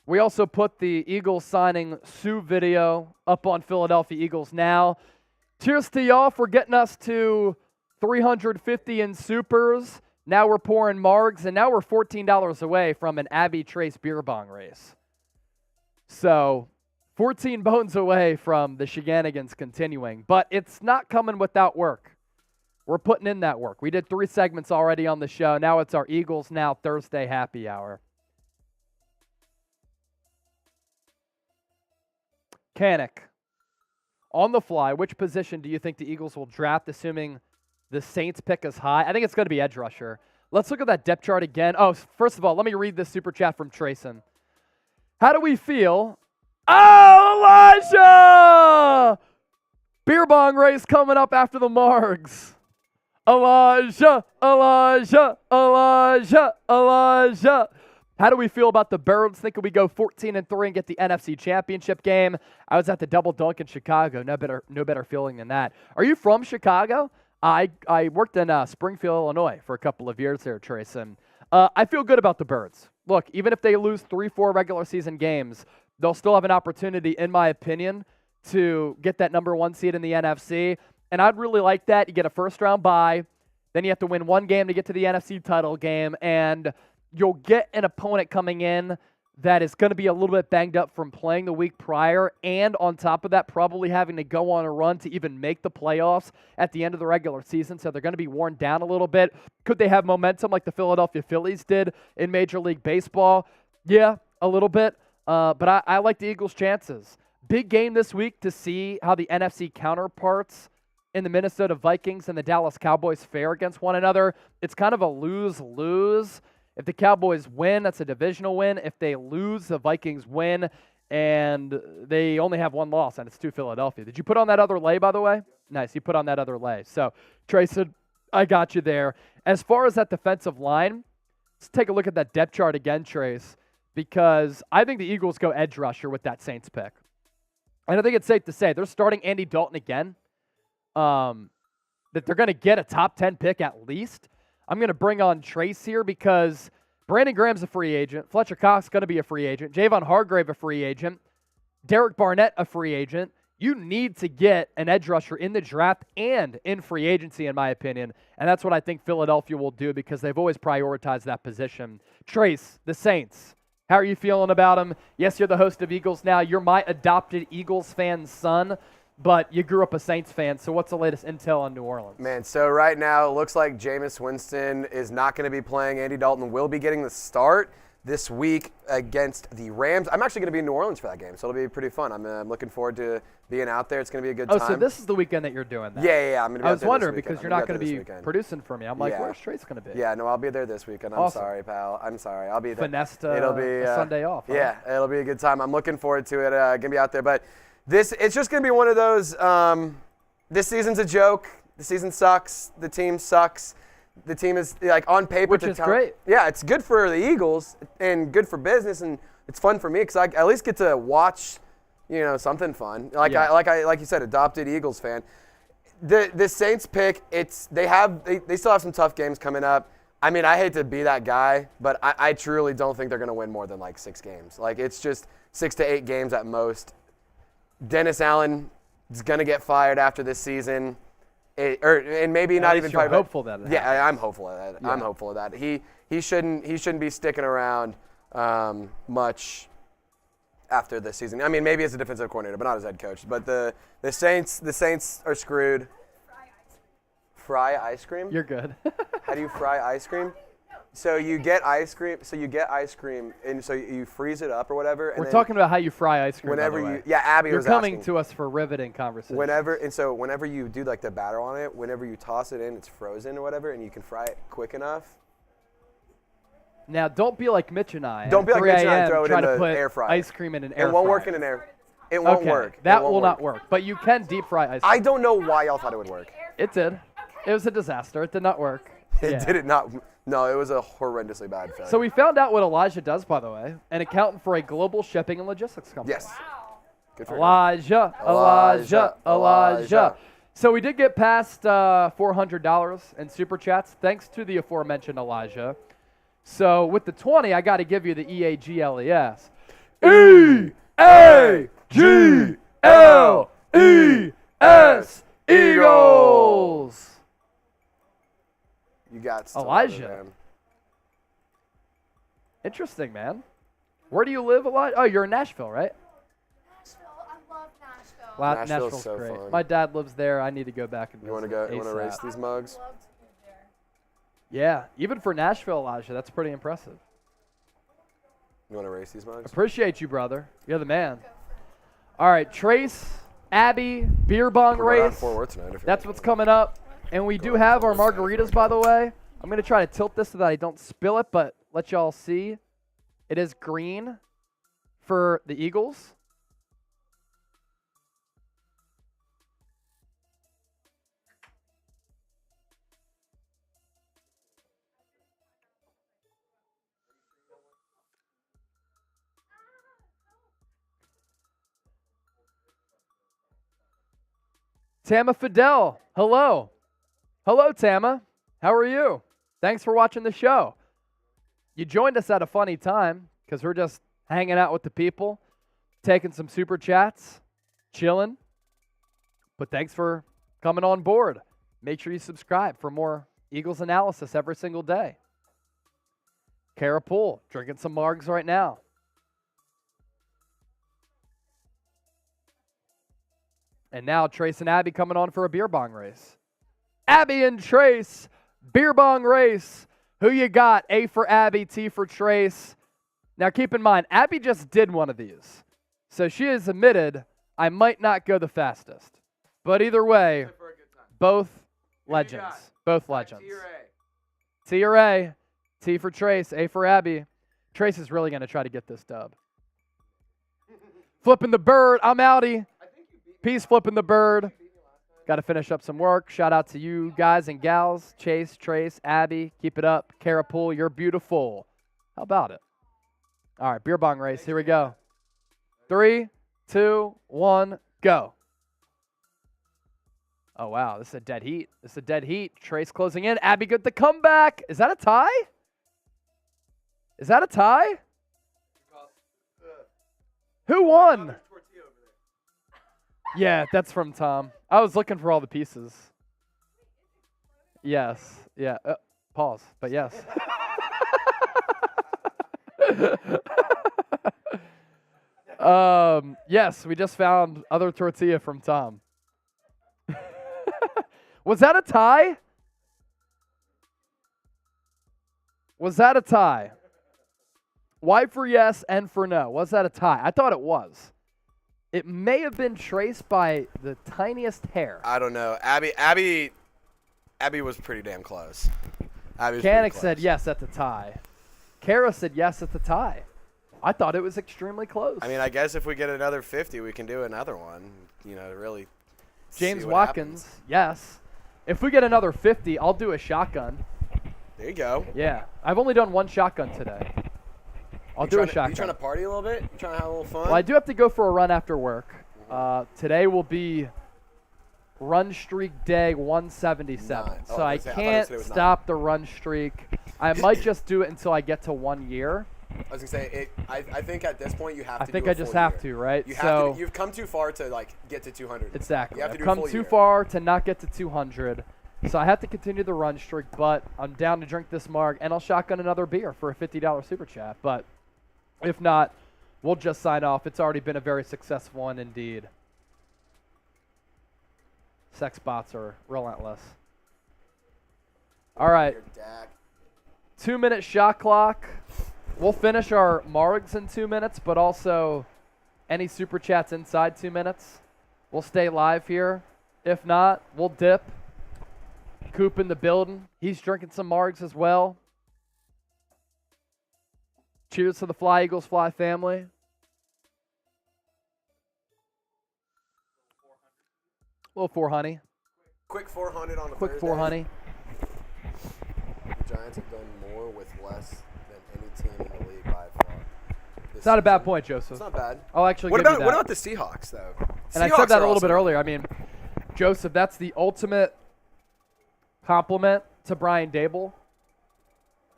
We also put the Eagles signing Suh video up on Philadelphia Eagles Now. Cheers to y'all for getting us to 350 in supers. Now we're pouring margs, and now we're $14 away from an Abbey Trace beer bong race. So 14 bones away from the shenanigans continuing, but it's not coming without work. We're putting in that work. We did 3 segments already on the show. Now it's our Eagles Now Thursday happy hour. Canic, on the fly, which position do you think the Eagles will draft, assuming the Saints pick is high? I think it's going to be edge rusher. Let's look at that depth chart again. Oh, first of all, let me read this super chat from Trayson. How do we feel? Oh, Elijah! Beer bong race coming up after the margs. Elijah, Elijah, Elijah, Elijah. How do we feel about the Birds? Thinking we go 14-3 and get the NFC Championship game. I was at the Double Dunk in Chicago. No better feeling than that. Are you from Chicago? I worked in Springfield, Illinois for a couple of years there, Trayson. I feel good about the Birds. Look, even if they lose 3-4 regular season games, they'll still have an opportunity, in my opinion, to get that number 1 seed in the NFC. And I'd really like that. You get a first-round bye. Then you have to win 1 game to get to the NFC title game. And you'll get an opponent coming in that is going to be a little bit banged up from playing the week prior, and on top of that, probably having to go on a run to even make the playoffs at the end of the regular season, so they're going to be worn down a little bit. Could they have momentum like the Philadelphia Phillies did in Major League Baseball? Yeah, a little bit, but I like the Eagles' chances. Big game this week to see how the NFC counterparts in the Minnesota Vikings and the Dallas Cowboys fare against one another. It's kind of a lose-lose. If the Cowboys win, that's a divisional win. If they lose, the Vikings win, and they only have 1 loss, and it's to Philadelphia. Did you put on that other lay, by the way? Nice, you put on that other lay. So, Trayson, I got you there. As far as that defensive line, let's take a look at that depth chart again, Trace, because I think the Eagles go edge rusher with that Saints pick. And I think it's safe to say they're starting Andy Dalton again, that they're going to get a top 10 pick at least. I'm going to bring on Trace here because Brandon Graham's a free agent. Fletcher Cox is going to be a free agent. Javon Hargrave a free agent. Derek Barnett a free agent. You need to get an edge rusher in the draft and in free agency, in my opinion. And that's what I think Philadelphia will do because they've always prioritized that position. Trace, the Saints, how are you feeling about them? Yes, you're the host of Eagles Now. You're my adopted Eagles fan son. But you grew up a Saints fan, so what's the latest intel on New Orleans? Man, so right now it looks like Jameis Winston is not going to be playing. Andy Dalton will be getting the start this week against the Rams. I'm actually going to be in New Orleans for that game, so it'll be pretty fun. I'm looking forward to being out there. It's going to be a good time. Oh, so this is the weekend that you're doing that? Yeah. I'm going to be I out was there wondering this because weekend. you're not going to be producing for me. I'm like, where's Trace going to be? Yeah, no, I'll be there this weekend. I'm Awesome. sorry, pal. I'm sorry. I'll be there. Finessed It'll be a Sunday off. Huh? Yeah, it'll be a good time. I'm looking forward to it. Going to be out there. But it's just going to be one of those, this season's a joke. The season sucks. The team sucks. The team is, like, on paper. Which is great. Yeah, it's good for the Eagles and good for business, and it's fun for me because I at least get to watch, something fun. Like you said, adopted Eagles fan. The Saints pick, they still have some tough games coming up. I mean, I hate to be that guy, but I truly don't think they're going to win more than like 6 games. Like, it's just 6 to 8 games at most. Dennis Allen is going to get fired after this season. And maybe not even fired. Hopeful that it happens. Yeah, I'm hopeful of that. Yeah. I'm hopeful of that. He shouldn't be sticking around much after this season. I mean, maybe as a defensive coordinator, but not as head coach. But the Saints are screwed. Fry ice cream? You're good. How do you fry ice cream? So you get ice cream. And so you freeze it up or whatever. And We're talking about how you fry ice cream. Whenever by the way. Abby You're was coming asking. to us for riveting conversation. Whenever you do like the batter on it, whenever you toss it in, it's frozen or whatever, and you can fry it quick enough. Now, don't be like Mitch and I. Don't be like Mitch and I and throw it in the air fryer. Ice cream in an air fryer. It won't work in an air. It won't work. That will not work. But you can deep fry ice cream. I don't know why y'all thought it would work. It did. It was a disaster. It did not work. It Yeah. did it not. No, it was a horrendously bad failure. So we found out what Elijah does, by the way, an accountant for a global shipping and logistics company. Yes. Wow. Good for him. Elijah. So we did get past $400 in super chats, thanks to the aforementioned Elijah. So with the 20, I got to give you the EAGLES. EAGLES Eagles. You got still Elijah. better than- Interesting, man. Where do you live, Elijah? Oh, you're in Nashville, right? Nashville. I love Nashville. Wow, Nashville's Nashville's so great. fun. My dad lives there. I need to go back and You want to visit go? You want to race ASAP. these I would mugs? love to move there. Yeah, even for Nashville, Elijah, that's pretty impressive. You want to race these mugs? Appreciate you, brother. You're the man. All right, Trace, Abby, beer bong We're going out in race. Fort Worth tonight. That's what's coming up. And we do have our margaritas, by the way. I'm going to try to tilt this so that I don't spill it, but let y'all see. It is green for the Eagles. Tama Fidel, hello. Hello, Tama. How are you? Thanks for watching the show. You joined us at a funny time because we're just hanging out with the people, taking some super chats, chilling. But thanks for coming on board. Make sure you subscribe for more Eagles analysis every single day. Kara Poole, drinking some margs right now. And now Trace and Abby coming on for a beer bong race. Abby and Trace, beer bong race. Who you got? A for Abby, T for Trace. Now keep in mind, Abby just did one of these. So she has admitted I might not go the fastest. But either way, both legends. Both legends. T or A. T for Trace, A for Abby. Trace is really going to try to get this dub. Flipping the bird, I'm outie. Peace, flipping the bird. Got to finish up some work. Shout out to you guys and gals. Chase, Trace, Abby. Keep it up. Kara Poole, you're beautiful. How about it? All right, beer bong race. Here we go. 3, 2, 1, go. Oh, wow. This is a dead heat. This is a dead heat. Trace closing in. Abby good the comeback. Is that a tie? Is that a tie? Who won? Yeah, that's from Tom. I was looking for all the pieces. Yes. Yeah. Pause. But yes. Yes, we just found other tortilla from Tom. Was that a tie? Was that a tie? Y for yes, N for no. Was that a tie? I thought it was. It may have been traced by the tiniest hair. I don't know. Abby was pretty damn close. Abby was pretty Kanik close. said yes at the tie. Kara said yes at the tie. I thought it was extremely close. I mean, I guess if we get another 50, we can do another one. You know, to really. James see what Watkins, happens. yes. If we get another 50, I'll do a shotgun. There you go. Yeah. I've only done one shotgun today. I'll do a shotgun. You trying to party a little bit? You trying to have a little fun? Well, I do have to go for a run after work. Today will be run streak day 177. Nine. So Oh, I I thought can't today was stop the run streak. I might just do it until I get to 1 year. I was gonna say I think at this point you have to. I think do a I just full have year. to, right? You so have to. You've come too far to like get to 200. exactly. You have to I've do a come full too year. far to not get to 200. So I have to continue the run streak, but I'm down to drink this marg, and I'll shotgun another beer for a $50 super chat. But if not, we'll just sign off. It's already been a very successful one indeed. Sex bots are relentless. All right. Your Dak. 2-minute shot clock. We'll finish our margs in 2 minutes, but also any super chats inside 2 minutes. We'll stay live here. If not, we'll dip. Coop in the building. He's drinking some margs as well. Cheers to the Fly Eagles Fly family. Little 4 honey. Quick 400 on the Quick Thursday. 4 honey. have done more with less than any team in the league by far. It's not a bad point, Joseph. It's not bad. I'll actually What give you about that. what about the Seahawks though? And I Seahawks said that are a little bit awesome. earlier. I mean, Joseph, that's the ultimate compliment to Brian Dable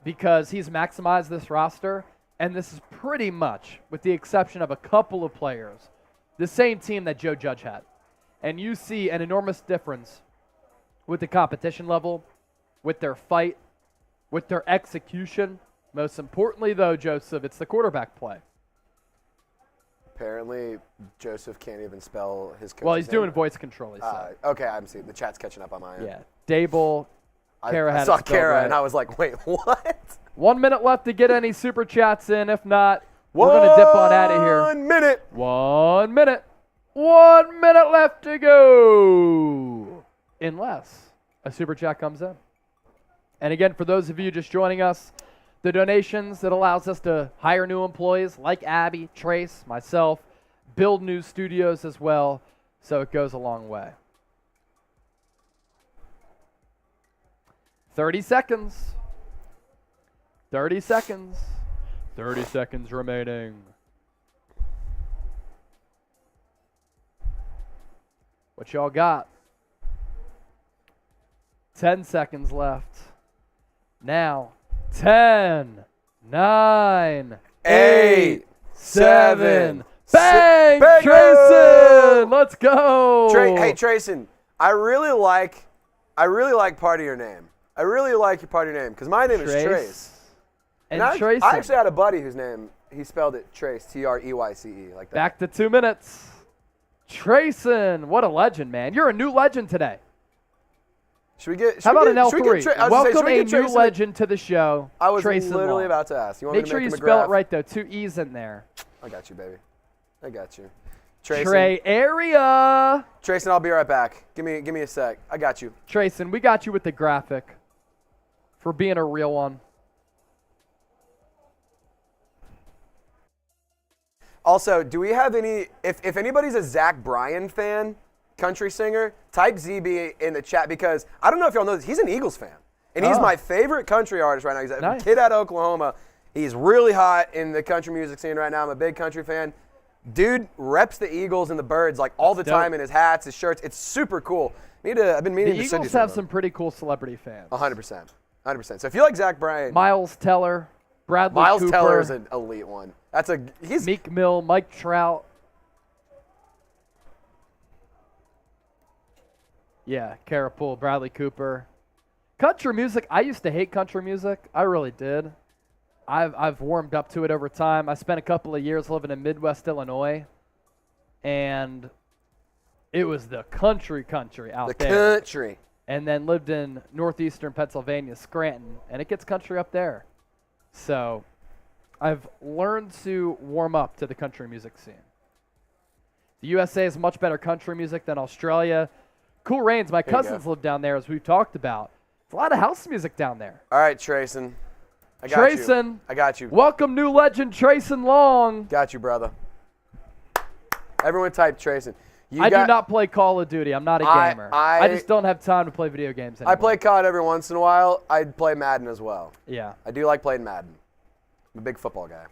because he's maximized this roster, and this is pretty much, with the exception of a couple of players, the same team that Joe Judge had. And you see an enormous difference with the competition level, with their fight, with their execution. Most importantly, though, Joseph, it's the quarterback play. Apparently, Joseph can't even spell his coach's Well, he's name. doing voice control, he said. Okay, I'm seeing the chat's catching up on my end. Yeah. Dable, Kara I had saw it spelled Kara right. and I was like, wait, what? 1 minute left to get any super chats in. If not, we're going to dip on out of here. 1 minute. 1 minute. 1 minute left to go. Unless a super chat comes in. And again, for those of you just joining us, the donations that allows us to hire new employees like Abby, Trace, myself, build new studios as well. So it goes a long way. 30 seconds. 30 seconds. 30 seconds remaining. What y'all got? 10 seconds left. Now, 10, 9, 8, 7. Bang! Bingo! Trayson! Let's go! Hey, Trayson, I really like part of your name. I really like your part of your name because my name is Trace. And I Trayson. actually had a buddy whose name, he spelled it Trace, Treyce, like that. Back to 2 minutes. Trayson, what a legend, man. You're a new legend today. Should we get? How about an an L3? Welcome a new Trayson legend to the show. I was Trayson literally Long. about to ask. You want Make me to sure make you him a spell it graph? right, though. 2 E's in there. I got you, baby. I got you. Trayson, Trey area. Trayson, I'll be right back. Give me a sec. I got you. Trayson, we got you with the graphic for being a real one. Also, do we have any? If anybody's a Zach Bryan fan, country singer, type ZB in the chat because I don't know if y'all know this. He's an Eagles fan, and he's my favorite country artist right now. He's a Nice. kid out of Oklahoma. He's really hot in the country music scene right now. I'm a big country fan. Dude reps the Eagles and the Birds like all the dope. time in his hats, his shirts. It's super cool. I've been meaning The to send you Eagles have of some them. pretty cool celebrity fans. 100%. 100%. So if you like Zach Bryan, Miles Teller, Bradley Miles Cooper, Teller is an elite one. He's Meek Mill, Mike Trout. Yeah, Carapool, Bradley Cooper. Country music, I used to hate country music. I really did. I've warmed up to it over time. I spent a couple of years living in Midwest Illinois, and it was the country out the there. country. And then lived in northeastern Pennsylvania, Scranton, and it gets country up there. So I've learned to warm up to the country music scene. The USA is much better country music than Australia. Cool Rains, my There you cousins go. live down there, as we've talked about. There's a lot of house music down there. All right, Trayson. I got Trayson. you. I got you. Welcome, new legend Trayson Long. Got you, brother. Everyone type Trayson. I do not play Call of Duty. I'm not a gamer. I just don't have time to play video games anymore. I play COD every once in a while. I play Madden as well. Yeah. I do like playing Madden. I'm a big football guy.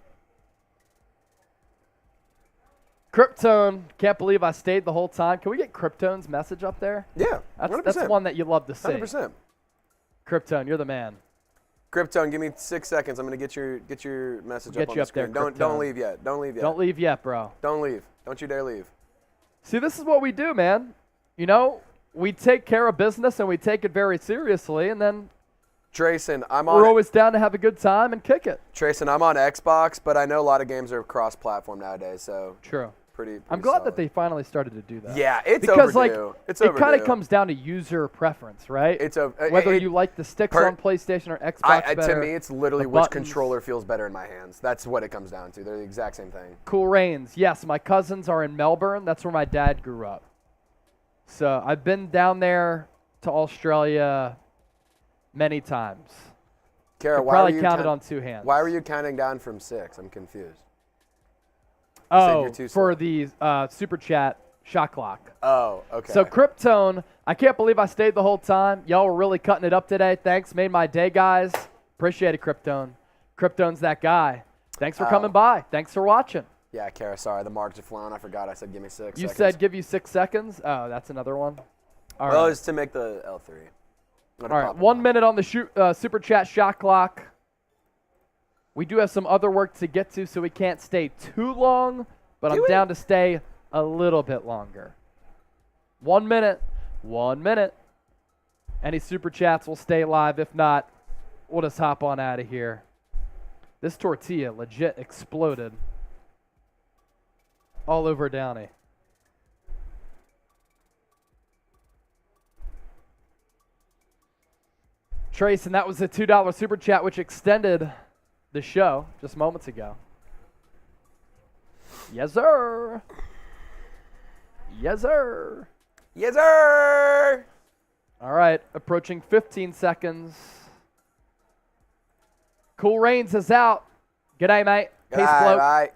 Kryptone, can't believe I stayed the whole time. Can we get Kryptone's message up there? Yeah, That's 100%. one that you love to see. 100%. Kryptone, you're the man. Kryptone, give me 6 seconds. I'm gonna get your message Get up on you the up there, screen. Don't Kryptone. leave yet. Don't leave yet. Don't leave yet, bro. Don't leave. Don't you dare leave. See, this is what we do, man. You know, we take care of business and we take it very seriously, and then Trayson, we're always down to have a good time and kick it. Trayson, I'm on Xbox, but I know a lot of games are cross-platform nowadays, so True. pretty I'm glad that solid. they finally started to do that. Yeah, it's because overdue. like It's it kind overdue. of comes down to user preference, right? It's a Whether you like the sticks on PlayStation or Xbox to better. me, it's literally the which buttons. controller feels better in my hands. That's what it comes down to. They're the exact same thing. Cool Rains. Yes, my cousins are in Melbourne. That's where my dad grew up. So I've been down there to Australia many times. Kara, Could probably count it on 2 hands. Why were you counting down from 6? I'm confused. said Oh, you're too for slow. the super chat shot clock. Oh, okay. So Kryptone, I can't believe I stayed the whole time. Y'all were really cutting it up today. Thanks, made my day, guys. Appreciate it, Kryptone. Kryptone's that guy. Thanks for coming by. Thanks for watching. Yeah, Kara, sorry. The marks are flying. I forgot. I said give me 6 You seconds. said give you 6 seconds? Oh, that's another one. All Well, right. it's to make the L3. All right, 1 minute on the Super Chat shot clock. We do have some other work to get to, so we can't stay too long, but I'm down to stay a little bit longer. 1 minute. 1 minute. Any Super Chats will stay live. If not, we'll just hop on out of here. This tortilla legit exploded all over Downey. Trace, and that was a $2 Super Chat, which extended the show just moments ago. Yes, sir. Yes, sir. Yes, sir. All right, approaching 15 seconds. Cool Rains is out. G'day, mate. Peace, bloke. Right.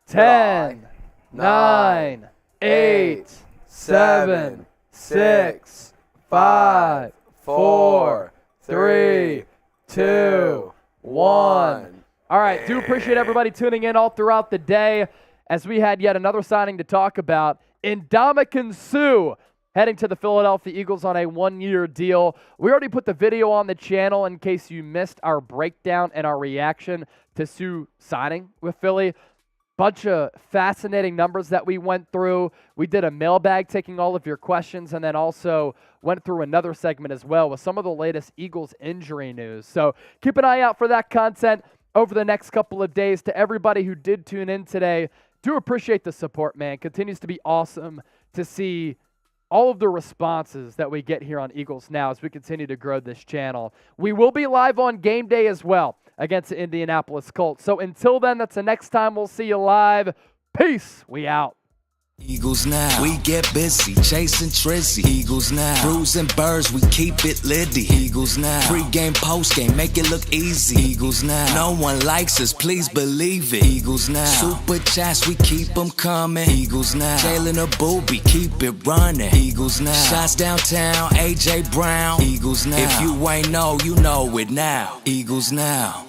10, 9, 8, 8, 7, 6, 5, 4, 3, 2, 1. All right, do appreciate everybody tuning in all throughout the day as we had yet another signing to talk about. Ndamukong Suh heading to the Philadelphia Eagles on a 1-year deal. We already put the video on the channel in case you missed our breakdown and our reaction to Suh signing with Philly. Bunch of fascinating numbers that we went through. We did a mailbag taking all of your questions and then also went through another segment as well with some of the latest Eagles injury news. So keep an eye out for that content over the next couple of days. To everybody who did tune in today, do appreciate the support, man. Continues to be awesome to see all of the responses that we get here on Eagles Now as we continue to grow this channel. We will be live on game day as well against the Indianapolis Colts. So until then, that's the next time we'll see you live. Peace. We out. Eagles Now, we get busy, chasing Trizzy. Eagles Now, bruising birds, we keep it litty. Eagles Now, pre-game, post-game, make it look easy. Eagles Now, no one likes us, please believe it. Eagles Now, super chats, we keep them coming. Eagles Now, Jalen a booby, keep it running. Eagles Now, shots downtown, AJ Brown. Eagles Now, if you ain't know, you know it now. Eagles Now.